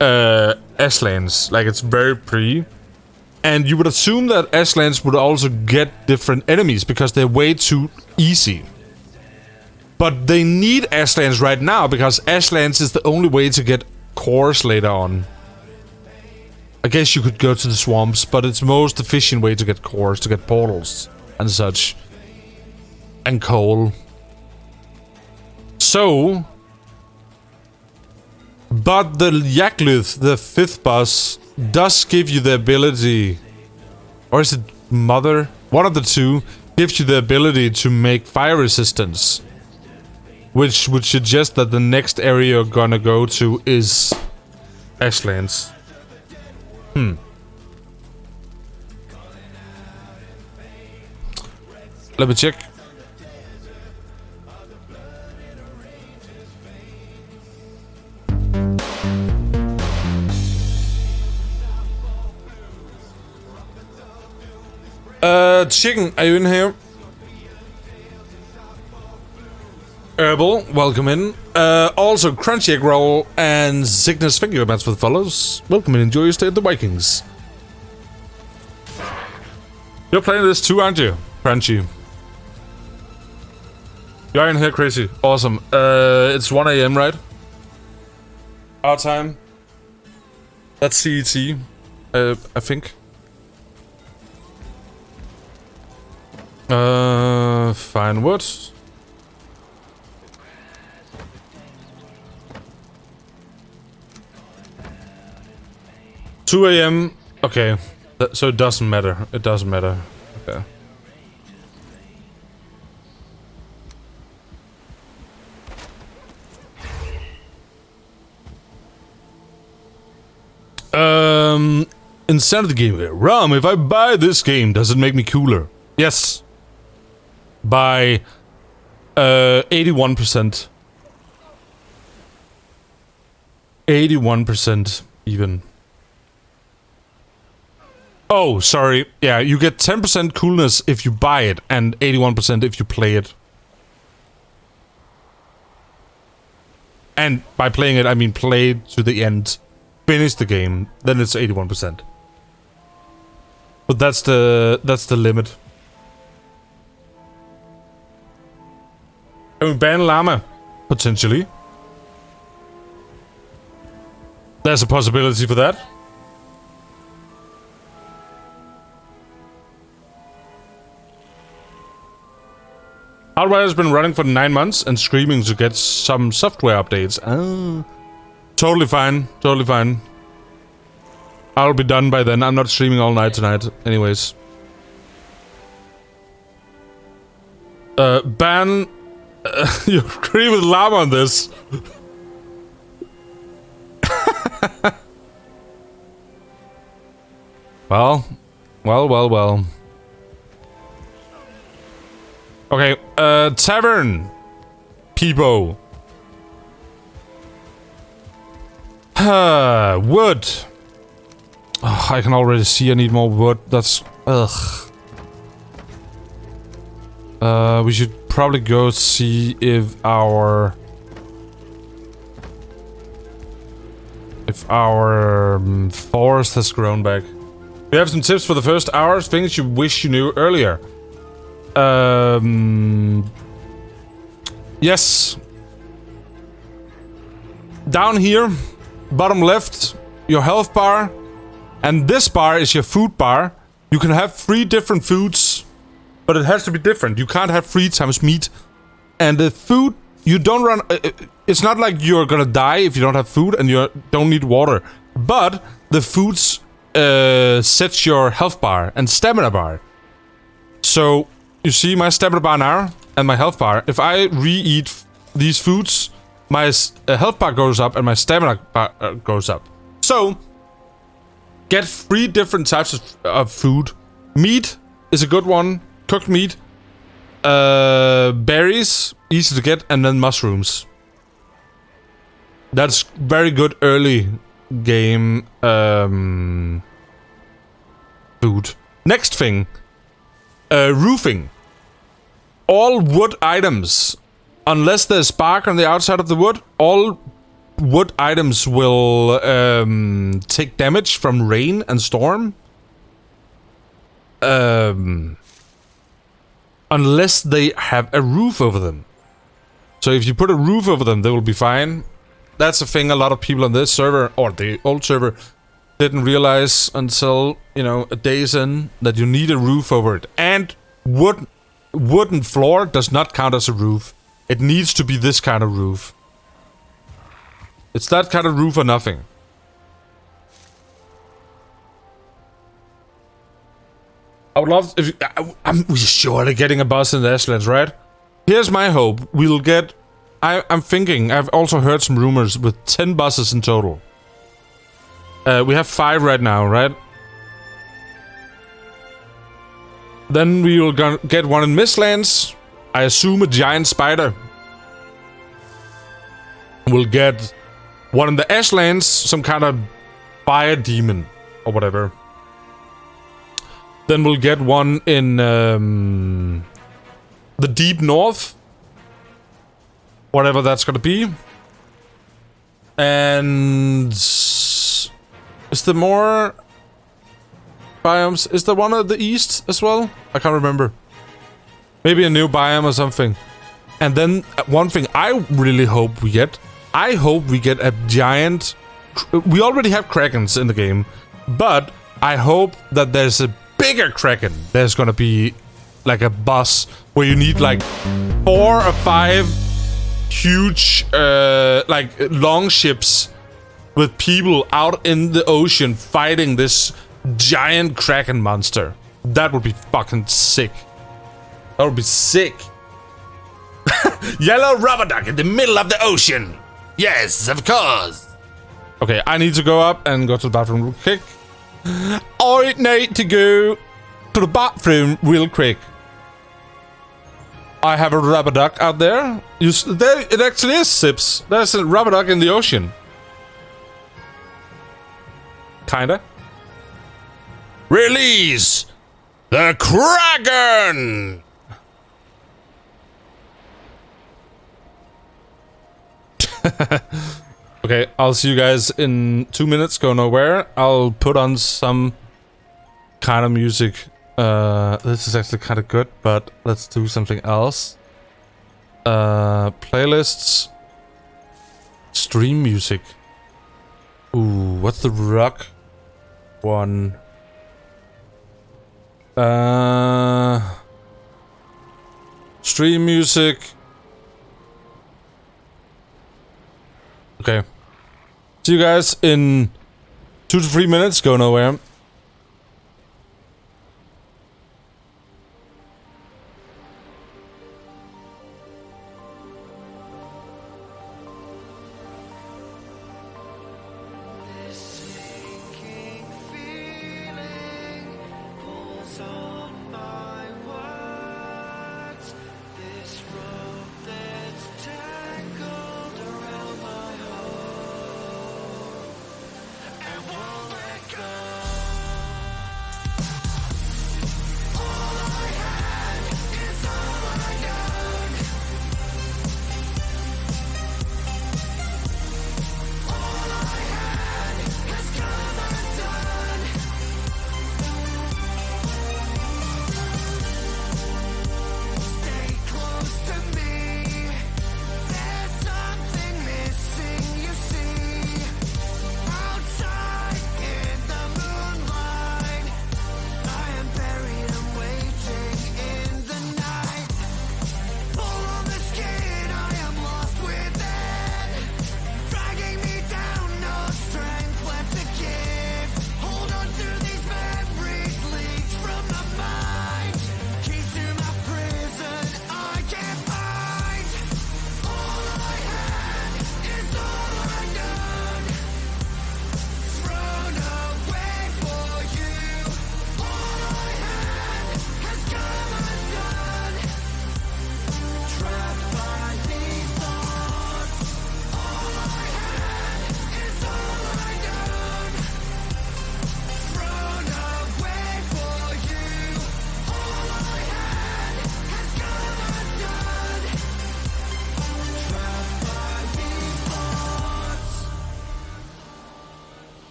Speaker 4: / Ashlands. Like, it's very pre. And you would assume that Ashlands would also get different enemies because they're way too easy. But they need Ashlands right now because Ashlands is the only way to get cores later on. I guess you could go to the swamps, but it's the most efficient way to get cores, to get portals and such. And coal. So... But the Yaklith, the 5th boss, does give you the ability, or is it Mother? One of the two gives you the ability to make fire resistance, which would suggest that the next area you're gonna go to is Ashlands. Let me check. Chicken, are you in here? Herbal, welcome in. Also, Crunchy Egg Roll and Cygnus, thank you very much for the follows. Welcome and enjoy your stay at the Vikings. You're playing this too, aren't you, Crunchy? You're in here, crazy. Awesome. It's 1 AM, right? Our time. That's CET, I think. Fine wood. Two AM. Okay. So it doesn't matter. It doesn't matter. Okay. Insanity game here. Romme, if I buy this game, does it make me cooler? Yes. By 81%. 81% even. Oh, sorry. Yeah, you get 10% coolness if you buy it, and 81% if you play it. And by playing it, I mean play to the end. Finish the game, then it's 81%. But that's the limit. Can we ban llama? Potentially. There's a possibility for that. Outrider has been running for 9 months and screaming to get some software updates. Totally fine. Totally fine. I'll be done by then. I'm not streaming all night tonight. Anyways. Ban... you agree with Llama on this. Well. Okay, tavern. Peebo. Wood. Oh, I can already see I need more wood. That's... ugh. We should probably go see if our... forest has grown back. We have some tips for the first hours, things you wish you knew earlier. Yes. Down here, bottom left, your health bar. And this bar is your food bar. You can have 3 different foods, but it has to be different. You can't have 3 times meat. And the food, you don't run... it's not like you're gonna die if you don't have food and you don't need water. But the foods sets your health bar and stamina bar. So, you see my stamina bar now and my health bar. If I re-eat these foods, my health bar goes up and my stamina bar goes up. So... get 3 different types of food. Meat is a good one. Cooked meat. Berries, easy to get, and then mushrooms. That's very good early game food. Next thing. Roofing. All wood items, unless there's spark on the outside of the wood, all wood items will take damage from rain and storm. Unless they have a roof over them. So if you put a roof over them, they will be fine. That's a thing a lot of people on this server, or the old server, didn't realize until, you know, a days in, that you need a roof over it. And wooden floor does not count as a roof. It needs to be this kind of roof. It's that kind of roof or nothing. I would love if we're surely getting a bus in the Ashlands, right? Here's my hope. We'll get... I'm thinking, I've also heard some rumors with 10 buses in total. We have 5 right now, right? Then we will get one in Mistlands. I assume a giant spider. We'll get... one in the Ashlands, some kind of fire demon or whatever. Then we'll get one in the deep north. Whatever that's gonna be. And... is there more biomes? Is there one at the east as well? I can't remember. Maybe a new biome or something. And then one thing I really hope we get... I hope we get a giant... we already have Krakens in the game. But I hope that there's a bigger Kraken. There's gonna be like a boss where you need like 4 or 5 huge like long ships with people out in the ocean fighting this giant Kraken monster. That would be fucking sick. That would be sick. Yellow rubber duck in the middle of the ocean. Yes, of course. Okay, I need to go up and go to the bathroom real quick. I need to go to the bathroom real quick. I have a rubber duck out there. It actually is Sips. There's a rubber duck in the ocean. Kinda. Release the Kraken! Okay, I'll see you guys in 2 minutes. Go nowhere. I'll put on some kind of music. This is actually kind of good, but let's do something else. Playlists. Stream music. Ooh, what's the rock one? Stream music. Okay. See you guys in 2 to 3 minutes. Go nowhere.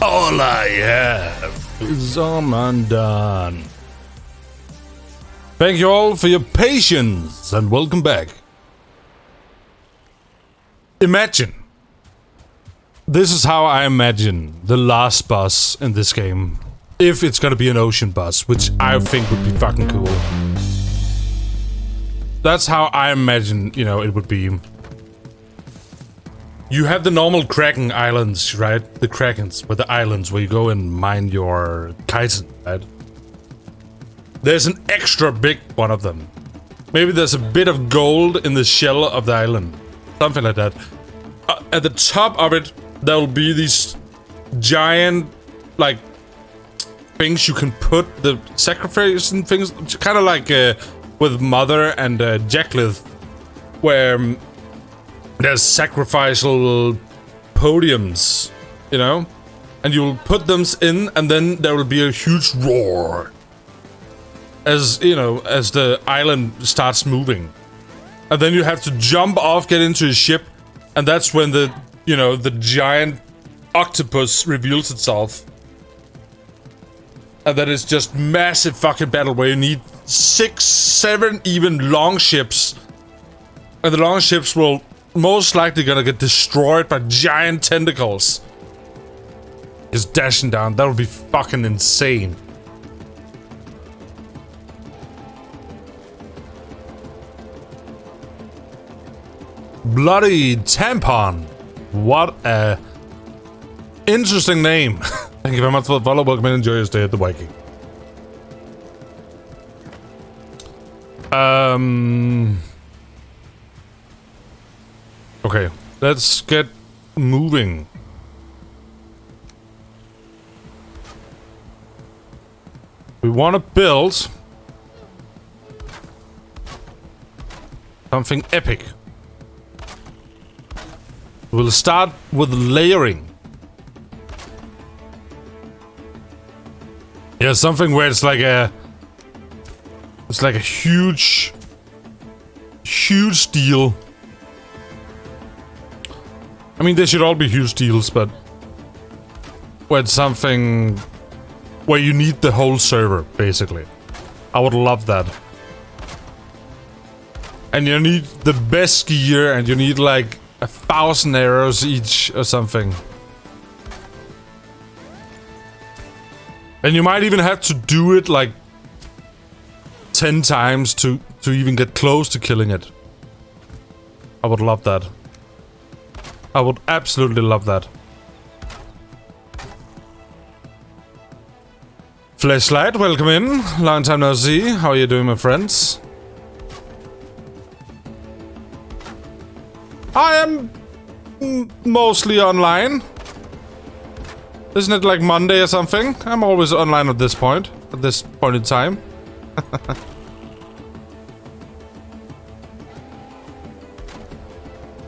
Speaker 4: All I have is all undone. Thank you all for your patience and welcome back. Imagine. This is how I imagine the last boss in this game. If it's gonna be an ocean boss, which I think would be fucking cool. That's how I imagine, you know, it would be. You have the normal Kraken islands, right? The Krakens, with the islands where you go and mine your chitin, right? There's an extra big one of them. Maybe there's a bit of gold in the shell of the island. Something like that. At the top of it, there will be these giant, like, things you can put the sacrifice and things. Kind of like with Mother and Jacklith. where there's sacrificial podiums, you know? And you'll put them in, and then there will be a huge roar. As, you know, as the island starts moving. And then you have to jump off, get into a ship, and that's when the, you know, the giant octopus reveals itself. And that is just massive fucking battle where you need 6, 7 even long ships. And the long ships will most likely gonna get destroyed by giant tentacles. Just dashing down. That would be fucking insane. Bloody Tampon. What a interesting name. Thank you very much for the follow. Welcome and enjoy your stay at the Viking. Okay, let's get moving. We want to build something epic. We'll start with layering. Yeah, something where it's like a huge deal. I mean, they should all be huge deals, but where it's something where you need the whole server, basically. I would love that. And you need the best gear, and you need like 1,000 arrows each or something. And you might even have to do it like 10 times to even get close to killing it. I would love that. I would absolutely love that. Flashlight, welcome in. Long time no see. How are you doing, my friends? I am mostly online. Isn't it like Monday or something? I'm always online at this point in time.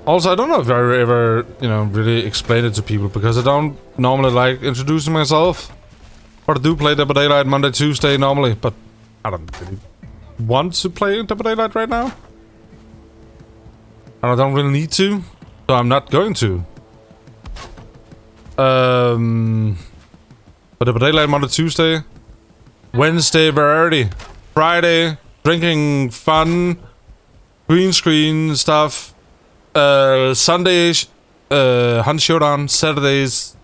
Speaker 4: Also, I don't know if I ever, you know, really explain it to people because I don't normally like introducing myself. But I do play Dead by Daylight Monday, Tuesday normally, but I don't really want to play Dead by Daylight right now. And I don't really need to, so I'm not going to. But Dead by Daylight Monday, Tuesday. Wednesday, variety. Friday, drinking fun. Green screen stuff. Sundays, Hunt Showdown. Saturdays,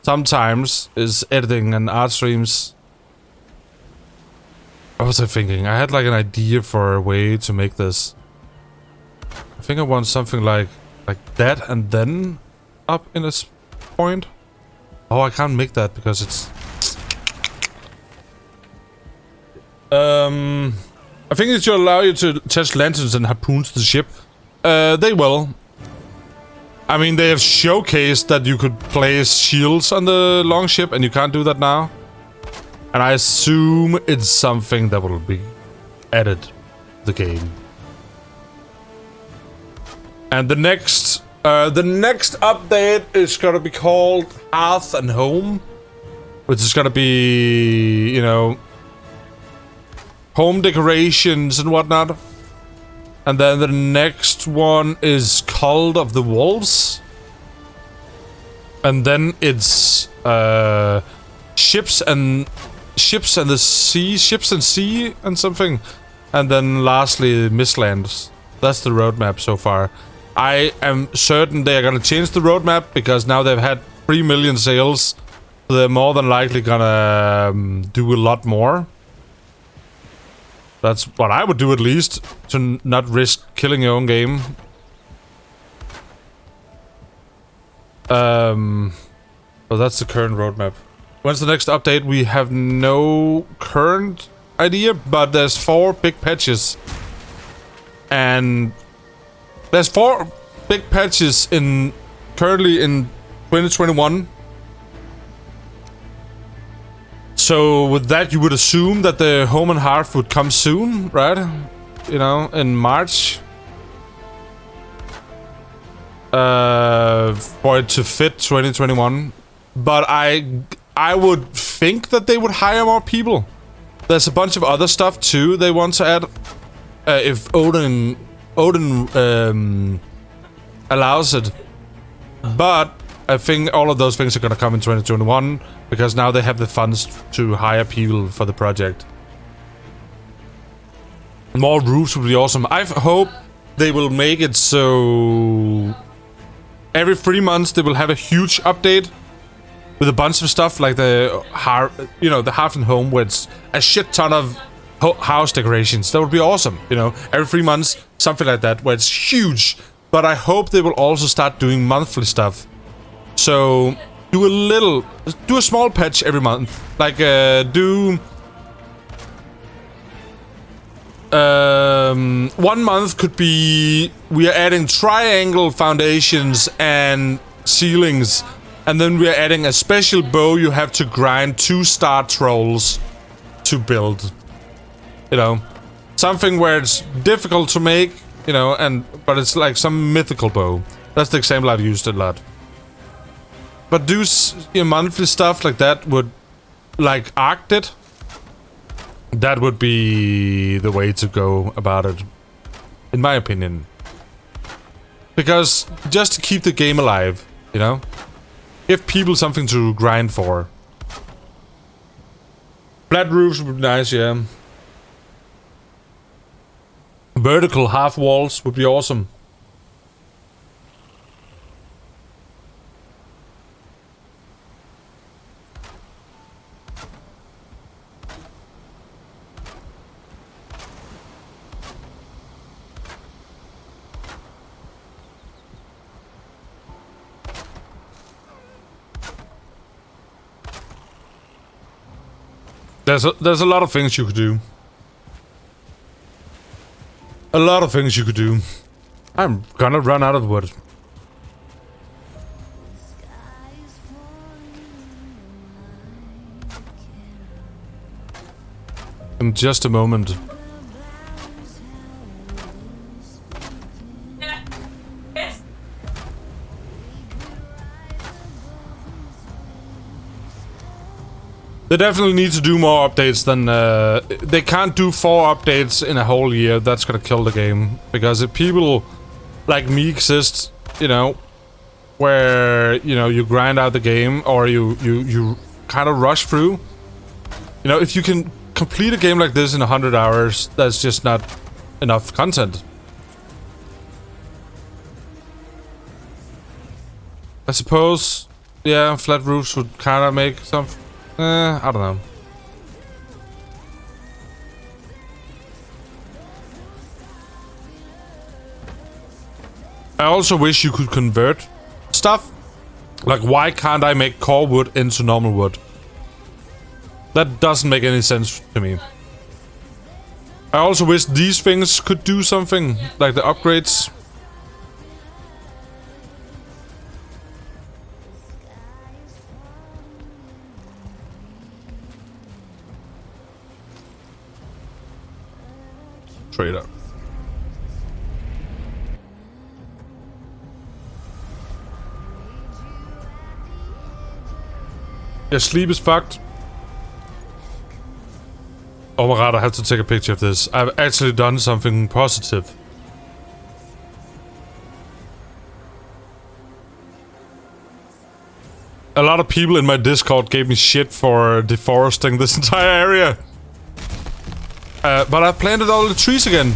Speaker 4: sometimes is editing and art streams. What was I thinking? I had like an idea for a way to make this. I think I want something like that and then up in this point. Oh, I can't make that because it's... I think it should allow you to attach lanterns and harpoons to the ship. They will. I mean, they have showcased that you could place shields on the long ship, and you can't do that now. And I assume it's something that will be added to the game. And the next update is gonna be called Hearth and Home, which is gonna be, you know, home decorations and whatnot. And then the next one is Cult of the Wolves. And then it's ships and the sea, ships and sea and something. And then lastly Mistlands. That's the roadmap so far. I am certain they are gonna change the roadmap because now they've had 3 million sales. So they're more than likely gonna do a lot more. That's what I would do at least, to not risk killing your own game. So that's the current roadmap. When's the next update? We have no current idea, but there's 4 big patches. And there's 4 big patches currently in 2021. So with that, you would assume that the Home and Hearth would come soon, right? You know, in March. for it to fit 2021. But I would think that they would hire more people. There's a bunch of other stuff too they want to add. If Odin allows it. But I think all of those things are gonna come in 2021 because now they have the funds to hire people for the project. More roofs would be awesome. I hope they will make it so every 3 months they will have a huge update with a bunch of stuff like the Halfling home, where it's a shit ton of house decorations. That would be awesome, you know, every 3 months, something like that, where it's huge. But I hope they will also start doing monthly stuff. So do a small patch every month, like do 1 month could be we are adding triangle foundations and ceilings, and then we are adding a special bow you have to grind 2-star trolls to build. You know, something where it's difficult to make, you know, but it's like some mythical bow. That's the example I've used a lot. But do monthly stuff like that would, like Arcted, that would be the way to go about it, in my opinion. Because just to keep the game alive, you know, give people something to grind for. Flat roofs would be nice, yeah. Vertical half walls would be awesome. There's a lot of things you could do. A lot of things you could do. I'm gonna run out of wood. In just a moment. They definitely need to do more updates than... they can't do 4 updates in a whole year. That's gonna kill the game. Because if people like me exist, you know, where, you know, you grind out the game or you kind of rush through. You know, if you can complete a game like this in 100 hours, that's just not enough content. I suppose, yeah, flat roofs would kind of make some... I don't know. I also wish you could convert stuff. Like, why can't I make core wood into normal wood? That doesn't make any sense to me. I also wish these things could do something, like the upgrades. Trader. Yeah, sleep is fucked. Oh my god, I have to take a picture of this. I've actually done something positive. A lot of people in my Discord gave me shit for deforesting this entire area. But I planted all the trees again.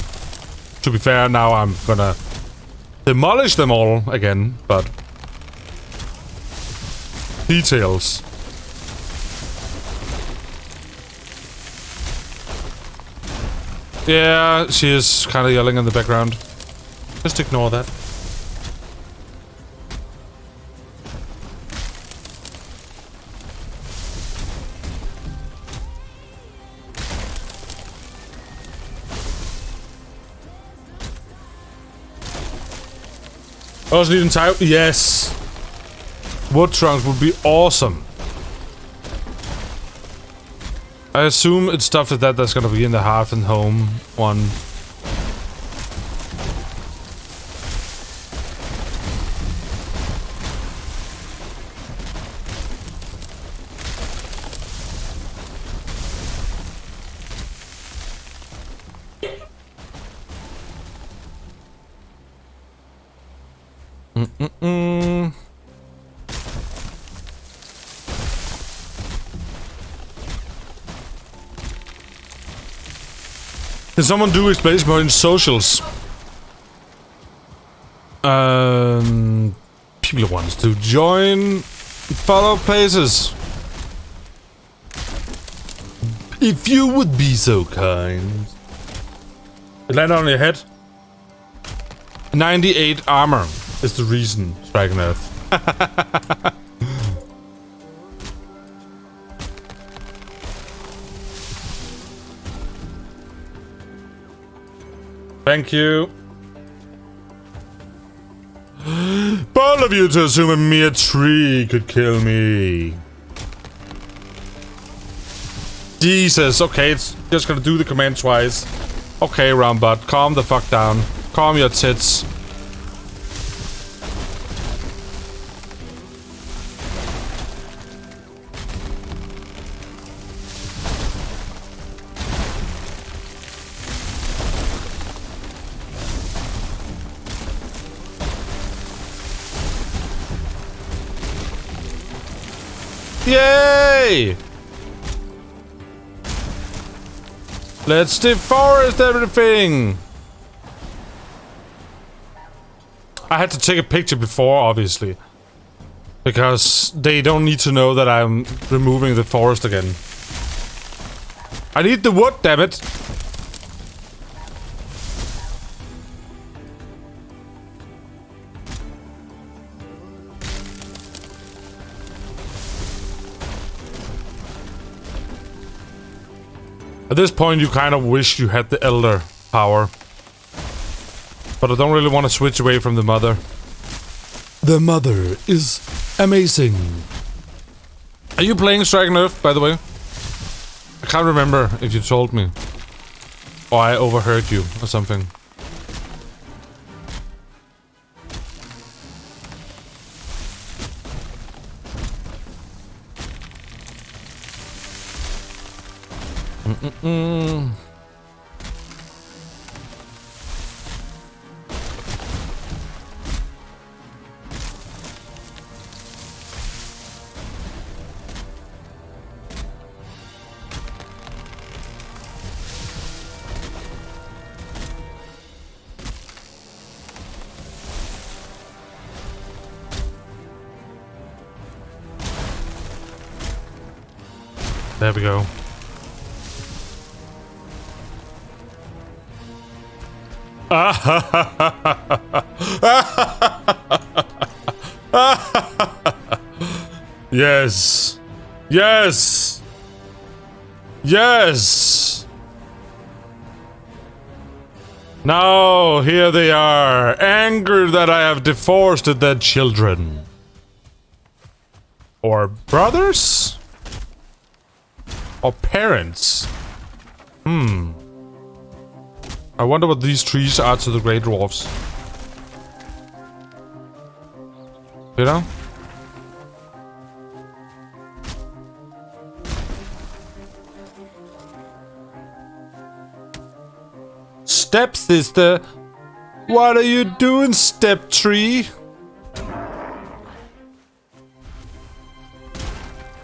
Speaker 4: To be fair, now I'm gonna demolish them all again, but... Details. Yeah, she is kind of yelling in the background. Just ignore that. I also need entire... Yes! Wood trunks would be awesome. I assume it's stuff like that that's gonna be in the hearth and home one. Can someone do explanation more in socials? People wants to join, follow places. If you would be so kind. It landed on your head. 98 armor is the reason, Striking Earth. Thank you. Bold of you to assume a mere tree could kill me. Jesus, okay, it's just gonna do the command twice. Okay, Rombot, calm the fuck down. Calm your tits. Yay! Let's deforest everything! I had to take a picture before, obviously. Because they don't need to know that I'm removing the forest again. I need the wood, damn it! At this point, you kind of wish you had the elder power. But I don't really want to switch away from the mother. The mother is amazing. Are you playing Striking Earth, by the way? I can't remember if you told me. Or I overheard you or something. There we go. Yes. Yes. Yes. Now here they are, angry that I have deforested their children. Or brothers? Or parents? I wonder what these trees are to the Grey Dwarfs. You know? Step sister! What are you doing, step tree?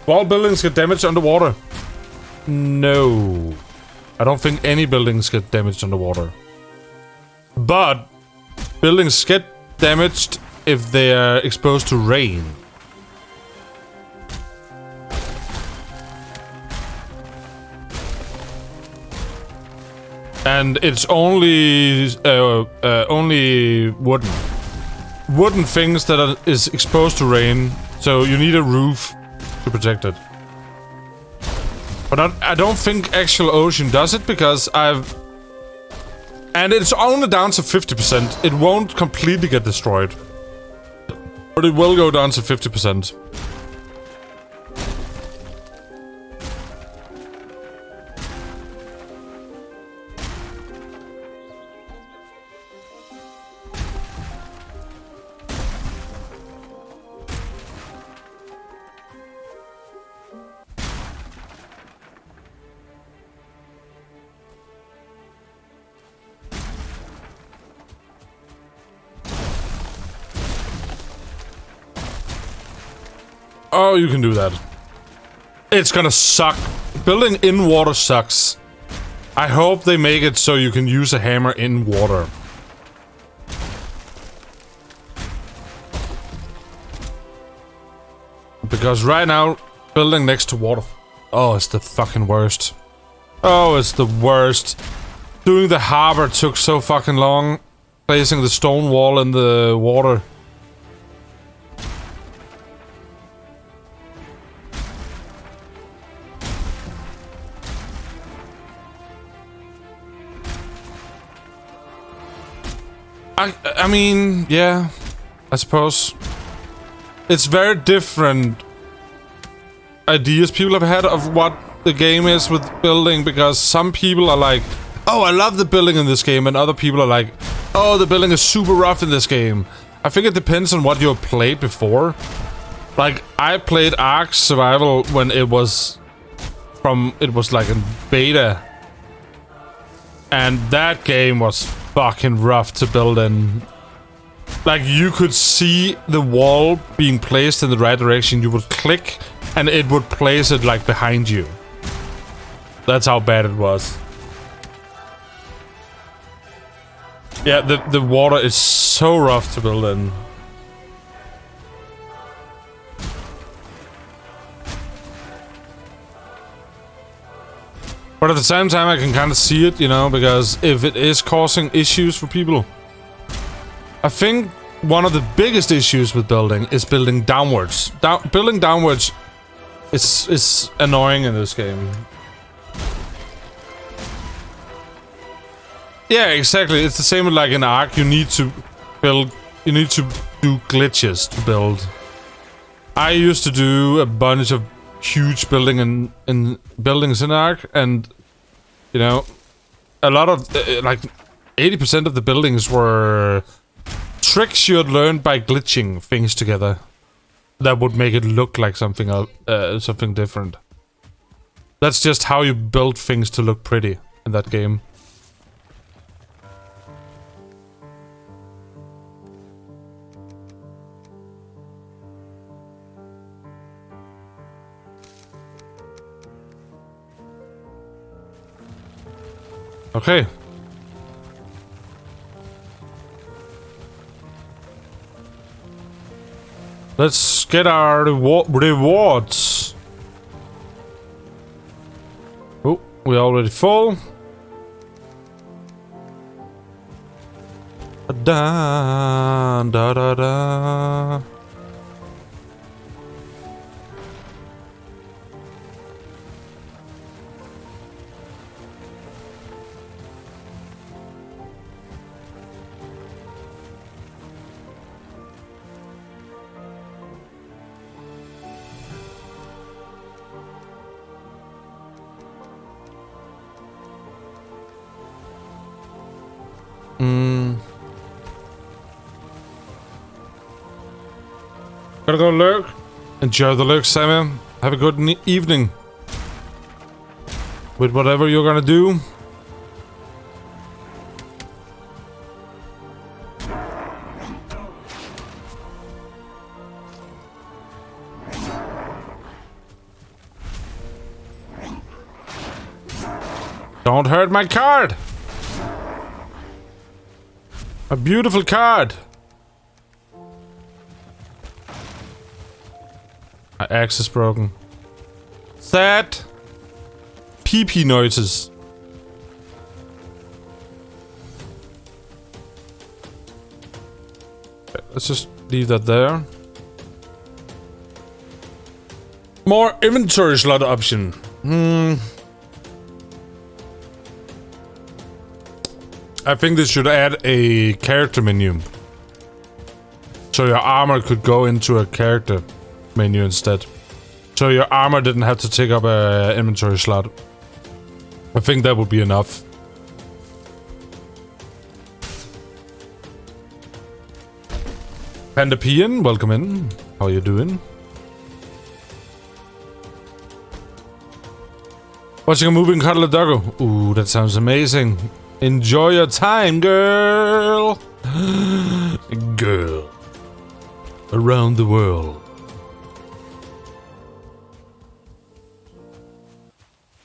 Speaker 4: Wall buildings get damaged underwater. No. I don't think any buildings get damaged underwater. But buildings get damaged if they are exposed to rain. And it's only wooden things that is exposed to rain. So you need a roof to protect it. But I don't think actual ocean does it because and it's only down to 50%. It won't completely get destroyed. But it will go down to 50%. Oh, you can do that. It's gonna suck. Building in water sucks. I hope they make it so you can use a hammer in water. Because right now, building next to water... Oh, it's the fucking worst. Oh, it's the worst. Doing the harbor took so fucking long. Placing the stone wall in the water. I mean, yeah, I suppose. It's very different ideas people have had of what the game is with building, because some people are like, oh, I love the building in this game, and other people are like, oh, the building is super rough in this game. I think it depends on what you've played before. Like, I played Ark Survival when it was like in beta. And that game was fucking rough to build in. Like, you could see the wall being placed in the right direction. You would click, and it would place it, like, behind you. That's how bad it was. Yeah, the water is so rough to build in. But at the same time, I can kind of see it, you know, because if it is causing issues for people. I think one of the biggest issues with building is building downwards. Building downwards is annoying in this game. Yeah, exactly. It's the same with like in Ark. You need to do glitches to build. I used to do a bunch of huge buildings in Ark, and you know, a lot of like 80% of the buildings were tricks you had learned by glitching things together that would make it look like something different. That's just how you build things to look pretty in that game. Okay. Let's get our rewards. Oh, we're already full. Da da da da. Gotta go lurk. Enjoy the lurk, Simon. Have a good evening. With whatever you're gonna do. Don't hurt my card! A beautiful card! My axe is broken. Sad! Pee-pee noises. Okay, let's just leave that there. More inventory slot option. I think they should add a character menu. So your armor could go into a character menu instead. So your armor didn't have to take up an inventory slot. I think that would be enough. Panda Pian, welcome in. How are you doing? Watching a movie in Cuddle a Doggo. Ooh, that sounds amazing. Enjoy your time, girl. Girl. Around the world.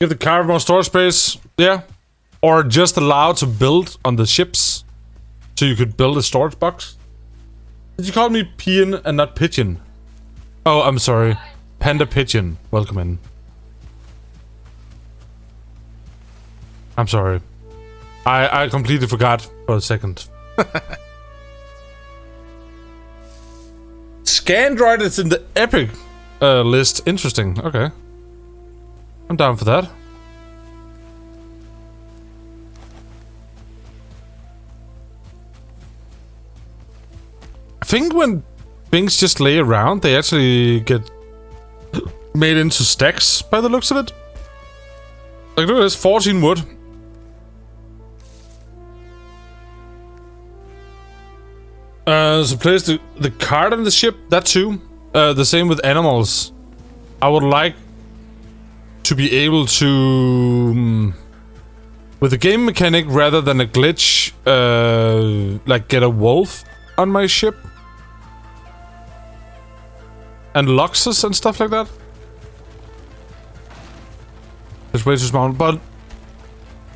Speaker 4: Give the car more storage space. Yeah. Or just allow to build on the ships. So you could build a storage box. Did you call me Pian and not Pigeon? Oh, I'm sorry. Panda Pigeon. Welcome in. I'm sorry. I completely forgot for a second. Scandroid is in the epic list. Interesting. Okay. I'm down for that. I think when things just lay around, they actually get made into stacks by the looks of it. Like, look at this, 14 wood. So place the card on the ship, that too. The same with animals. I would like to be able to, with the game mechanic, rather than a glitch, like get a wolf on my ship. And loxes and stuff like that. It's way too small, but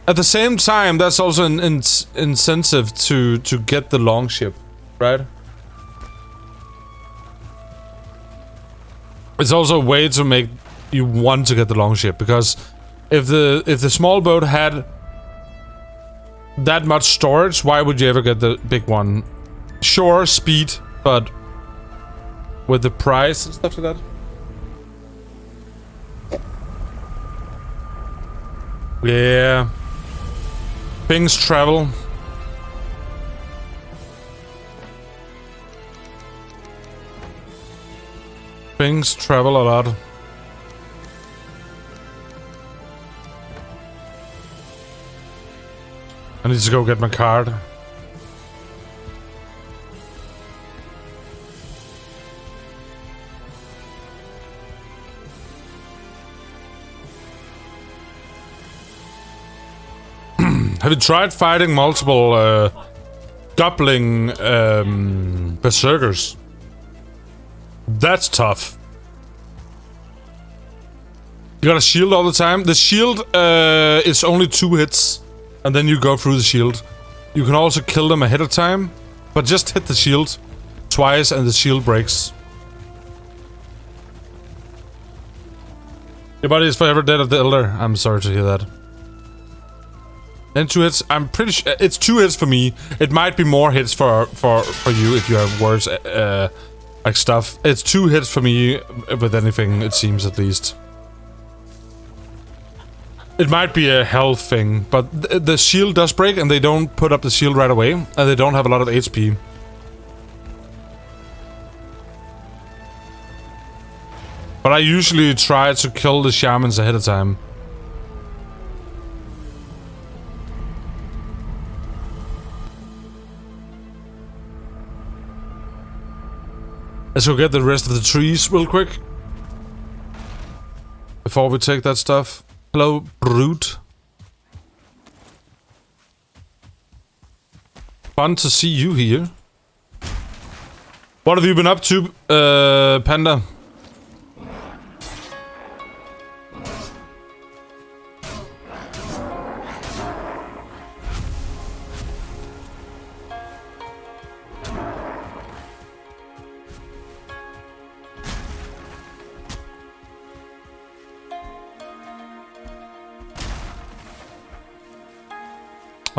Speaker 4: at the same time, that's also an incentive to get the long ship, right? It's also a way to make you want to get the long ship, because if the small boat had that much storage, why would you ever get the big one? Sure, speed, but with the price and stuff like that. Yeah. Things travel. Things travel a lot. I need to go get my card. Have you tried fighting multiple goblin berserkers? That's tough. You got a shield all the time. The shield is only 2 hits, and then you go through the shield. You can also kill them ahead of time, but just hit the shield twice and the shield breaks. Your body is forever dead of the Elder. I'm sorry to hear that. And 2 hits. I'm pretty sure it's 2 hits for me. It might be more hits for you if you have worse like stuff. It's 2 hits for me with anything, it seems, at least. It might be a health thing, but the shield does break and they don't put up the shield right away, and they don't have a lot of HP. But I usually try to kill the shamans ahead of time. Let's go get the rest of the trees real quick. Before we take that stuff. Hello, Brute. Fun to see you here. What have you been up to, Panda?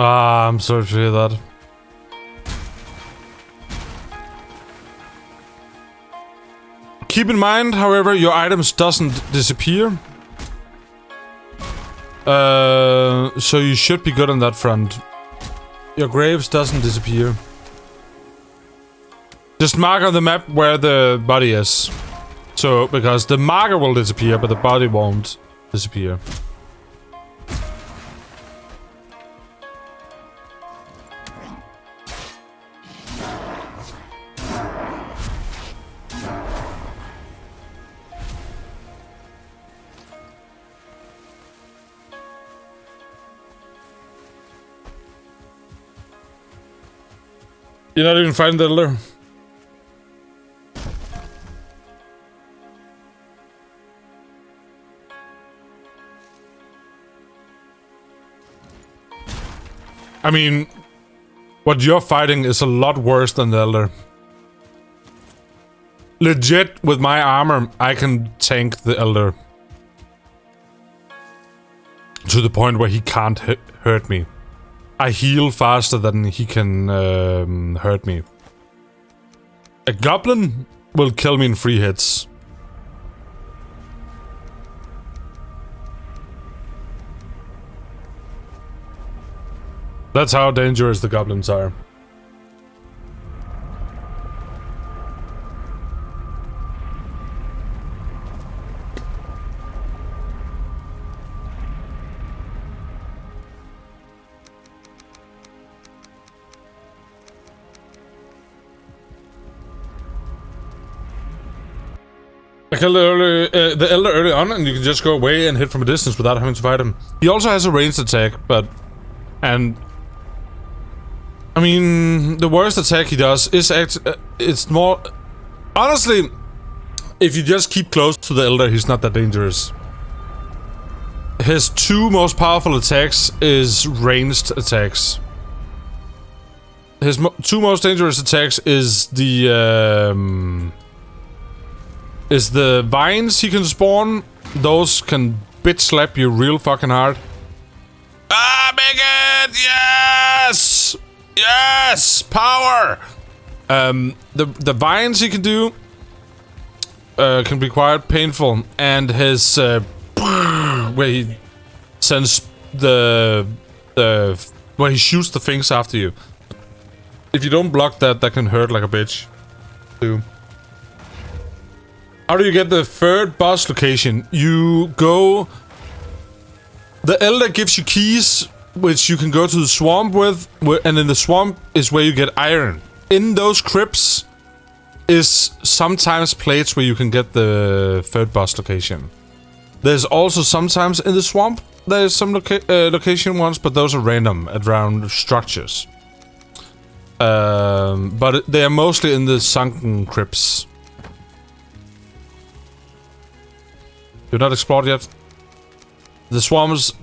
Speaker 4: Ah, I'm sorry to hear that. Keep in mind, however, your items doesn't disappear. So you should be good on that front. Your graves doesn't disappear. Just mark on the map where the body is. So, because the marker will disappear, but the body won't disappear. You're not even fighting the Elder. I mean, what you're fighting is a lot worse than the Elder. Legit, with my armor, I can tank the Elder. To the point where he can't hurt me. I heal faster than he can hurt me. A goblin will kill me in 3 hits. That's how dangerous the goblins are. I killed the Elder early on, and you can just go away and hit from a distance without having to fight him. He also has a ranged attack, and I mean, the worst attack he does is it's more... Honestly, if you just keep close to the Elder, he's not that dangerous. His 2 most powerful attacks is ranged attacks. His 2 most dangerous attacks is the vines he can spawn. Those can bitch slap you real fucking hard. Ah, make it! Yes! Yes! Power! The vines he can do can be quite painful, and his where he sends where he shoots the things after you. If you don't block that, that can hurt like a bitch. Too. How do you get the 3rd boss location? You go... The Elder gives you keys, which you can go to the swamp with, and in the swamp is where you get iron. In those crypts is sometimes places where you can get the 3rd boss location. There's also sometimes in the swamp, there's some location ones, but those are random around structures. But they are mostly in the sunken crypts. You're not explored yet? The swamps,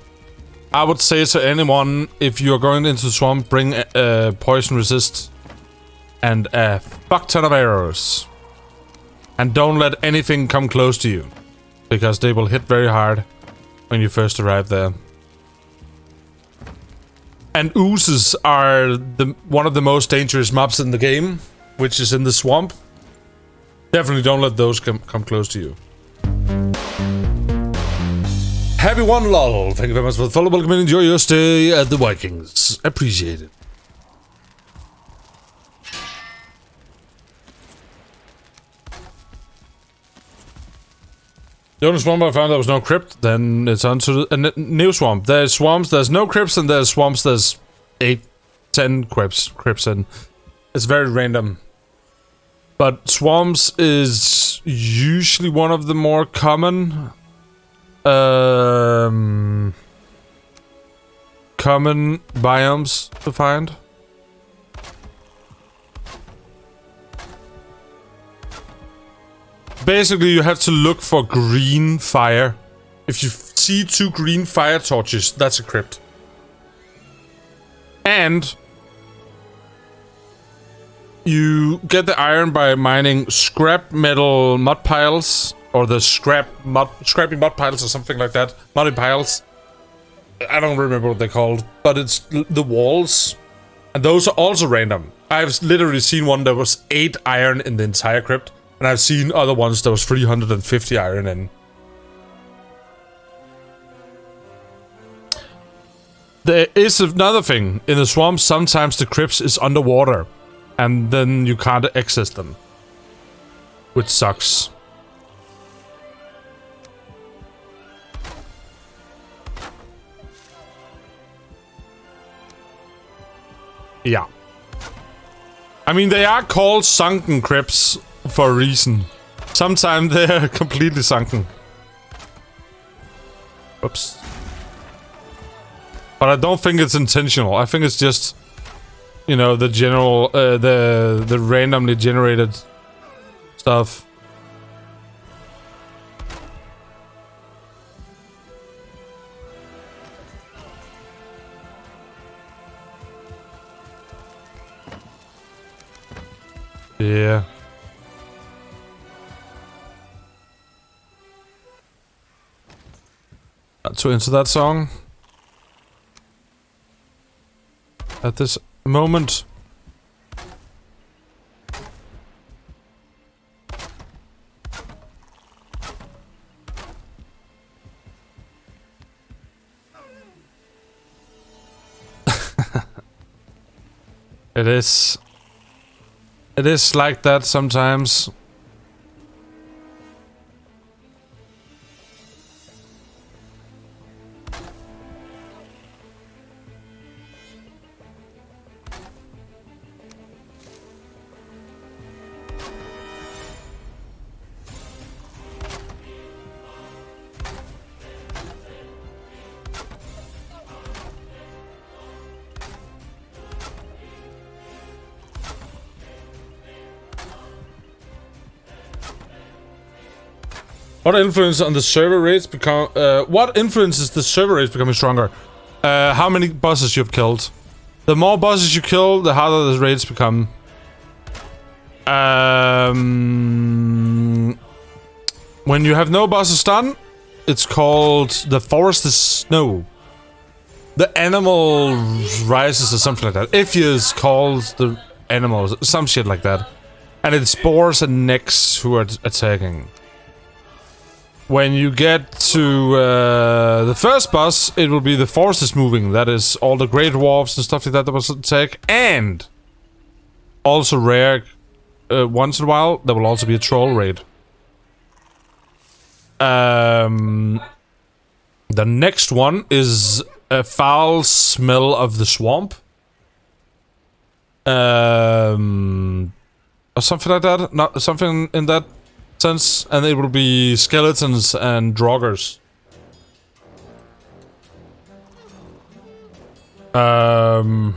Speaker 4: I would say to anyone, if you're going into the swamp, bring poison resist and a fuck ton of arrows. And don't let anything come close to you, because they will hit very hard when you first arrive there. And oozes are one of the most dangerous mobs in the game, which is in the swamp. Definitely don't let those come close to you. Happy one, lol. Thank you very much for the follow. Welcome and enjoy your stay at the Vikings. Appreciate it. The only swamp I found there was no crypt, then it's on to a new swamp. There's swamps, there's no crypts, and there's swamps, there's 8, 10 crypts, and it's very random. But swamps is usually one of the more common biomes to find. Basically, you have to look for green fire. If you see 2 green fire torches, that's a crypt. And you get the iron by mining scrap metal mud piles, or the scrappy mud piles or something like that. Muddy piles. I don't remember what they're called, but it's the walls. And those are also random. I've literally seen one that was 8 iron in the entire crypt. And I've seen other ones that was 350 iron in. There is another thing. In the swamp, sometimes the crypts is underwater. And then you can't access them. Which sucks. Yeah. I mean, they are called sunken crypts for a reason. Sometimes they're completely sunken. Oops. But I don't think it's intentional. I think it's just, you know, the general, the randomly generated stuff. Yeah. Not too into that song. At this moment. It is. It is like that sometimes. What influence on the server rates become? What influences the server rates becoming stronger? How many bosses you've killed? The more bosses you kill, the harder the rates become. When you have no bosses done, it's called the forest is snow. The animal rises or something like that. If is called the animals, some shit like that, and it's boars and necks who are attacking. When you get to the first boss, it will be the forest is moving. That is all the great dwarves and stuff like that will attack. And also rare, once in a while, there will also be a troll raid. The next one is a foul smell of the swamp. Or something like that. Not something in that sense, and it will be skeletons and draugrs. The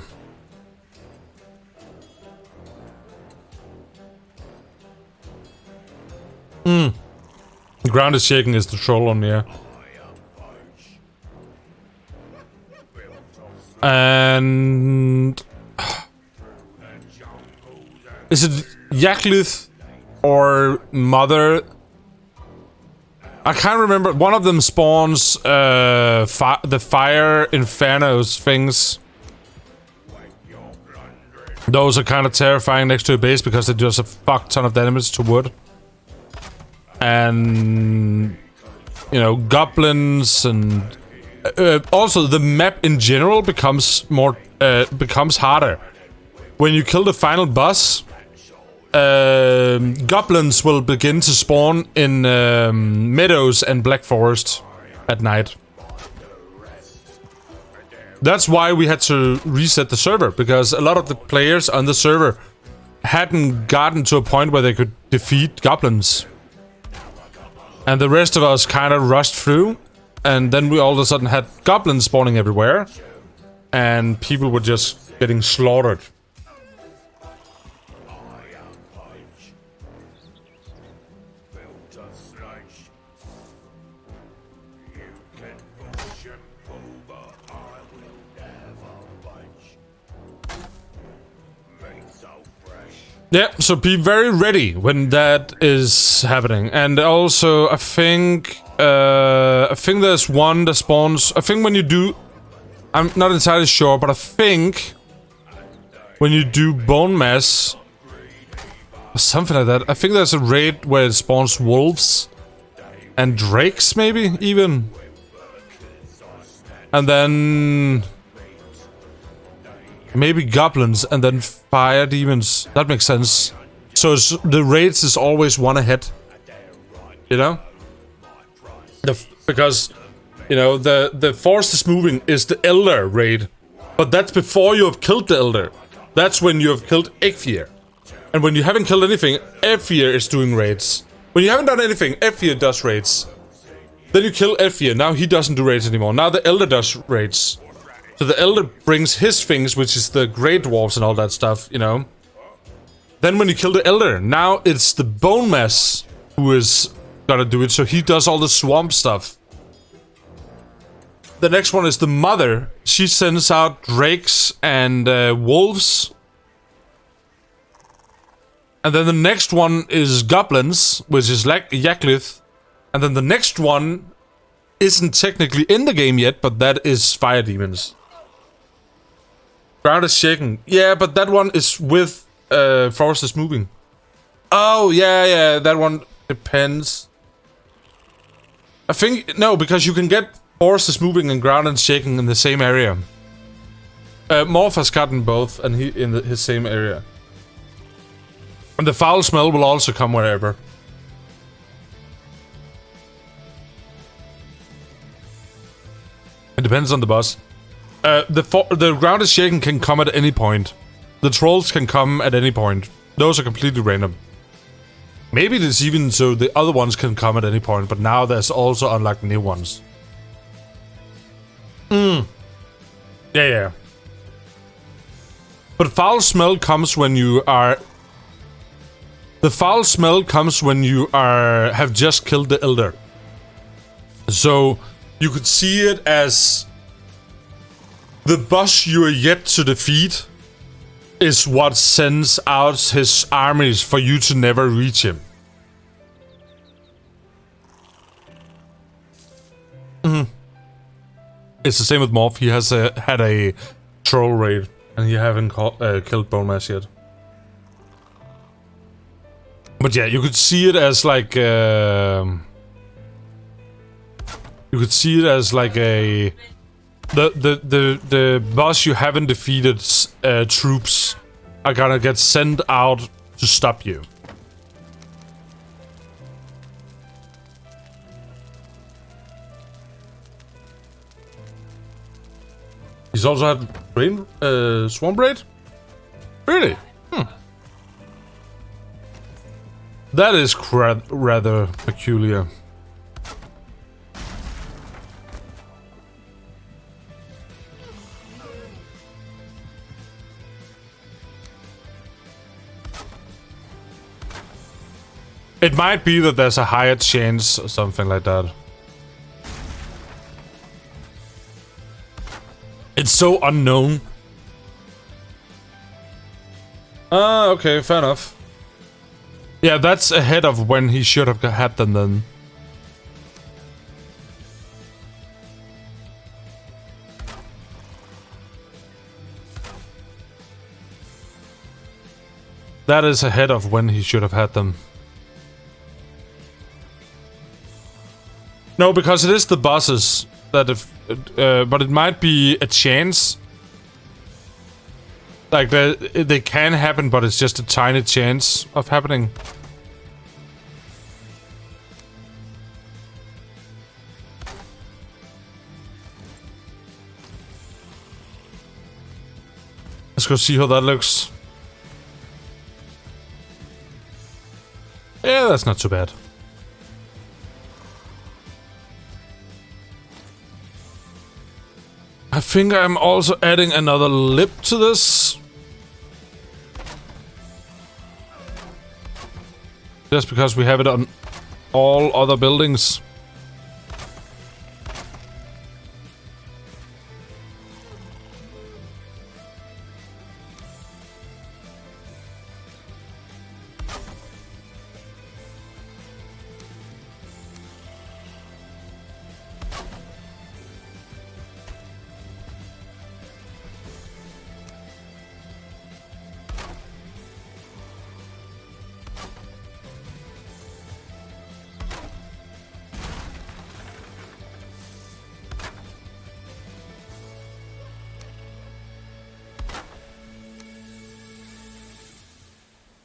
Speaker 4: ground is shaking is the troll on the air. And is it Yaklith or Mother? I can't remember. One of them spawns the fire infernos things. Those are kind of terrifying next to a base because they do a fuck ton of damage to wood. And you know, goblins and also the map in general becomes more becomes harder. When you kill the final boss, goblins will begin to spawn in meadows and black forest at night. That's why we had to reset the server, because a lot of the players on the server hadn't gotten to a point where they could defeat goblins. And the rest of us kind of rushed through, and then we all of a sudden had goblins spawning everywhere, and people were just getting slaughtered. Yeah, so be very ready when that is happening. And also, I think there's one that spawns. I think when you do, I'm not entirely sure, but I think when you do bone mass, or something like that. I think there's a raid where it spawns wolves and drakes, maybe even, and then maybe goblins, and then fire demons. That makes sense. So the raids is always one ahead. You know? Because, you know, the forest is moving is the elder raid. But that's before you have killed the elder. That's when you have killed Ekfir. And when you haven't killed anything, Ekfir is doing raids. When you haven't done anything, Ekfir does raids. Then you kill Ekfir. Now he doesn't do raids anymore. Now the elder does raids. So the elder brings his things, which is the great dwarves and all that stuff, you know. Then when you kill the elder, now it's the bone mass who is gonna do it, so he does all the swamp stuff. The next one is the mother. She sends out drakes and wolves. And then the next one is goblins, which is like Yaklith. And then the next one isn't technically in the game yet, but that is fire demons. Ground is shaking. Yeah, but that one is with forest is moving. Oh, yeah, that one depends. I think, no, because you can get forest is moving and ground is shaking in the same area. Morph has gotten both, and he in his same area. And the foul smell will also come wherever. It depends on the boss. The ground is shaking can come at any point. The trolls can come at any point. Those are completely random. Maybe it is even so the other ones can come at any point, but now there's also unlocked new ones. Yeah. But foul smell comes when you are... The foul smell comes when you have just killed the elder. So you could see it as the boss you are yet to defeat is what sends out his armies for you to never reach him. It's the same with Morph. He has had a troll raid, and you haven't killed Bone Mash yet. But yeah, you could see it as like you could see it as like a the boss you haven't defeated troops are gonna get sent out to stop you. He's also had Swamp Raid? Really? That is rather peculiar. It might be that there's a higher chance or something like that. It's so unknown. Okay, fair enough. Yeah, that's ahead of when he should have had them then. That is ahead of when he should have had them. No, because it is the bosses that if... but it might be a chance. Like, they can happen, but it's just a tiny chance of happening. Let's go see how that looks. Yeah, that's not too bad. I think I'm also adding another lip to this. Just because we have it on all other buildings.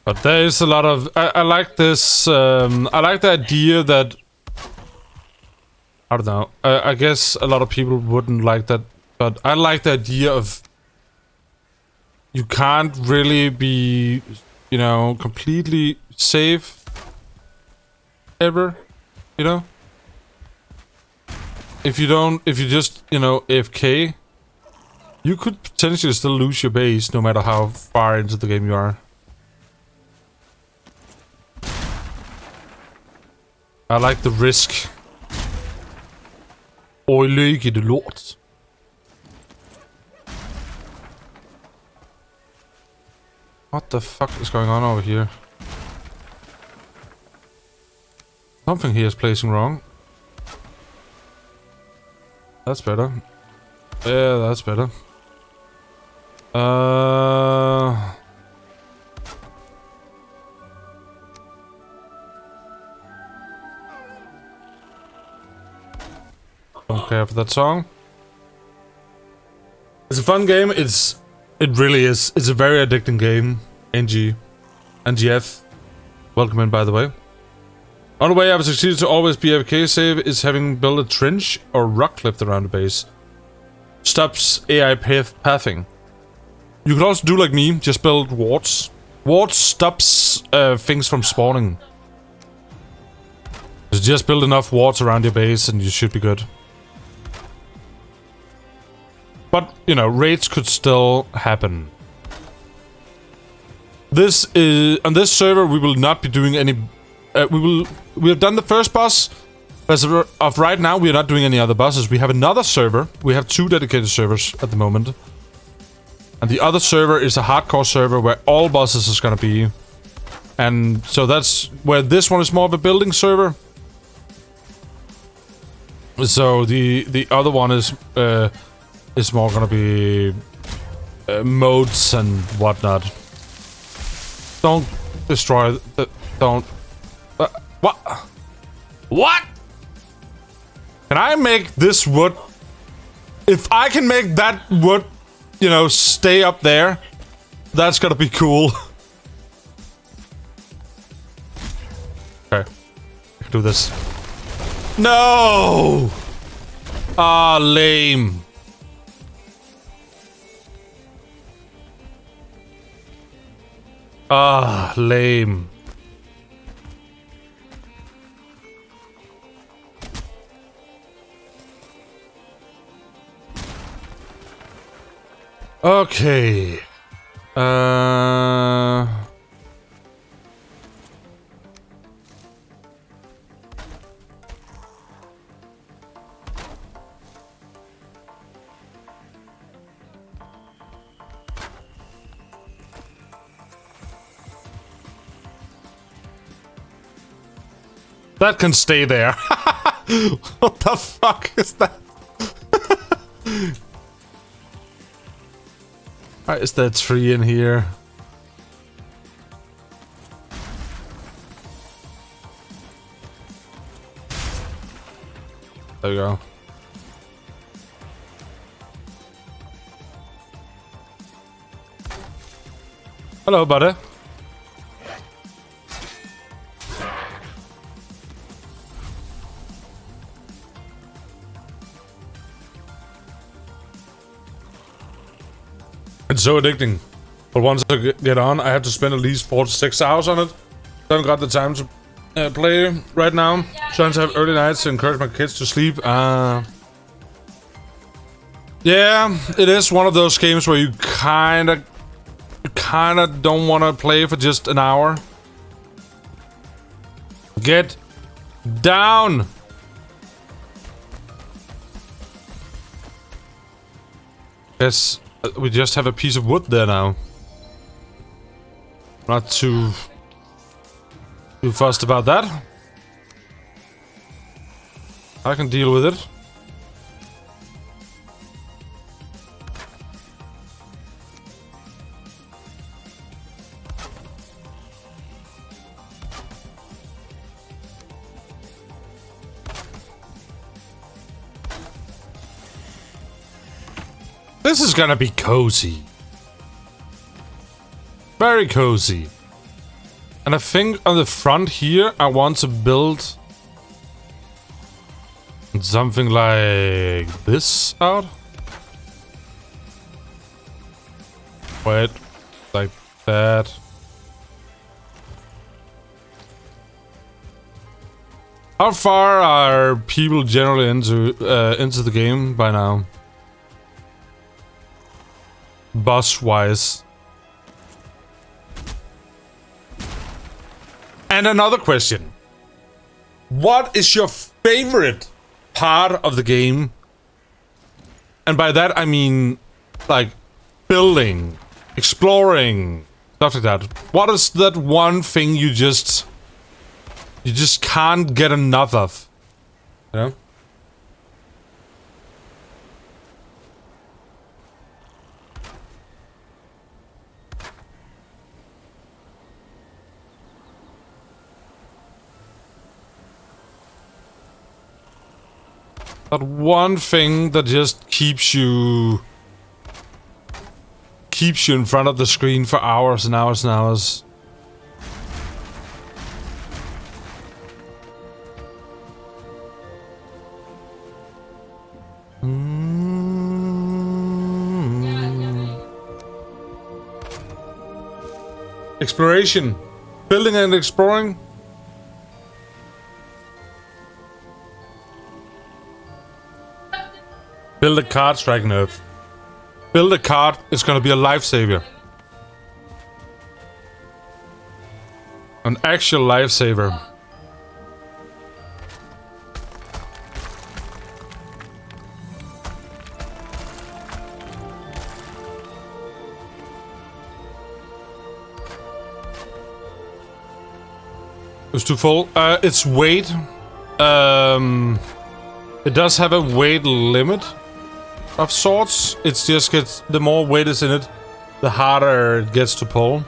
Speaker 4: But there is a lot of... I like this... I like the idea that... I don't know. I guess a lot of people wouldn't like that. But I like the idea of... You can't really be, you know, completely safe. Ever. You know? If you don't... If you just, you know, AFK... You could potentially still lose your base no matter how far into the game you are. I like the risk. Og ikke det lort. What the fuck is going on over here? Something here is placing wrong. That's better. Yeah, that's better. Don't care for that song. It's a fun game. It really is. It's a very addicting game. NGF. Welcome in, by the way. On the way I've succeeded to always be AFK save is having built a trench or rock cliff around the base. Stops AI pathing. You could also do like me, just build wards. Wards stops things from spawning. Just build enough wards around your base and you should be good. But, you know, raids could still happen. This is... On this server, we will not be doing any... We have done the first boss. As of right now, we are not doing any other bosses. We have another server. We have 2 dedicated servers at the moment. And the other server is a hardcore server where all bosses is gonna be. And so that's where this one is more of a building server. So the other one is more gonna be modes and whatnot. Don't destroy the... Don't... what? What? Can I make this wood? If I can make that wood, you know, stay up there, that's gonna be cool. Okay. I can do this. No! Ah, lame. Ah, lame. Okay. That can stay there. What the fuck is that? Why is there a tree in here? There we go. Hello, buddy. It's so addicting, but once I get on, I have to spend at least 4 to 6 hours on it. I haven't got the time to play right now. Trying to have early nights to encourage my kids to sleep. Yeah, it is one of those games where you kinda don't want to play for just an hour. Get down! Yes. We just have a piece of wood there now. Not too fussed about that. I can deal with it. This is gonna be cozy. Very cozy. And I think on the front here, I want to build something like this out. Wait, like that. How far are people generally into the game by now? Boss-wise. And another question. What is your favorite part of the game? And by that I mean, like, building, exploring, stuff like that. What is that one thing you just you just can't get enough of. You know? But one thing that just keeps you in front of the screen for hours and hours and hours. Exploration. Building and exploring. Build a cart, strike nerve. Build a cart is gonna be a lifesaver. An actual lifesaver. It's too full. It's weight. It does have a weight limit of sorts. It's just gets the more weight is in it, the harder it gets to pull.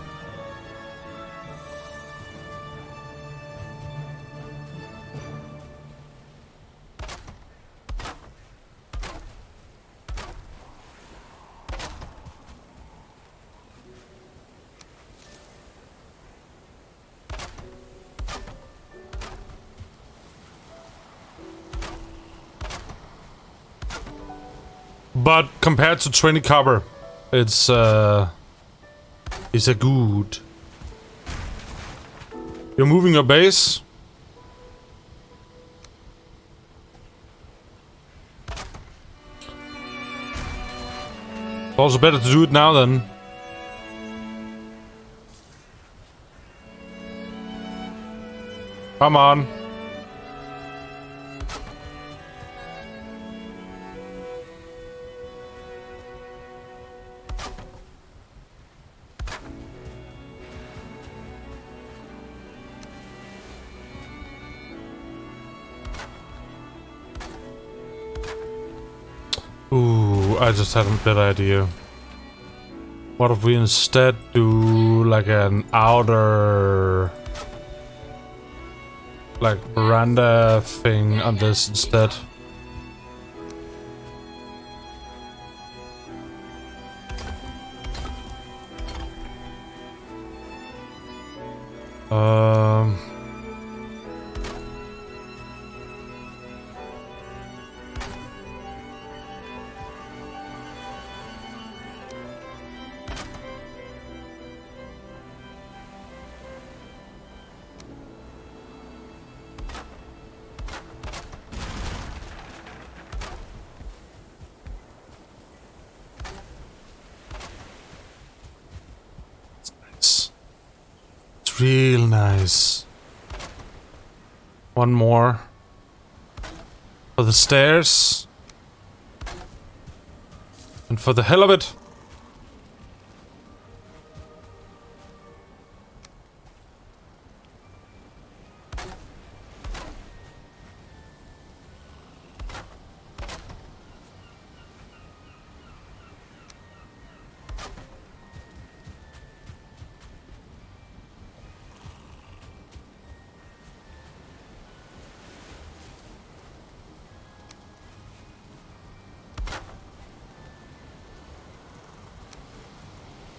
Speaker 4: But compared to 20 copper, it's a good. You're moving your base. Also better to do it now then. Come on. Ooh, I just had a better idea. What if we instead do like an outer, like veranda thing on this instead? Real nice. One more for the stairs, and for the hell of it,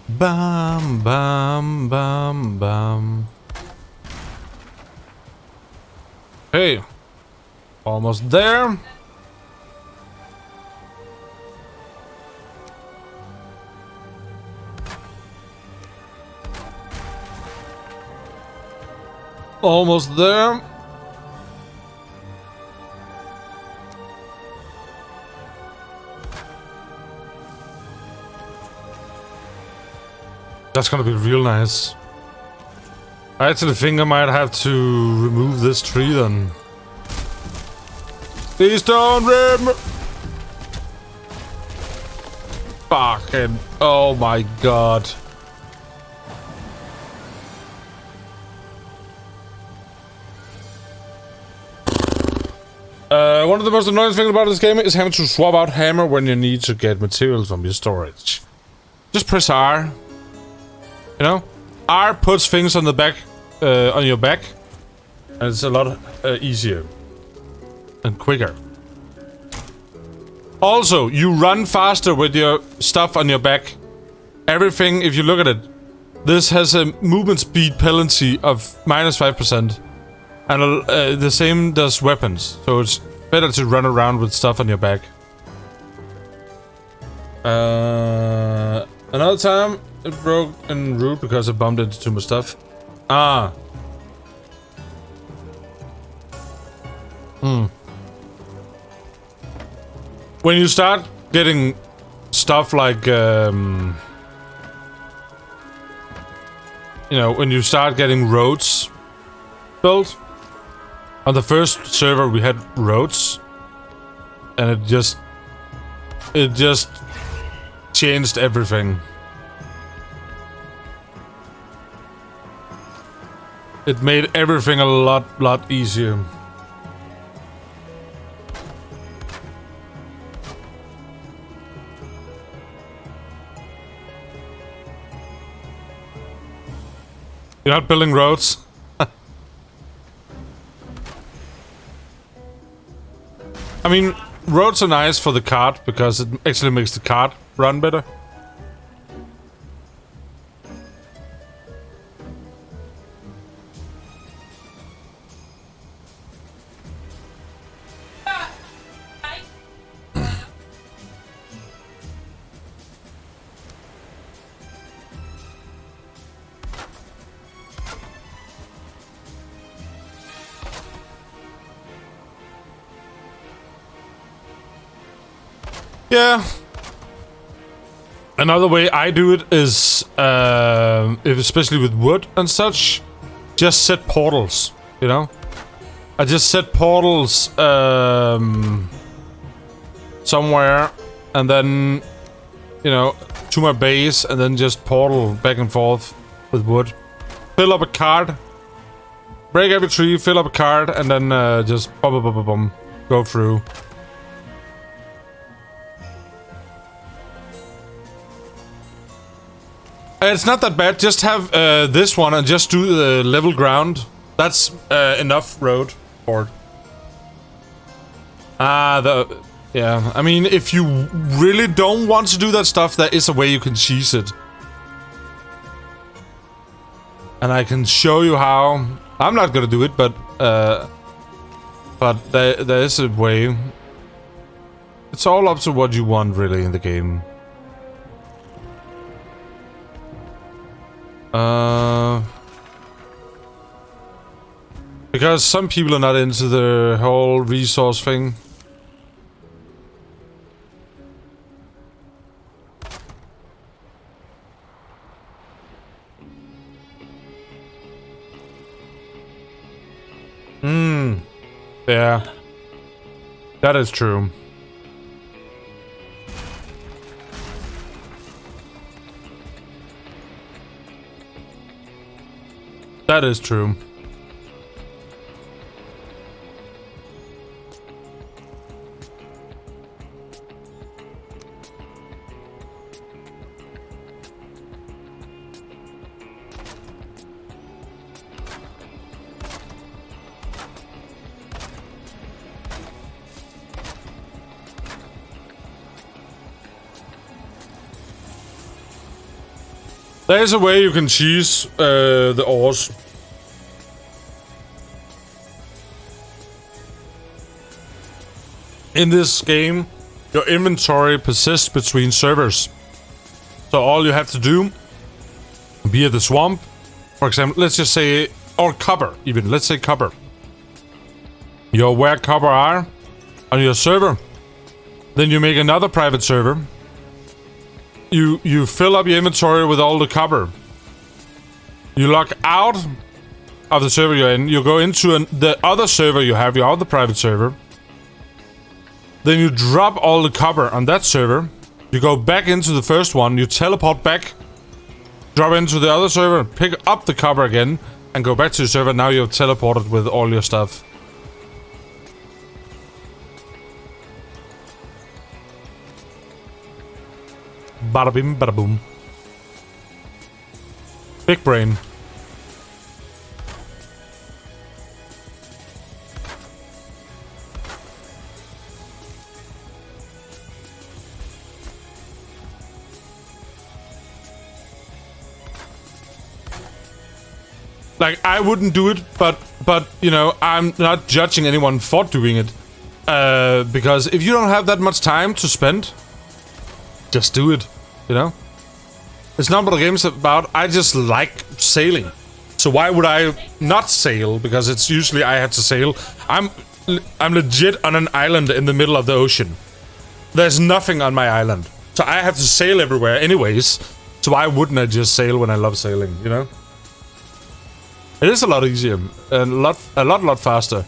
Speaker 4: bam, bam, bam, bam. Hey, almost there. Almost there. That's gonna be real nice. I actually think I might have to remove this tree then. Please don't fucking, oh my god. One of the most annoying things about this game is having to swap out hammer when you need to get materials from your storage. Just press R. You know? R puts things on the back, on your back. And it's a lot easier. And quicker. Also, you run faster with your stuff on your back. Everything, if you look at it, this has a movement speed penalty of -5%. And the same does weapons. So it's better to run around with stuff on your back. Another time, it broke en route because I bumped into too much stuff. Ah. When you start getting stuff like, you know, when you start getting roads built. On the first server we had roads. And it just changed everything. It made everything a lot easier. You're not building roads? I mean, roads are nice for the cart because it actually makes the cart run better. Yeah. Another way I do it is, especially with wood and such, just set portals, you know? I just set portals somewhere and then, you know, to my base and then just portal back and forth with wood. Fill up a card, break every tree, fill up a card, and then just boom, go through. It's not that bad. Just have this one and just do the level ground. That's enough road for it. Yeah. I mean, if you really don't want to do that stuff, there is a way you can cheese it. And I can show you how. I'm not gonna do it, but there is a way. It's all up to what you want, really, in the game. Because some people are not into the whole resource thing. Yeah. That is true. That is true. There is a way you can cheese the ores. In this game, your inventory persists between servers. So all you have to do, be at the swamp, for example, let's just say, or copper even, let's say copper. You're where copper are on your server. Then you make another private server. You fill up your inventory with all the copper. You log out of the server you're in. You go into the other server you have, your other private server. Then you drop all the copper on that server. You go back into the first one. You teleport back. Drop into the other server. Pick up the copper again. And go back to the server. Now you're teleported with all your stuff. Bada bim, bada boom. Big brain. Like, I wouldn't do it, but you know, I'm not judging anyone for doing it. Because if you don't have that much time to spend, just do it, you know? It's not what the game's about. I just like sailing. So why would I not sail? Because it's usually I have to sail. I'm legit on an island in the middle of the ocean. There's nothing on my island. So I have to sail everywhere anyways. So why wouldn't I just sail when I love sailing, you know? It is a lot easier and a lot faster.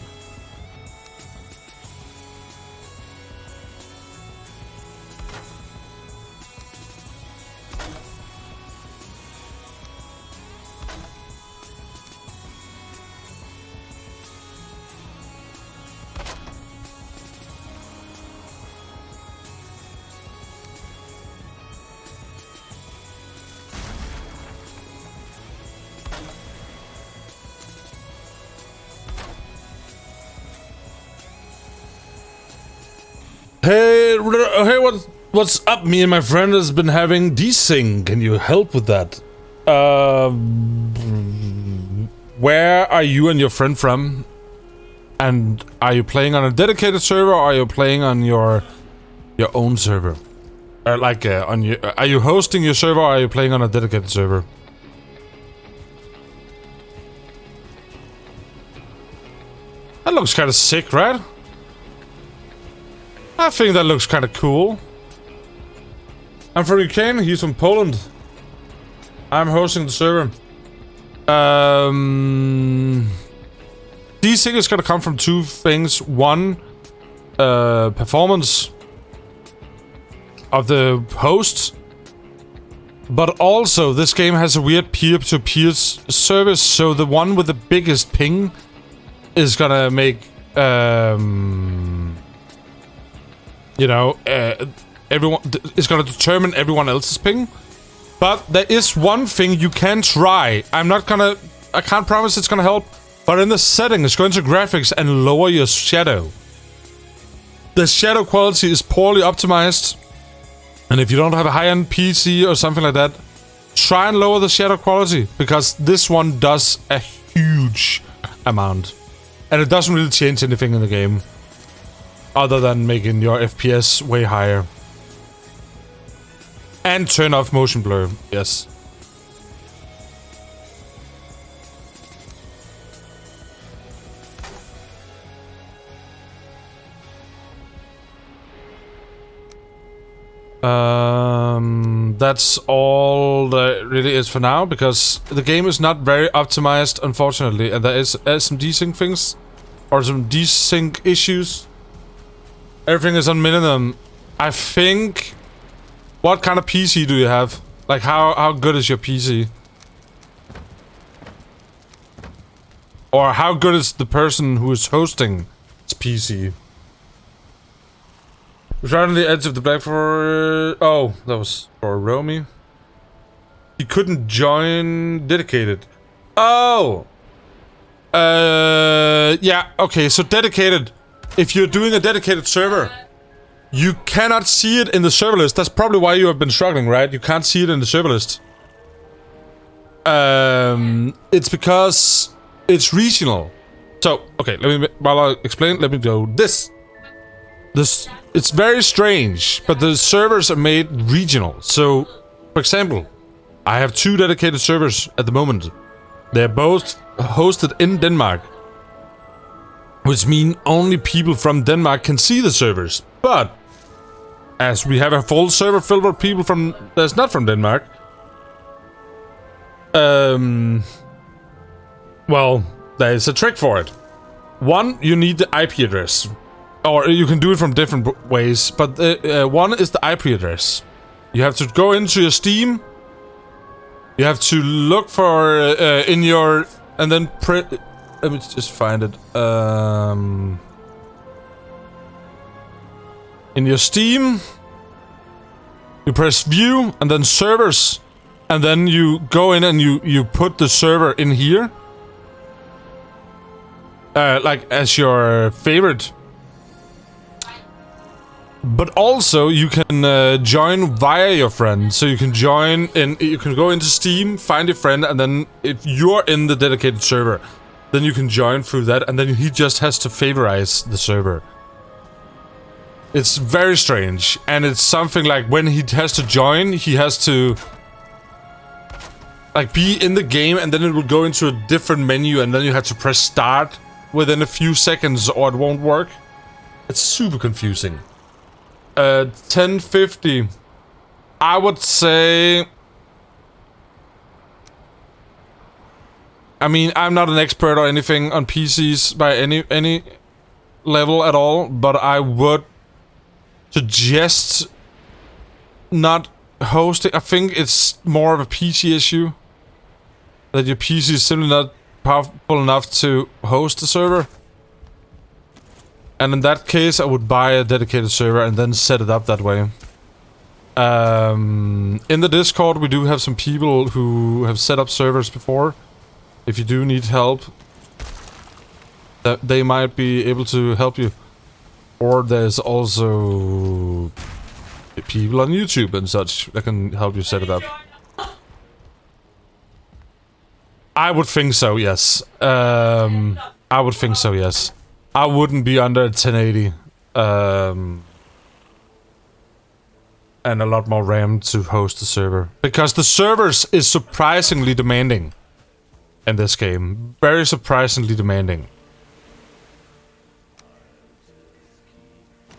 Speaker 4: Hey, what's up? Me and my friend has been having desync. Can you help with that? Where are you and your friend from? And are you playing on a dedicated server, or are you playing on your own server? Are you hosting your server, or are you playing on a dedicated server? That looks kind of sick, right? I think that looks kind of cool. I'm from Ukraine, he's from Poland. I'm hosting the server. Desync is gonna come from two things. One, performance of the host. But also, this game has a weird peer-to-peer service, so the one with the biggest ping is gonna make, you know, everyone is gonna determine everyone else's ping. But there is one thing you can try. I can't promise it's gonna help, but in the settings, go into graphics and lower your shadow. The shadow quality is poorly optimized, and if you don't have a high-end PC or something like that, try and lower the shadow quality, because this one does a huge amount. And it doesn't really change anything in the game, other than making your FPS way higher. And turn off motion blur, yes. That's all that really is for now, because the game is not very optimized, unfortunately, and there is some desync things, or some desync issues. Everything is on minimum. I think... What kind of PC do you have? Like, how good is your PC? Or how good is the person who is hosting his PC? Right on the edge of the black for... Oh, that was for Romme. He couldn't join dedicated. Oh! Yeah, okay, so dedicated. If you're doing a dedicated server, you cannot see it in the server list. That's probably why you have been struggling, right? You can't see it in the server list. It's because it's regional. So, okay, while I explain, let me go this. It's very strange, but the servers are made regional. So, for example, I have 2 dedicated servers at the moment. They're both hosted in Denmark, which means only people from Denmark can see the servers. But as we have a full server filled with people that's not from Denmark, well, there is a trick for it. One, you need the IP address. Or you can do it from different ways, but one is the IP address. You have to go into your Steam. You have to look for in your... And then let me just find it. In your Steam, You press view and then servers, and then you go in and you put the server in here, like as your favorite. But also you can join via your friend, so you can join and you can go into Steam, find your friend, and then if you're in the dedicated server, then you can join through that, and then he just has to favorize the server. It's very strange, and it's something like when he has to join, he has to like be in the game, and then it will go into a different menu, and then you have to press start within a few seconds or it won't work. It's super confusing. 1050. I would say... I mean, I'm not an expert or anything on PCs by any level at all, but I would suggest not hosting. I think it's more of a PC issue. That your PC is simply not powerful enough to host a server. And in that case, I would buy a dedicated server and then set it up that way. In the Discord, we do have some people who have set up servers before. If you do need help, that they might be able to help you. Or there's also people on YouTube and such that can help you set it up. I would think so, yes. I would think so, yes. I wouldn't be under 1080. And a lot more RAM to host the server. Because the servers is surprisingly demanding. In this game. Very surprisingly demanding.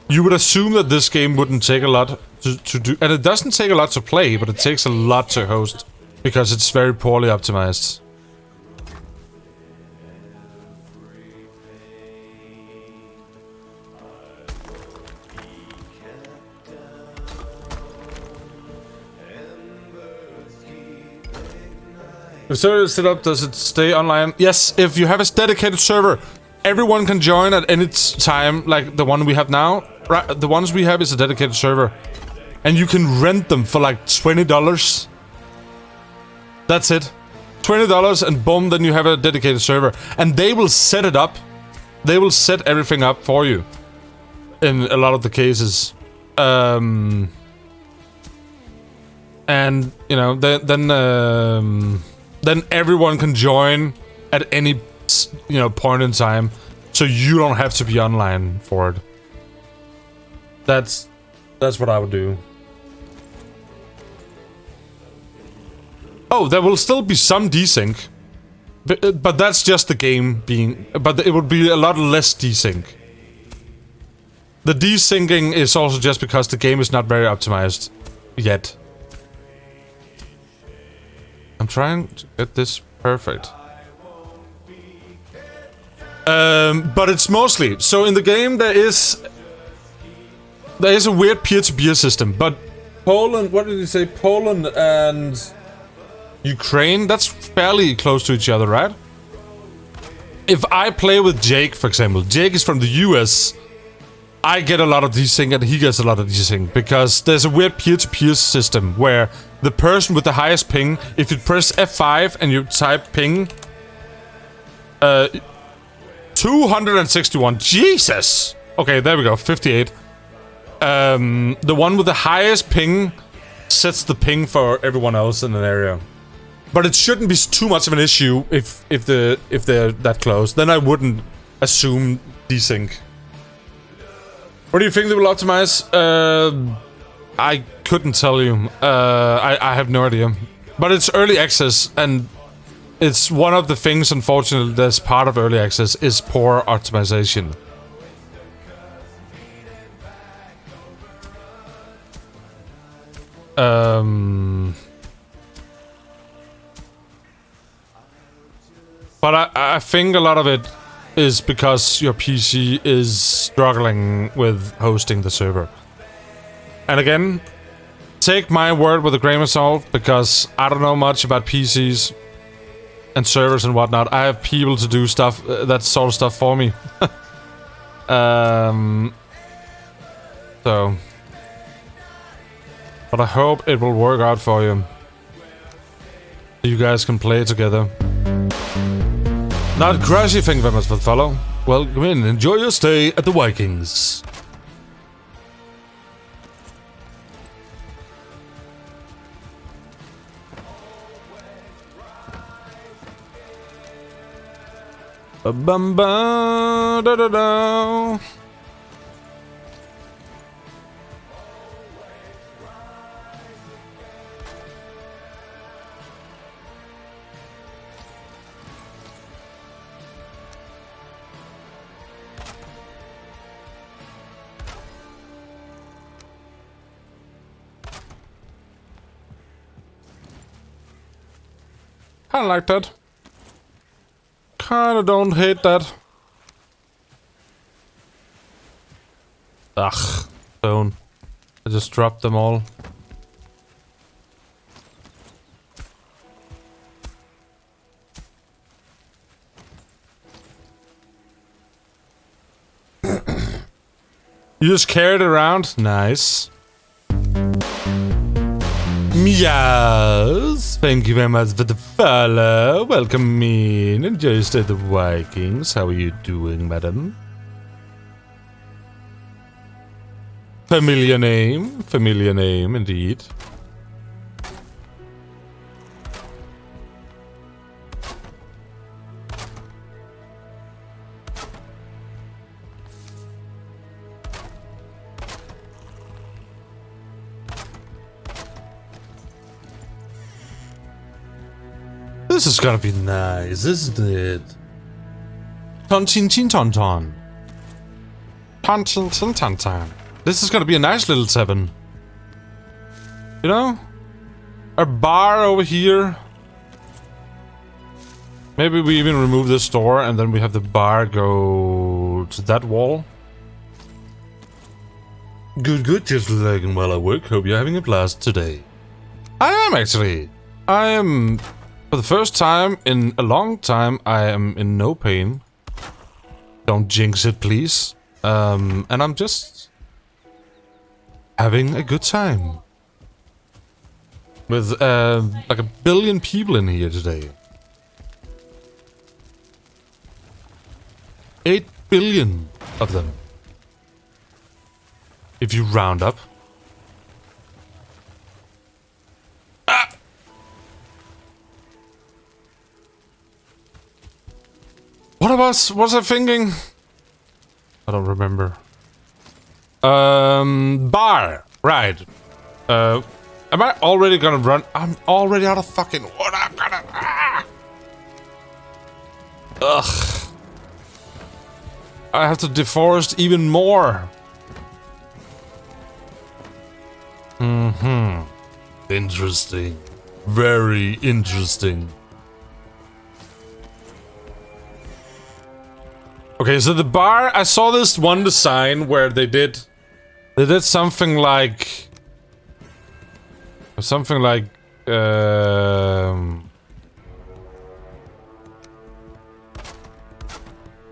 Speaker 4: You would assume that this game wouldn't take a lot to do. And it doesn't take a lot to play, but it takes a lot to host. Because it's very poorly optimized. If server is set up, does it stay online? Yes, if you have a dedicated server, everyone can join at any time, like the one we have now. Right, the ones we have is a dedicated server. And you can rent them for like $20. That's it. $20 and boom, then you have a dedicated server. And they will set it up. They will set everything up for you. In a lot of the cases. And, you know, then everyone can join at any, you know, point in time, so you don't have to be online for it. That's what I would do. Oh, there will still be some desync, but that's just the game being. But it would be a lot less desync. The desyncing is also just because the game is not very optimized yet. I'm trying to get this perfect. But it's mostly... So in the game there is a weird peer-to-peer system, but Poland... What did you say? Poland and Ukraine? That's fairly close to each other, right? If I play with Jake, for example, Jake is from the US, I get a lot of desync and he gets a lot of desync, because there's a weird peer-to-peer system where the person with the highest ping, if you press F5 and you type ping, 261, Jesus! Okay, there we go, 58. The one with the highest ping sets the ping for everyone else in an area. But it shouldn't be too much of an issue if they're that close. Then I wouldn't assume desync. What do you think they will optimize? I couldn't tell you. I have no idea. But it's early access, and it's one of the things, unfortunately, that's part of early access is poor optimization. But I think a lot of it is because your PC is struggling with hosting the server. And again, take my word with a grain of salt, because I don't know much about PCs and servers and whatnot. I have people to do stuff, that sort of stuff for me. So... But I hope it will work out for you. You guys can play together. Not Crashy, thank you very much for the follow. Welcome in, enjoy your stay at the Vikings. Bum ba da da da. Kinda like that. Kinda don't hate that. Ugh, don't. I just dropped them all. You just carried it around? Nice. Yes, thank you very much for the follow. Welcome in. Enjoy your stay at the Vikings. How are you doing, madam? Familiar name indeed. This is gonna be nice, isn't it? Ton chin chin ton ton. Ton chin chin ton ton. This is gonna be a nice little 7. You know? A bar over here. Maybe we even remove this door and then we have the bar go to that wall. Good, just lagging while I work. Hope you're having a blast today. I am actually. I am... For the first time in a long time, I am in no pain. Don't jinx it, please. And I'm just having a good time. With like 1 billion people in here today. 8 billion of them. If you round up. What was I thinking? I don't remember. Bar. Right. Am I already gonna run? I'm already out of fucking wood. I'm gonna... Ugh. I have to deforest even more. Interesting. Very interesting. Okay, so the bar, I saw this one design where they did something like it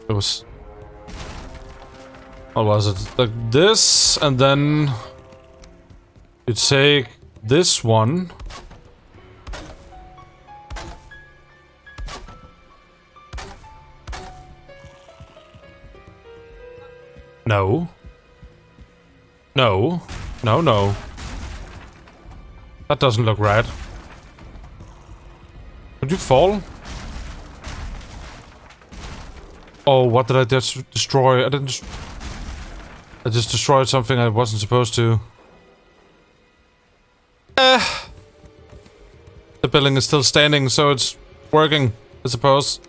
Speaker 4: was, what was it? Like this, and then you take this one. No. No. No, no. That doesn't look right. Did you fall? Oh, what did I just destroy? I just destroyed something I wasn't supposed to. The building is still standing, so it's working, I suppose.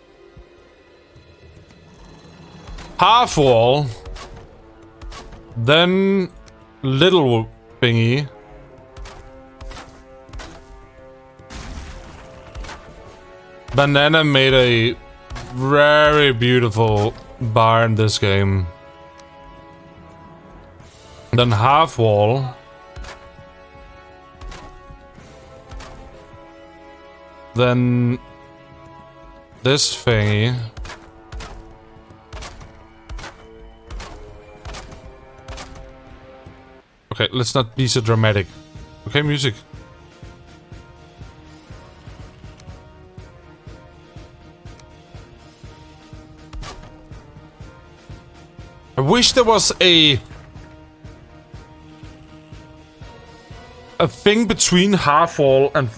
Speaker 4: Half wall. Then little thingy. Banana made a very beautiful bar in this game. Then half wall. Then this thingy. Okay, let's not be so dramatic. Okay, music. I wish there was a thing between half wall and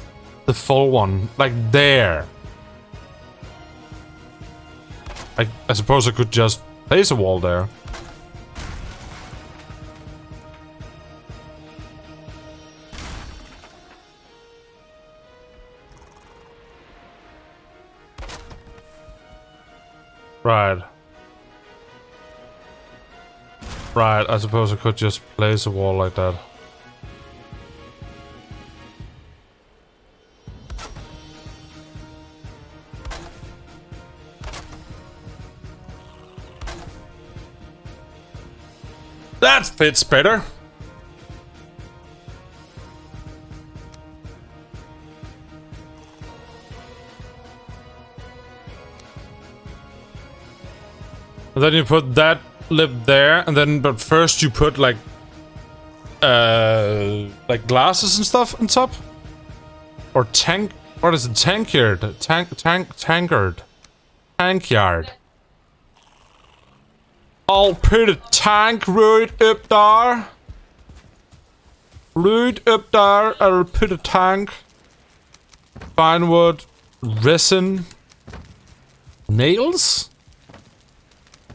Speaker 4: the full one, like there. I suppose I could just place a wall there. Right. Right, I suppose I could just place a wall like that. That fits better. And then you put that lip there, and then but first you put like glasses and stuff on top, or tank. What is it? Tankyard. Tankyard. I'll put a tank right up there. Right up there. I'll put a tank. Fine wood, resin, nails.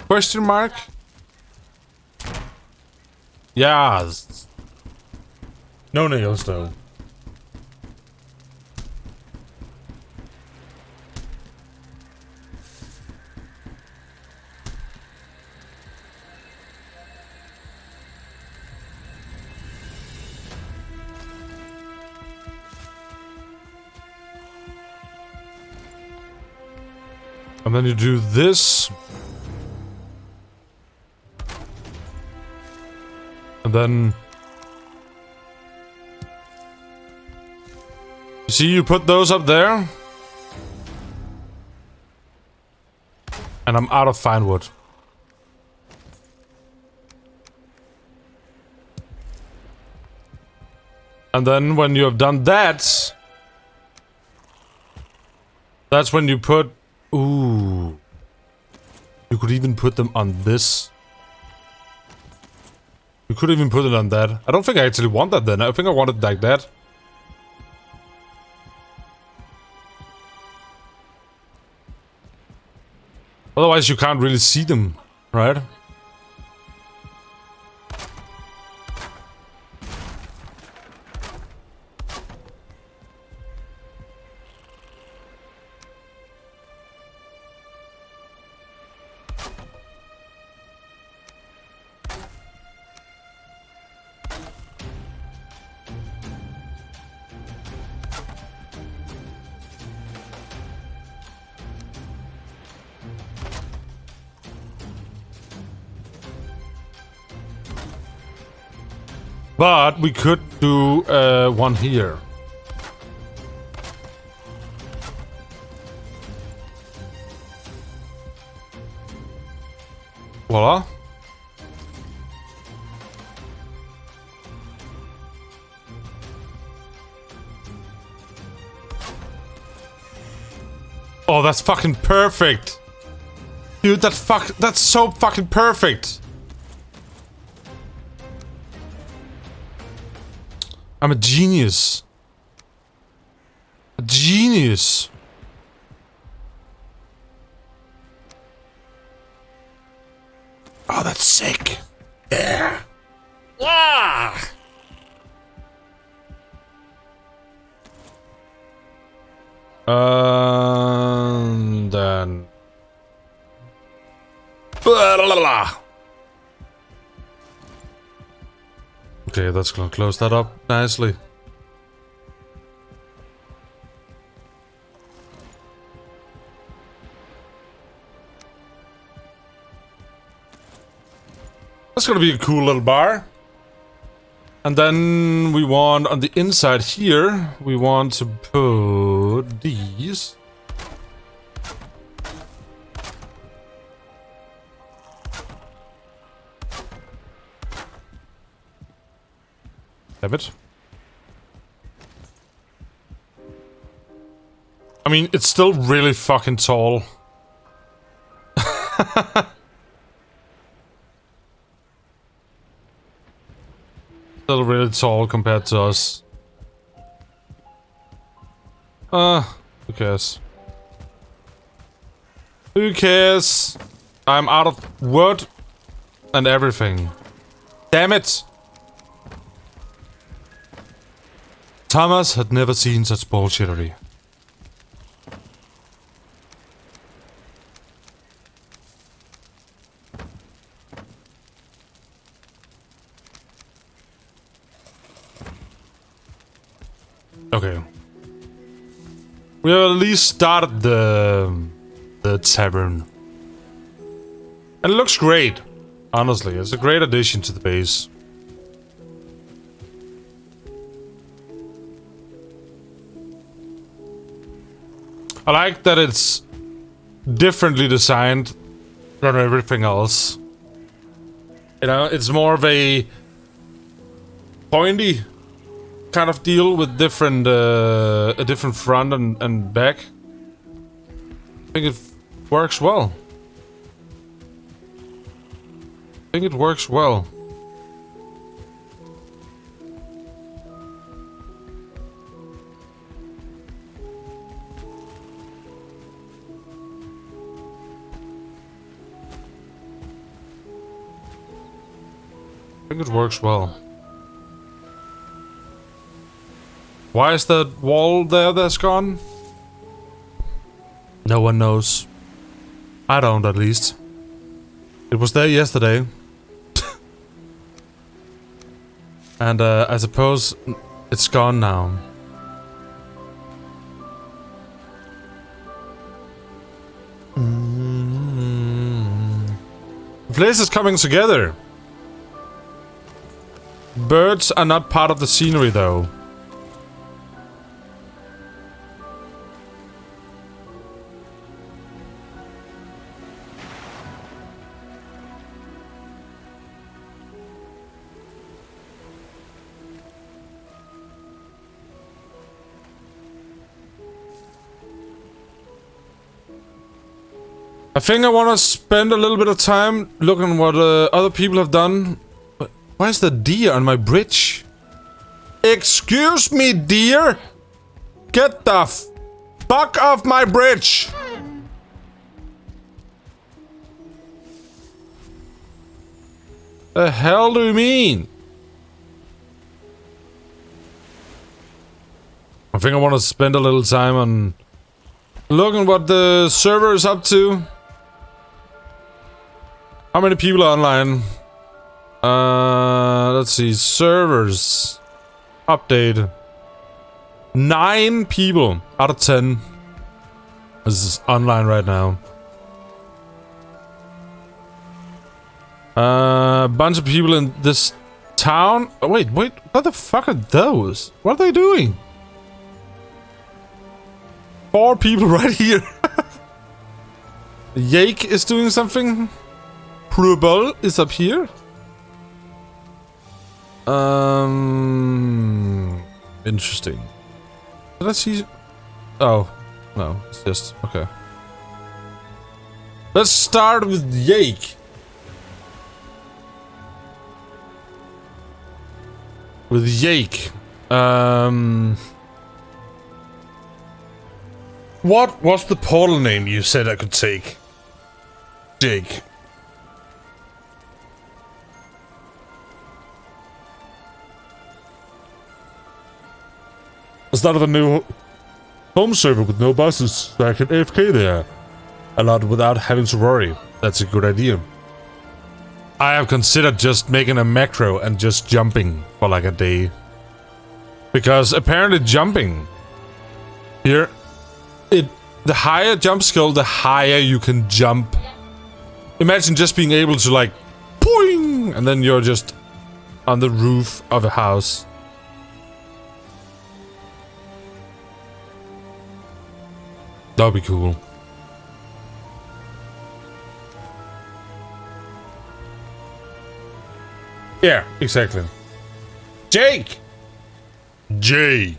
Speaker 4: Question mark? Yeah. No nails though. And then you do this. And then... You see, you put those up there. And I'm out of fine wood. And then when you have done that... That's when you put... Ooh. You could even put them on this. You could even put it on that. I don't think I actually want that then. I think I want it like that. Otherwise you can't really see them, right? But we could do one here. Voila. Oh, that's fucking perfect. Dude, that's so fucking perfect. I'm a genius. A genius. Oh, that's sick. Yeah. Yeah. And then... Okay, that's gonna close that up nicely. That's gonna be a cool little bar. And then we want, on the inside here, we want to put these. Damn it. I mean, it's still really fucking tall. Still really tall compared to us. Who cares? Who cares? I'm out of wood and everything. Damn it! Thomas had never seen such bullshittery. Okay. We have at least started the tavern. And it looks great. Honestly, it's a great addition to the base. I like that it's differently designed than everything else. You know, it's more of a pointy kind of deal with different a different front and back. I think it works well. I think it works well. I think it works well. Why is that wall there that's gone? No one knows. I don't, at least. It was there yesterday. And I suppose it's gone now. The place is coming together. Birds are not part of the scenery, though. I think I want to spend a little bit of time looking what other people have done. Why is the deer on my bridge? Excuse me, deer! Get the fuck off my bridge! The hell do you mean? I think I want to spend a little time on looking what the server is up to. How many people are online? Let's see. Servers. Update. 9 people out of 10 is online right now. Bunch of people in this town. Oh, wait. What the fuck are those? What are they doing? 4 people right here. Yake is doing something. Prubal is up here. Interesting. Did I see? Oh, no, it's just okay. Let's start with Yake. With Yake. What was the portal name you said I could take? Jake. It's not a new home server with no buses, so I can AFK there a lot without having to worry. That's a good idea. I have considered just making a macro and just jumping for like a day. Because apparently jumping here, the higher jump skill, the higher you can jump. Imagine just being able to like boing, and then you're just on the roof of a house. That'd be cool. Yeah, exactly. Jake! Jay!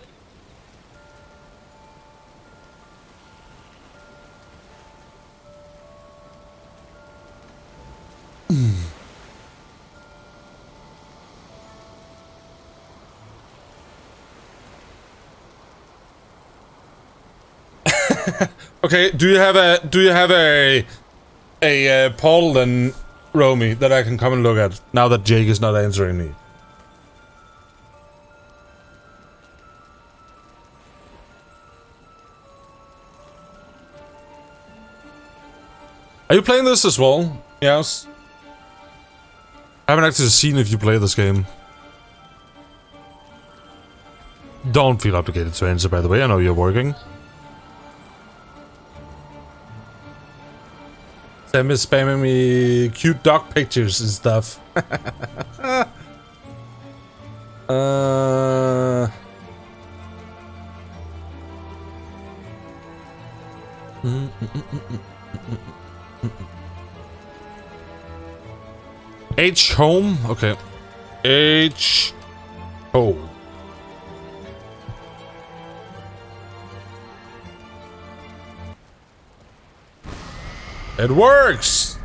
Speaker 4: Okay, do you have a poll then, Romy, that I can come and look at now that Jake is not answering me? Are you playing this as well? Yes. I haven't actually seen if you play this game. Don't feel obligated to answer, by the way. I know you're working. Sam is spamming me cute dog pictures and stuff. H home? Okay. H home. It works!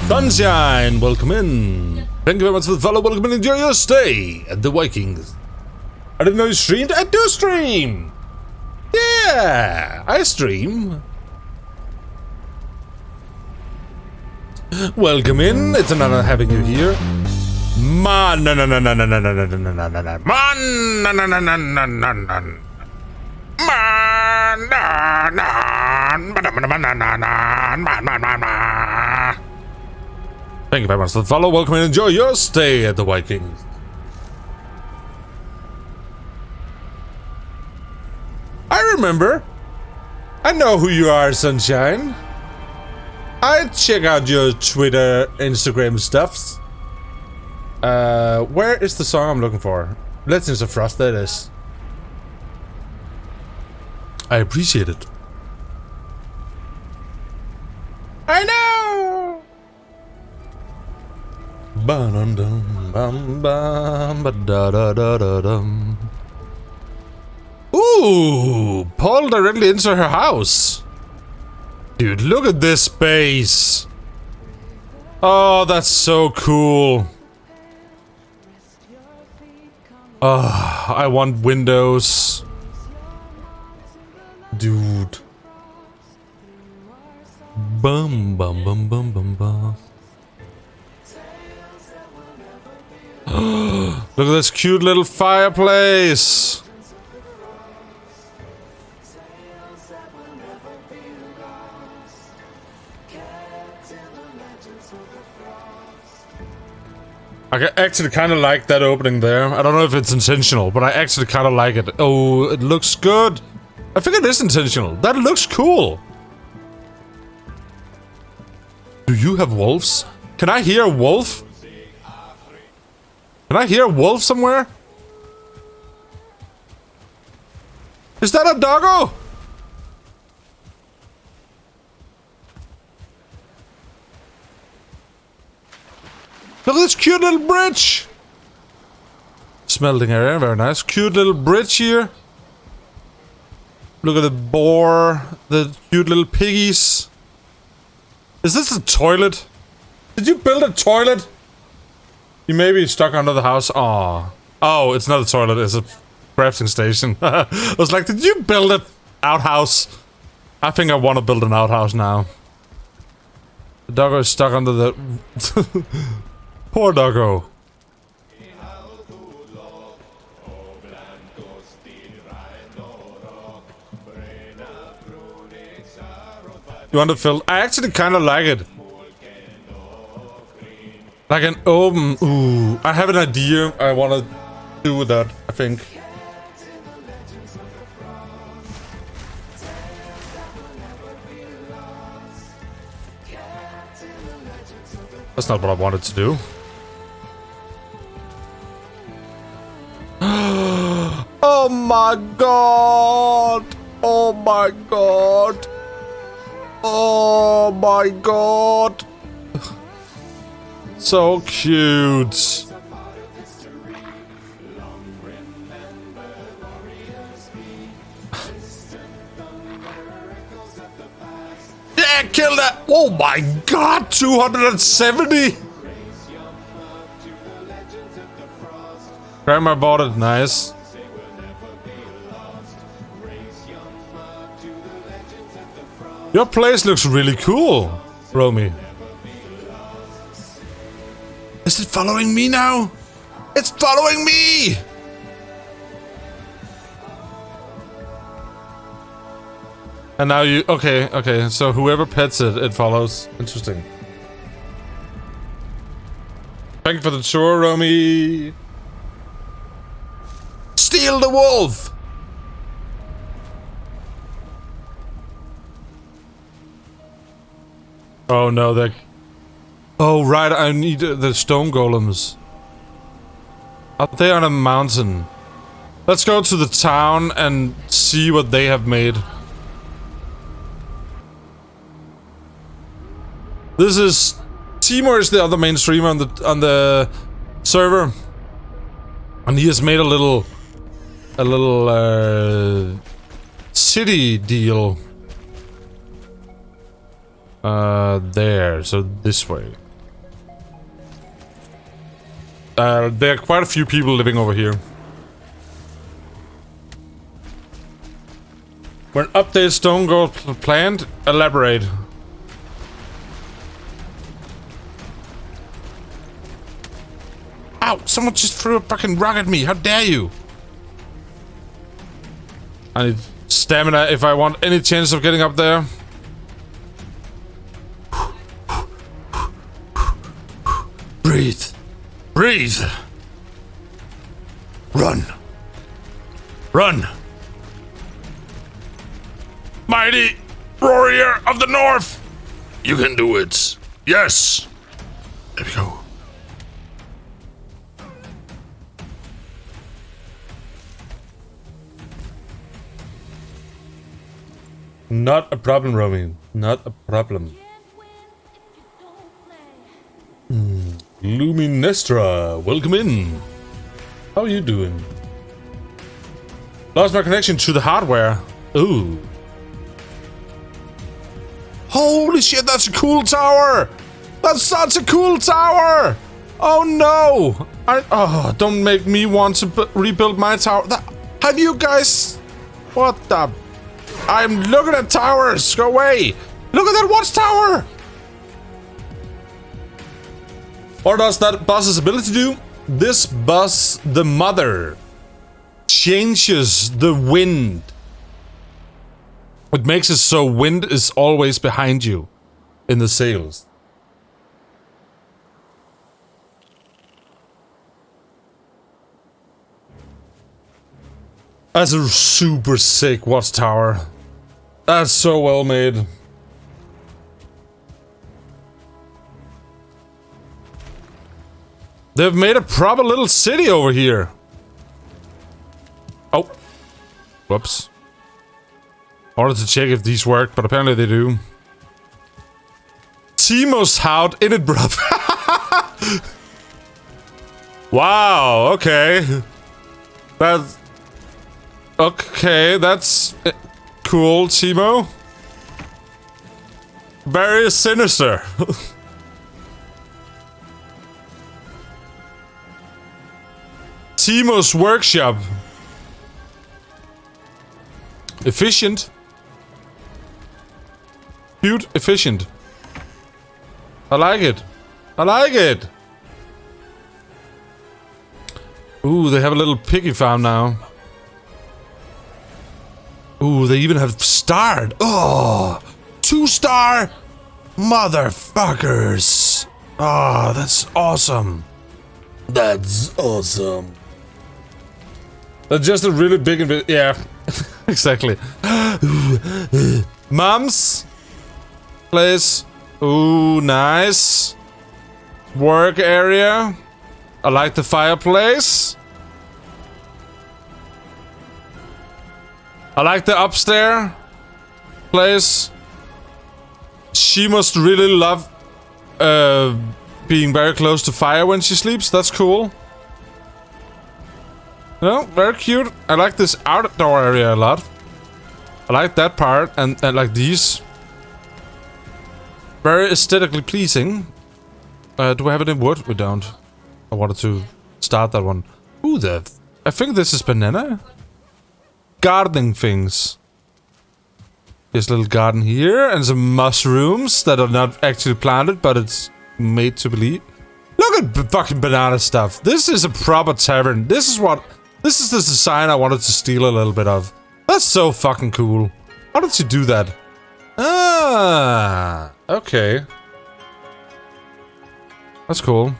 Speaker 4: Sunshine, welcome in. Thank you very much for the follow. Welcome and enjoy your stay at the Vikings. I didn't know you streamed. I do stream! Yeah, I stream. Welcome in. It's an honor having you here. Man, no, no, no, no, no, no, no, no, no, no, no, no, no, man, no, no, no, no, no, no, no. Man, no, no. Thank you very much for the follow. Welcome and enjoy your stay at the Vikings. I remember. I know who you are, Sunshine. I check out your Twitter, Instagram stuffs. Where is the song I'm looking for? Legends of Frost, there it is. I appreciate it. I know! Ooh! Paul directly into her house. Dude, look at this space. Oh, that's so cool. Oh, I want windows. Dude. Bum bum bum bum bum bum. Look at this cute little fireplace. I actually kind of like that opening there. I don't know if it's intentional, but I actually kind of like it. Oh, it looks good. I think it is intentional. That looks cool. Do you have wolves? Can I hear a wolf? Can I hear a wolf somewhere? Is that a doggo? Look at this cute little bridge. Smelting area, very nice. Cute little bridge here. Look at the boar, the cute little piggies. Is this a toilet? Did you build a toilet? You may be stuck under the house. Aw. Oh, it's not a toilet, it's a crafting station. I was like, did you build an outhouse? I think I want to build an outhouse now. The doggo is stuck under the... Poor doggo. You want to fill? I actually kind of like it. Like an open... Ooh, I have an idea I want to do with that, I think. That's not what I wanted to do. Oh my god! Oh my god! Oh my god! So cute! Yeah, I killed that. Oh my god, 270. Grandma bought it, nice. Your place looks really cool, Romy. Is it following me now? It's following me! And now you... Okay, so whoever pets it, it follows. Interesting. Thank you for the tour, Romy. Steal the wolf! Oh no, they're... Oh right, I need the stone golems. Up there on a mountain. Let's go to the town and see what they have made. This is... Timur is the other main streamer on the server. And he has made a little city deal. There, so this way. There are quite a few people living over here. When update stone gold planned, elaborate. Ow! Someone just threw a fucking rock at me. How dare you? I need stamina if I want any chance of getting up there. Breathe. Breathe. Run. Run. Mighty warrior of the north. You can do it. Yes. There we go. Not a problem, Romy. Not a problem. Luminestra, welcome in. How are you doing? Lost my connection to the hardware. Ooh. Holy shit, that's a cool tower! That's such a cool tower! Oh no! Don't make me want to rebuild my tower. Have you guys... What the... I'm looking at towers! Go away! Look at that watchtower! What does that boss's ability do? This boss, the mother, changes the wind. It makes it so wind is always behind you in the sails. That's a super sick watchtower. That's so well made. They've made a proper little city over here. Oh. Whoops. I wanted to check if these work, but apparently they do. Timo's house in it, bruv. Wow, okay. That's... Okay, that's... cool, Timo. Very sinister. Timo's workshop. Efficient. Cute, efficient. I like it. I like it. Ooh, they have a little piggy farm now. Ooh, they even have starred. Oh, 2-star motherfuckers. Oh, that's awesome. That's awesome. That's just a really big... Yeah, exactly. Mom's place. Ooh, nice. Work area. I like the fireplace. I like the upstairs place. She must really love being very close to fire when she sleeps. That's cool. No, very cute. I like this outdoor area a lot. I like that part and like these. Very aesthetically pleasing. Do we have any wood? We don't. I wanted to start that one. Ooh, I think this is banana. Gardening things. There's a little garden here and some mushrooms that are not actually planted, but it's made to believe. Look at fucking banana stuff. This is a proper tavern. This is the design I wanted to steal a little bit of. That's so fucking cool. How did you do that? Ah, okay. That's cool.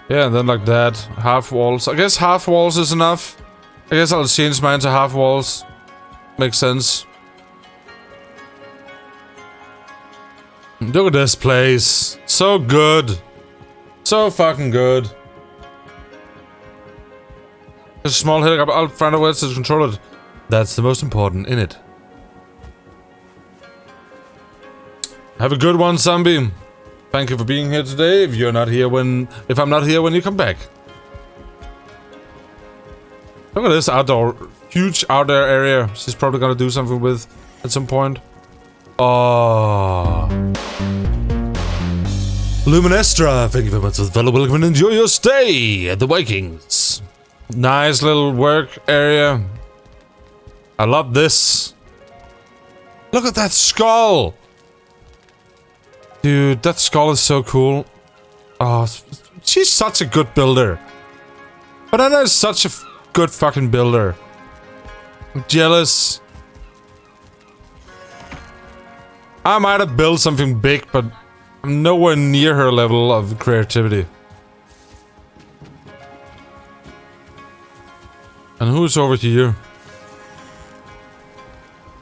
Speaker 4: Yeah, and then like that, half walls. I guess half walls is enough. I guess I'll change mine to half walls. Makes sense. Look at this place. So good. So fucking good. There's a small helicopter. I'll find a way to control it. That's the most important in it. Have a good one, Zombie. Thank you for being here today. If I'm not here when you come back. Look at this huge outdoor area. She's probably gonna do something with at some point. Oh. Luminestra, thank you very much for the fellow. Welcome and enjoy your stay at the Vikings. Nice little work area. I love this. Look at that skull. Dude, that skull is so cool. Oh, she's such a good builder. Banana is such a good fucking builder. I'm jealous. I might have built something big, but I'm nowhere near her level of creativity. And who's over here?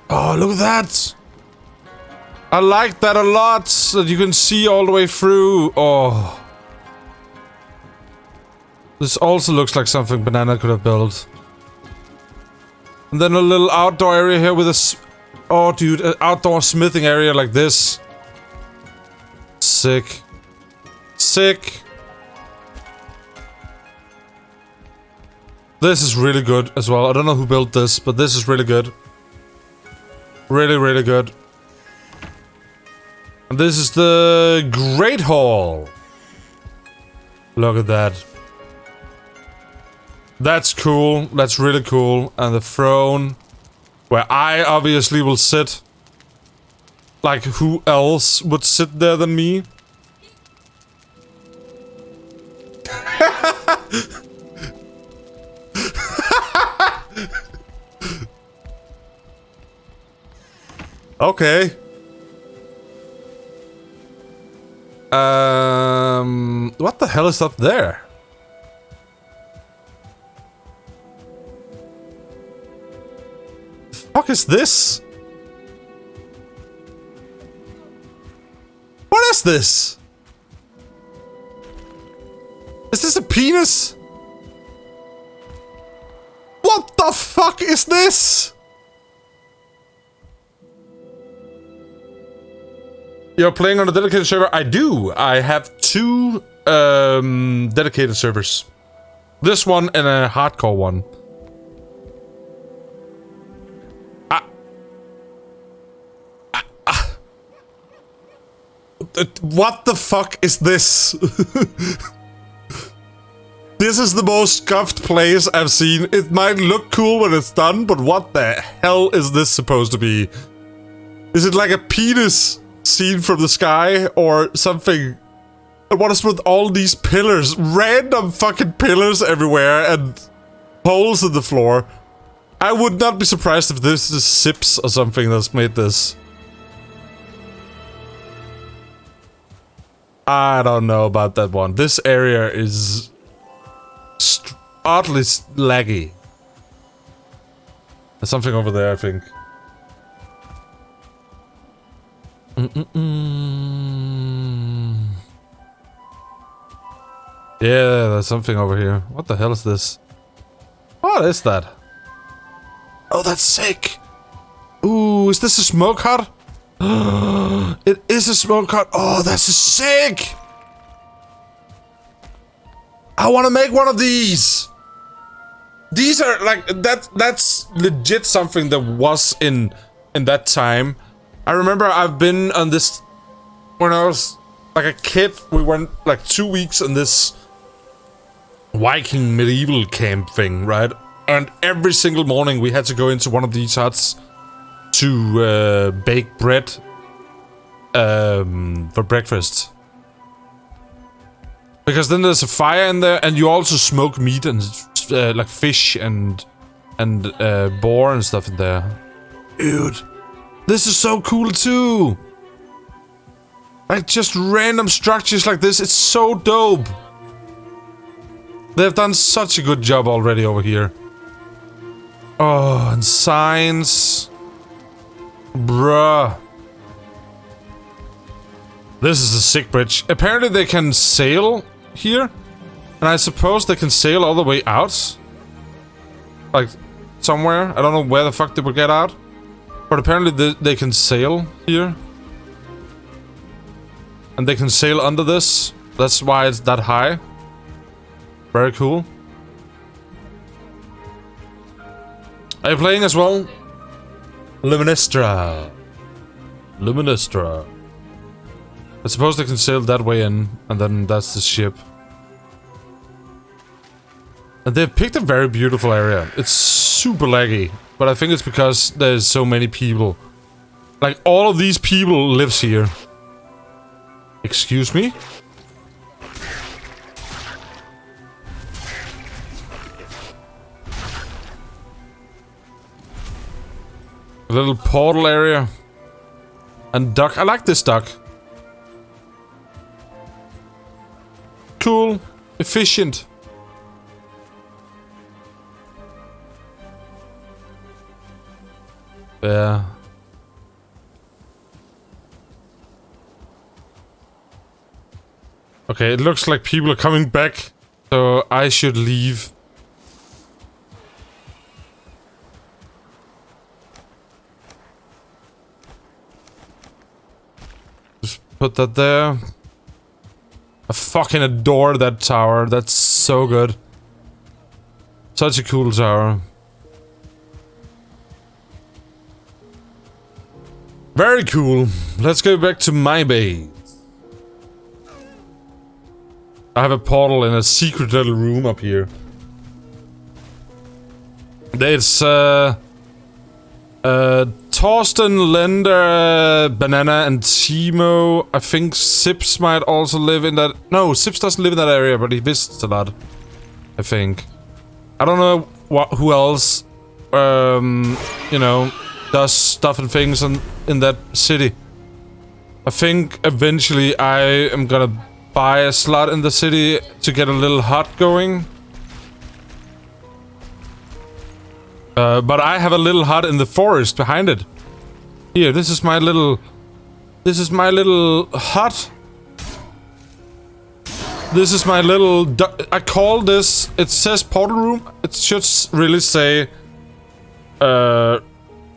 Speaker 4: Oh, look at that! I like that a lot, that you can see all the way through. Oh. This also looks like something Banana could have built. And then a little outdoor area here with a... Oh, dude, an outdoor smithing area like this. Sick. Sick. This is really good as well. I don't know who built this, but this is really good. Really, really good. And this is the Great Hall. Look at that. That's cool. That's really cool. And the throne, where I obviously will sit. Like, who else would sit there than me? Okay. What the hell is up there? The fuck is this? What is this? Is this a penis? What the fuck is this? You're playing on a dedicated server? I do. I have 2 dedicated servers. This one and a hardcore one. What the fuck is this? This is the most scuffed place I've seen. It might look cool when it's done, but what the hell is this supposed to be? Is it like a penis seen from the sky or something? And what is with all these pillars? Random fucking pillars everywhere and holes in the floor. I would not be surprised if this is Sips or something that's made this. I don't know about that one. This area is oddly laggy. There's something over there, I think. Yeah, there's something over here. What the hell is this? What is that? Oh, that's sick. Ooh, is this a smoke hut? It is a smoke hut. Oh, that's sick. I want to make one of these. These are like that's legit something that was in that time. I remember I've been on this when I was like a kid, we went like 2 weeks in this Viking medieval camp thing, right? And every single morning we had to go into one of these huts to bake bread for breakfast. Because then there's a fire in there, and you also smoke meat and like fish and boar and stuff in there. Dude, this is so cool too. Like just random structures like this, it's so dope. They've done such a good job already over here. Oh, and signs. Bruh. This is a sick bridge. Apparently they can sail here. And I suppose they can sail all the way out. Like, somewhere. I don't know where the fuck they will get out. But apparently they can sail here. And they can sail under this. That's why it's that high. Very cool. Are you playing as well? Luministra. Luministra. I suppose they can sail that way in, and then that's the ship. And they've picked a very beautiful area. It's super laggy, but I think it's because there's so many people. Like, all of these people lives here. Excuse me? A little portal area. And duck. I like this duck. Cool. Efficient. Yeah. Okay, it looks like people are coming back, so I should leave. Just put that there. I fucking adore that tower. That's so good. Such a cool tower. Very cool. Let's go back to my base. I have a portal in a secret little room up here. It's Torsten, Lender, Banana, and Timo. I think Sips might also live in that. No, Sips doesn't live in that area, but he visits a lot. I think. I don't know who else, you know, does stuff and things in that city. I think eventually I am gonna buy a slot in the city to get a little hut going. But I have a little hut in the forest behind it. Here, this is my little hut. This is my little I call this, it says portal room. It should really say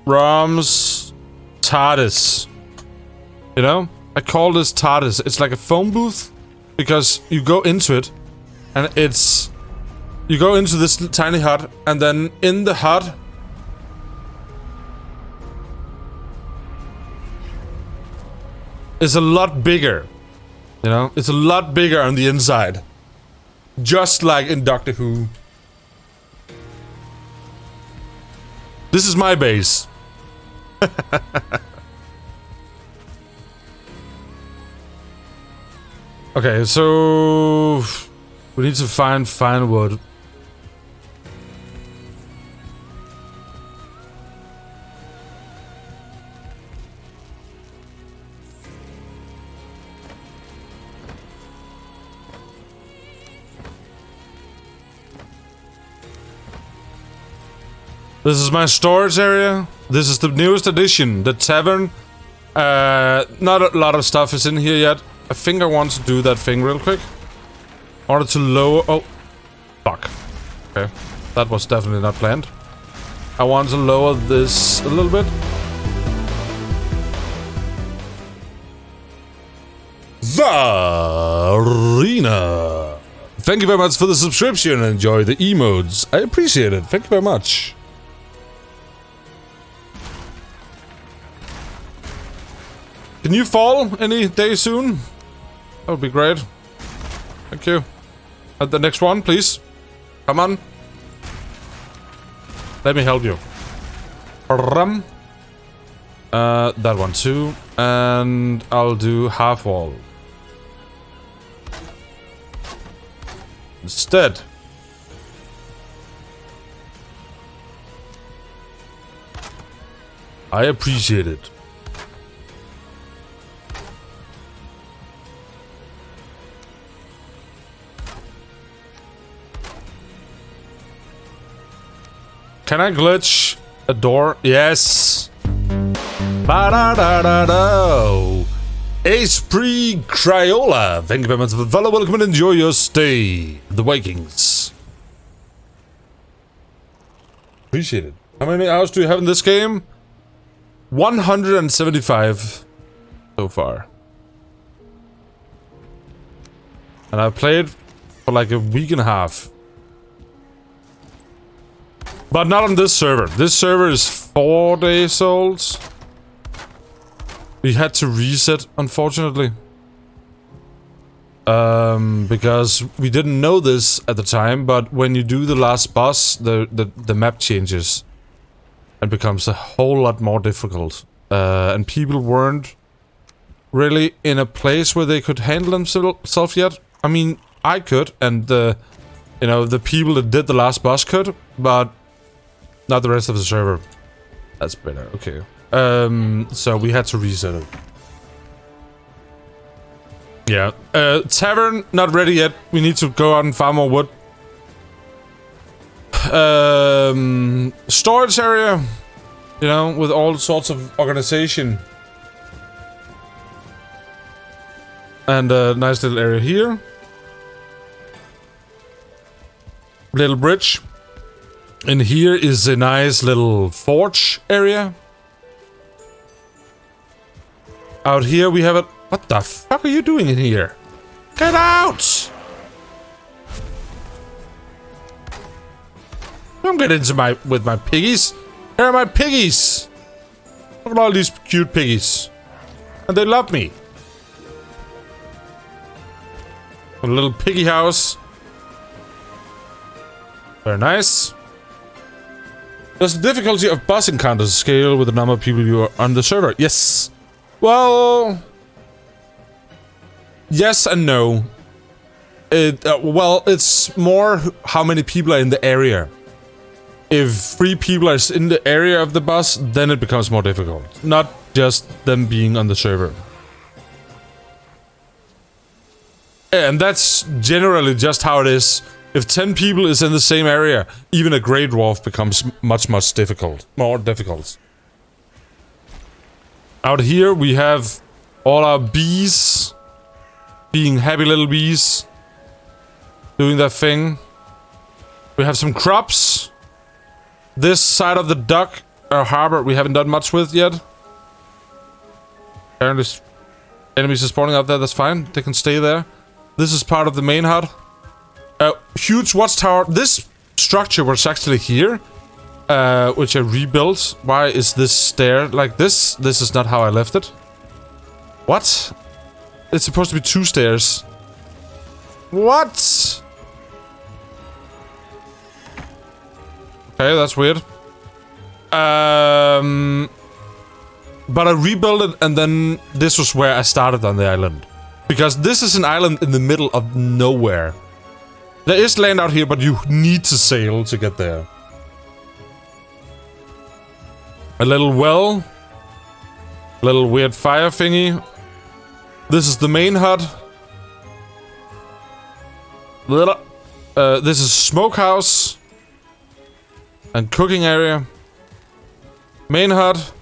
Speaker 4: Romme's TARDIS. You know? I call this TARDIS. It's like a phone booth. Because you go into it, and it's... You go into this tiny hut, and then in the hut... is a lot bigger. You know? It's a lot bigger on the inside. Just like in Doctor Who. This is my base. Okay, so we need to find fine wood. This is my storage area. This is the newest addition, the tavern. Not a lot of stuff is in here yet. I think I want to do that thing real quick. I wanted to lower... Oh. Fuck. Okay. That was definitely not planned. I want to lower this a little bit. Varina! Thank you very much for the subscription and enjoy the emotes. I appreciate it. Thank you very much. Can you fall any day soon? That would be great. Thank you. At the next one, please. Come on. Let me help you. Rum. That one too. And I'll do half wall. Instead. I appreciate it. Can I glitch a door? Yes. Ba-da-da-da-da. Esprit Criolla. Thank you very much for the follow. Welcome and enjoy your stay. The Vikings. Appreciate it. How many hours do you have in this game? 175 so far. And I've played for like a week and a half. But not on this server. This server is 4 days old. We had to reset, unfortunately. Because we didn't know this at the time, but when you do the last boss, the map changes. And becomes a whole lot more difficult. And people weren't really in a place where they could handle themselves yet. I mean, I could, and the people that did the last boss could, but not the rest of the server. That's better. Okay. So we had to reset it. Yeah. Tavern, not ready yet. We need to go out and farm more wood. Storage area, you know, with all sorts of organization. And a nice little area here. Little bridge. And here is a nice little forge area. Out here we have a... What the fuck are you doing in here? Get out! Don't get into with my piggies. Here are my piggies. Look at all these cute piggies. And they love me. A little piggy house. Very nice. Does the difficulty of boss encounters scale with the number of people you are on the server? Yes. Well... Yes and no. Well, it's more how many people are in the area. If 3 people are in the area of the boss, then it becomes more difficult. Not just them being on the server. And that's generally just how it is. If 10 people is in the same area, even a Grey Dwarf becomes much difficult. More difficult. Out here we have all our bees. Being happy little bees. Doing their thing. We have some crops. This side of the dock, harbor, we haven't done much with yet. Apparently, enemies are spawning out there, that's fine. They can stay there. This is part of the main hut. Huge watchtower. This structure was actually here, which I rebuilt. Why is this stair like this? This is not how I left it. What? It's supposed to be 2 stairs. What? Okay, that's weird. But I rebuilt it, and then this was where I started on the island. Because this is an island in the middle of nowhere. There is land out here, but you need to sail to get there. A little well. A little weird fire thingy. This is the main hut. This is smokehouse. And cooking area. Main hut.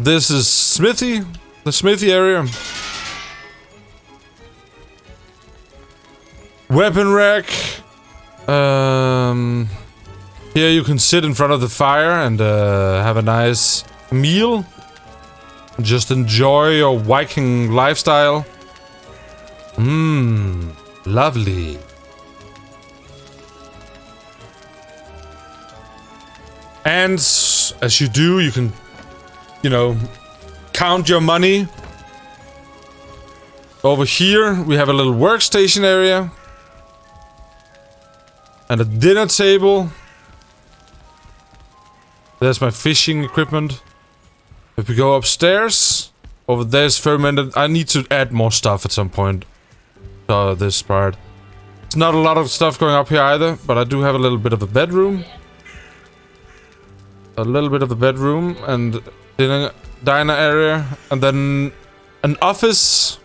Speaker 4: This is smithy. The smithy area. Weapon rack. Here you can sit in front of the fire and have a nice meal. Just enjoy your Viking lifestyle. Lovely. And as you do, you can you know, count your money. Over here, we have a little workstation area. And a dinner table. There's my fishing equipment. If we go upstairs, over there's fermented. I need to add more stuff at some point. This part. It's not a lot of stuff going up here either, but I do have a little bit of a bedroom. A little bit of the bedroom and diner area, and then an office.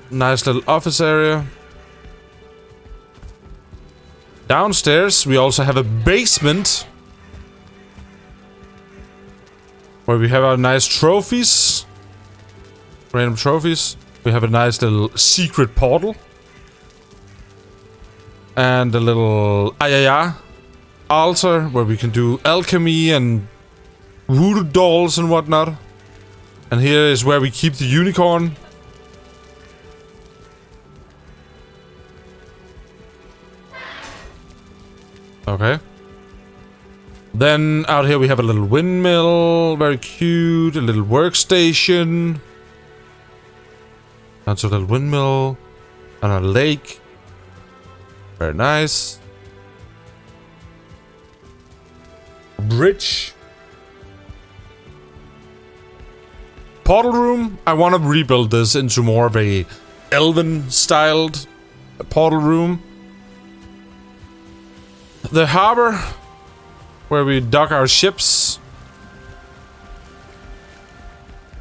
Speaker 4: Nice little office area. Downstairs, we also have a basement where we have our nice trophies. Random trophies. We have a nice little secret portal. And a little ayaya altar where we can do alchemy and voodoo dolls and whatnot. And here is where we keep the unicorn. Okay. Then out here we have a little windmill, very cute, a little workstation. That's a little windmill and a lake. Very nice. Bridge. Portal room. I want to rebuild this into more of a elven styled portal room. The harbor where we dock our ships.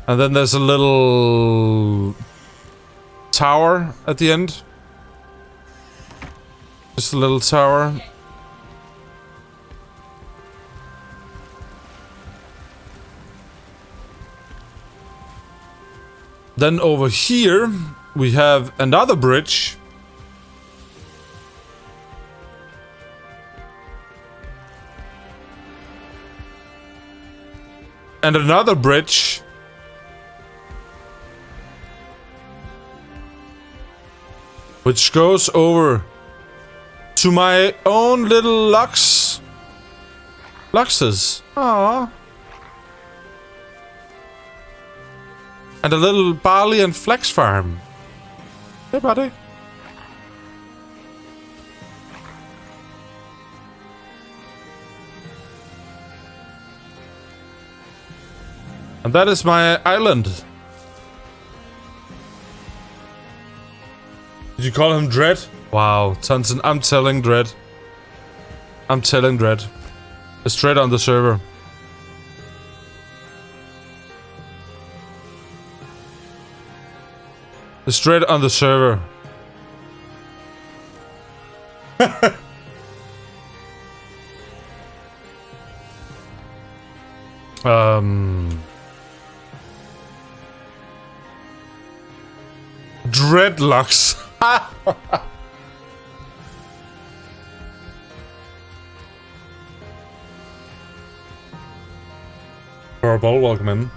Speaker 4: And then there's a little tower at the end. Just a little tower. Then over here we have another bridge. And another bridge. Which goes over to my own little Luxes. Aww. And a little barley and flax farm. Hey, buddy. And that is my island. Did you call him Dread? Wow, Tansen, I'm telling Dread. I'm telling Dread. It's Dread on the server. It's Dread on the server. Dreadlocks. Horrible, welcome in.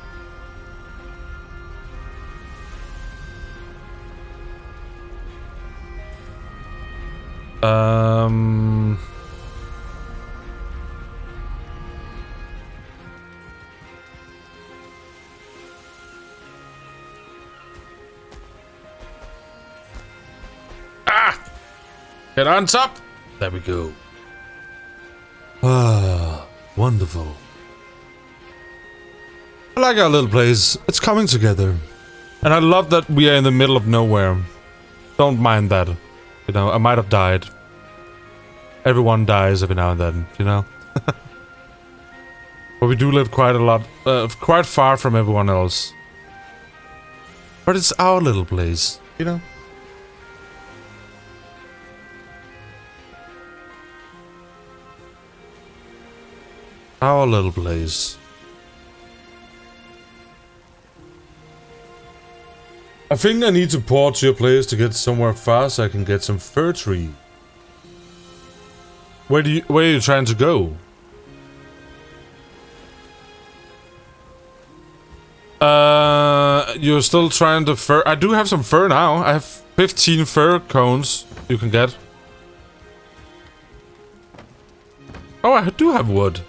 Speaker 4: Get on top. There we go. Ah, wonderful. I like our little place. It's coming together. And I love that we are in the middle of nowhere. Don't mind that. You know, I might have died. Everyone dies every now and then, you know? But we do live quite a lot, quite far from everyone else. But it's our little place, you know? Our little place. I think I need to port to your place to get somewhere fast so I can get some fir tree. Where are you trying to go? You're still trying to fir. I do have some fir now. I have 15 fir cones you can get. Oh, I do have wood.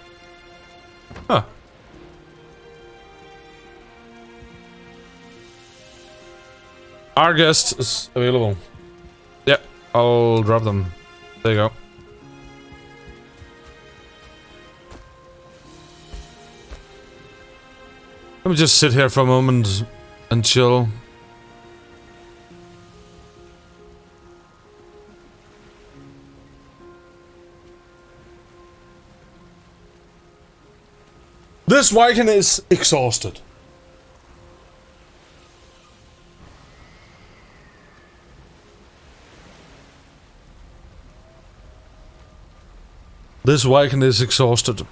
Speaker 4: Huh. Our guest is available. Yeah, I'll drop them. There you go. Let me just sit here for a moment and chill. This Viking is exhausted. This Viking is exhausted.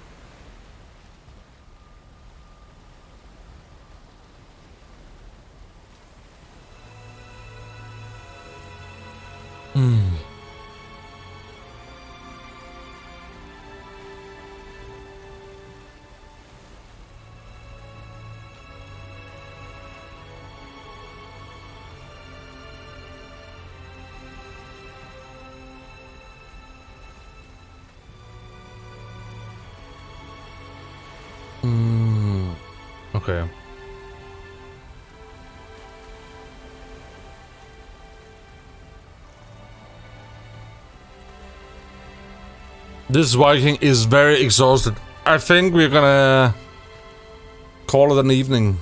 Speaker 4: Okay. This Viking is very exhausted. I think we're gonna call it an evening.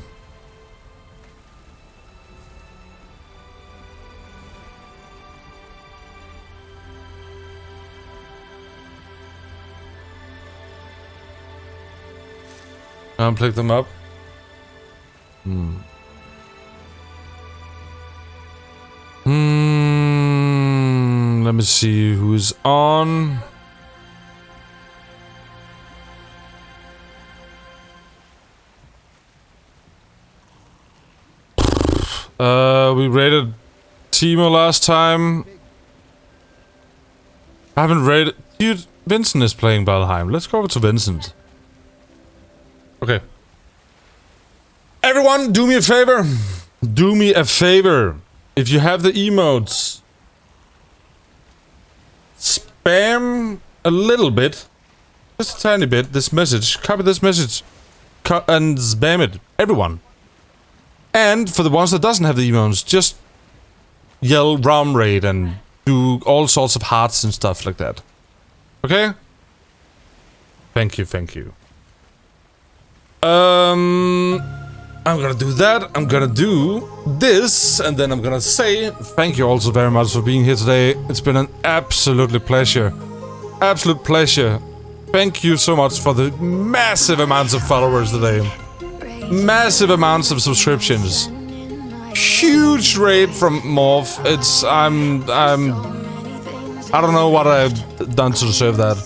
Speaker 4: Pick them up. Let me see who's on. We raided Timo last time. I haven't raided. Dude, Vincent is playing Valheim. Let's go over to Vincent. Okay. Everyone, do me a favor. Do me a favor. If you have the emotes, spam a little bit, just a tiny bit, this message. Copy this message and spam it. Everyone. And for the ones that doesn't have the emotes, just yell Romme raid and do all sorts of hearts and stuff like that. Okay? Thank you, thank you. I'm gonna do that. I'm gonna do this, and then I'm gonna say thank you also very much for being here today. It's been an absolutely pleasure. Absolute pleasure. Thank you so much for the massive amounts of followers today. Massive amounts of subscriptions. Huge raid from Morph. I don't know what I've done to deserve that.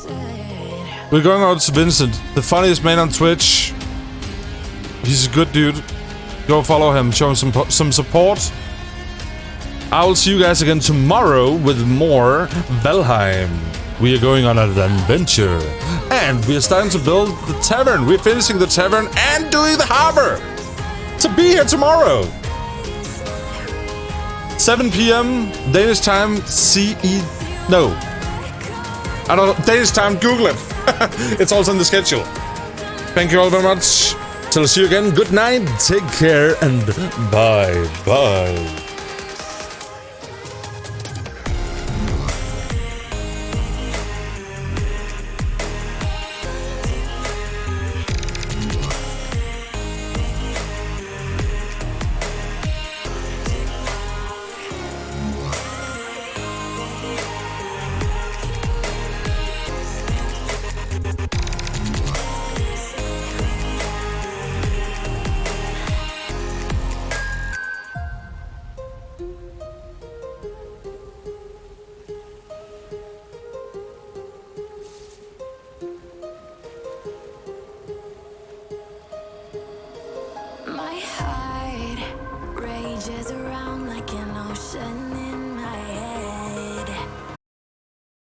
Speaker 4: We're going out to Vincent, the funniest man on Twitch. He's a good dude. Go follow him, show him some support. I will see you guys again tomorrow with more Valheim. We are going on an adventure. And we are starting to build the tavern. We're finishing the tavern and doing the harbor. To be here tomorrow. 7 p.m. Danish time, No. I don't know. Danish time, Google it. It's also in the schedule. Thank you all very much. Till I see you again. Good night. Take care and bye.
Speaker 5: My heart rages around like an ocean in my head.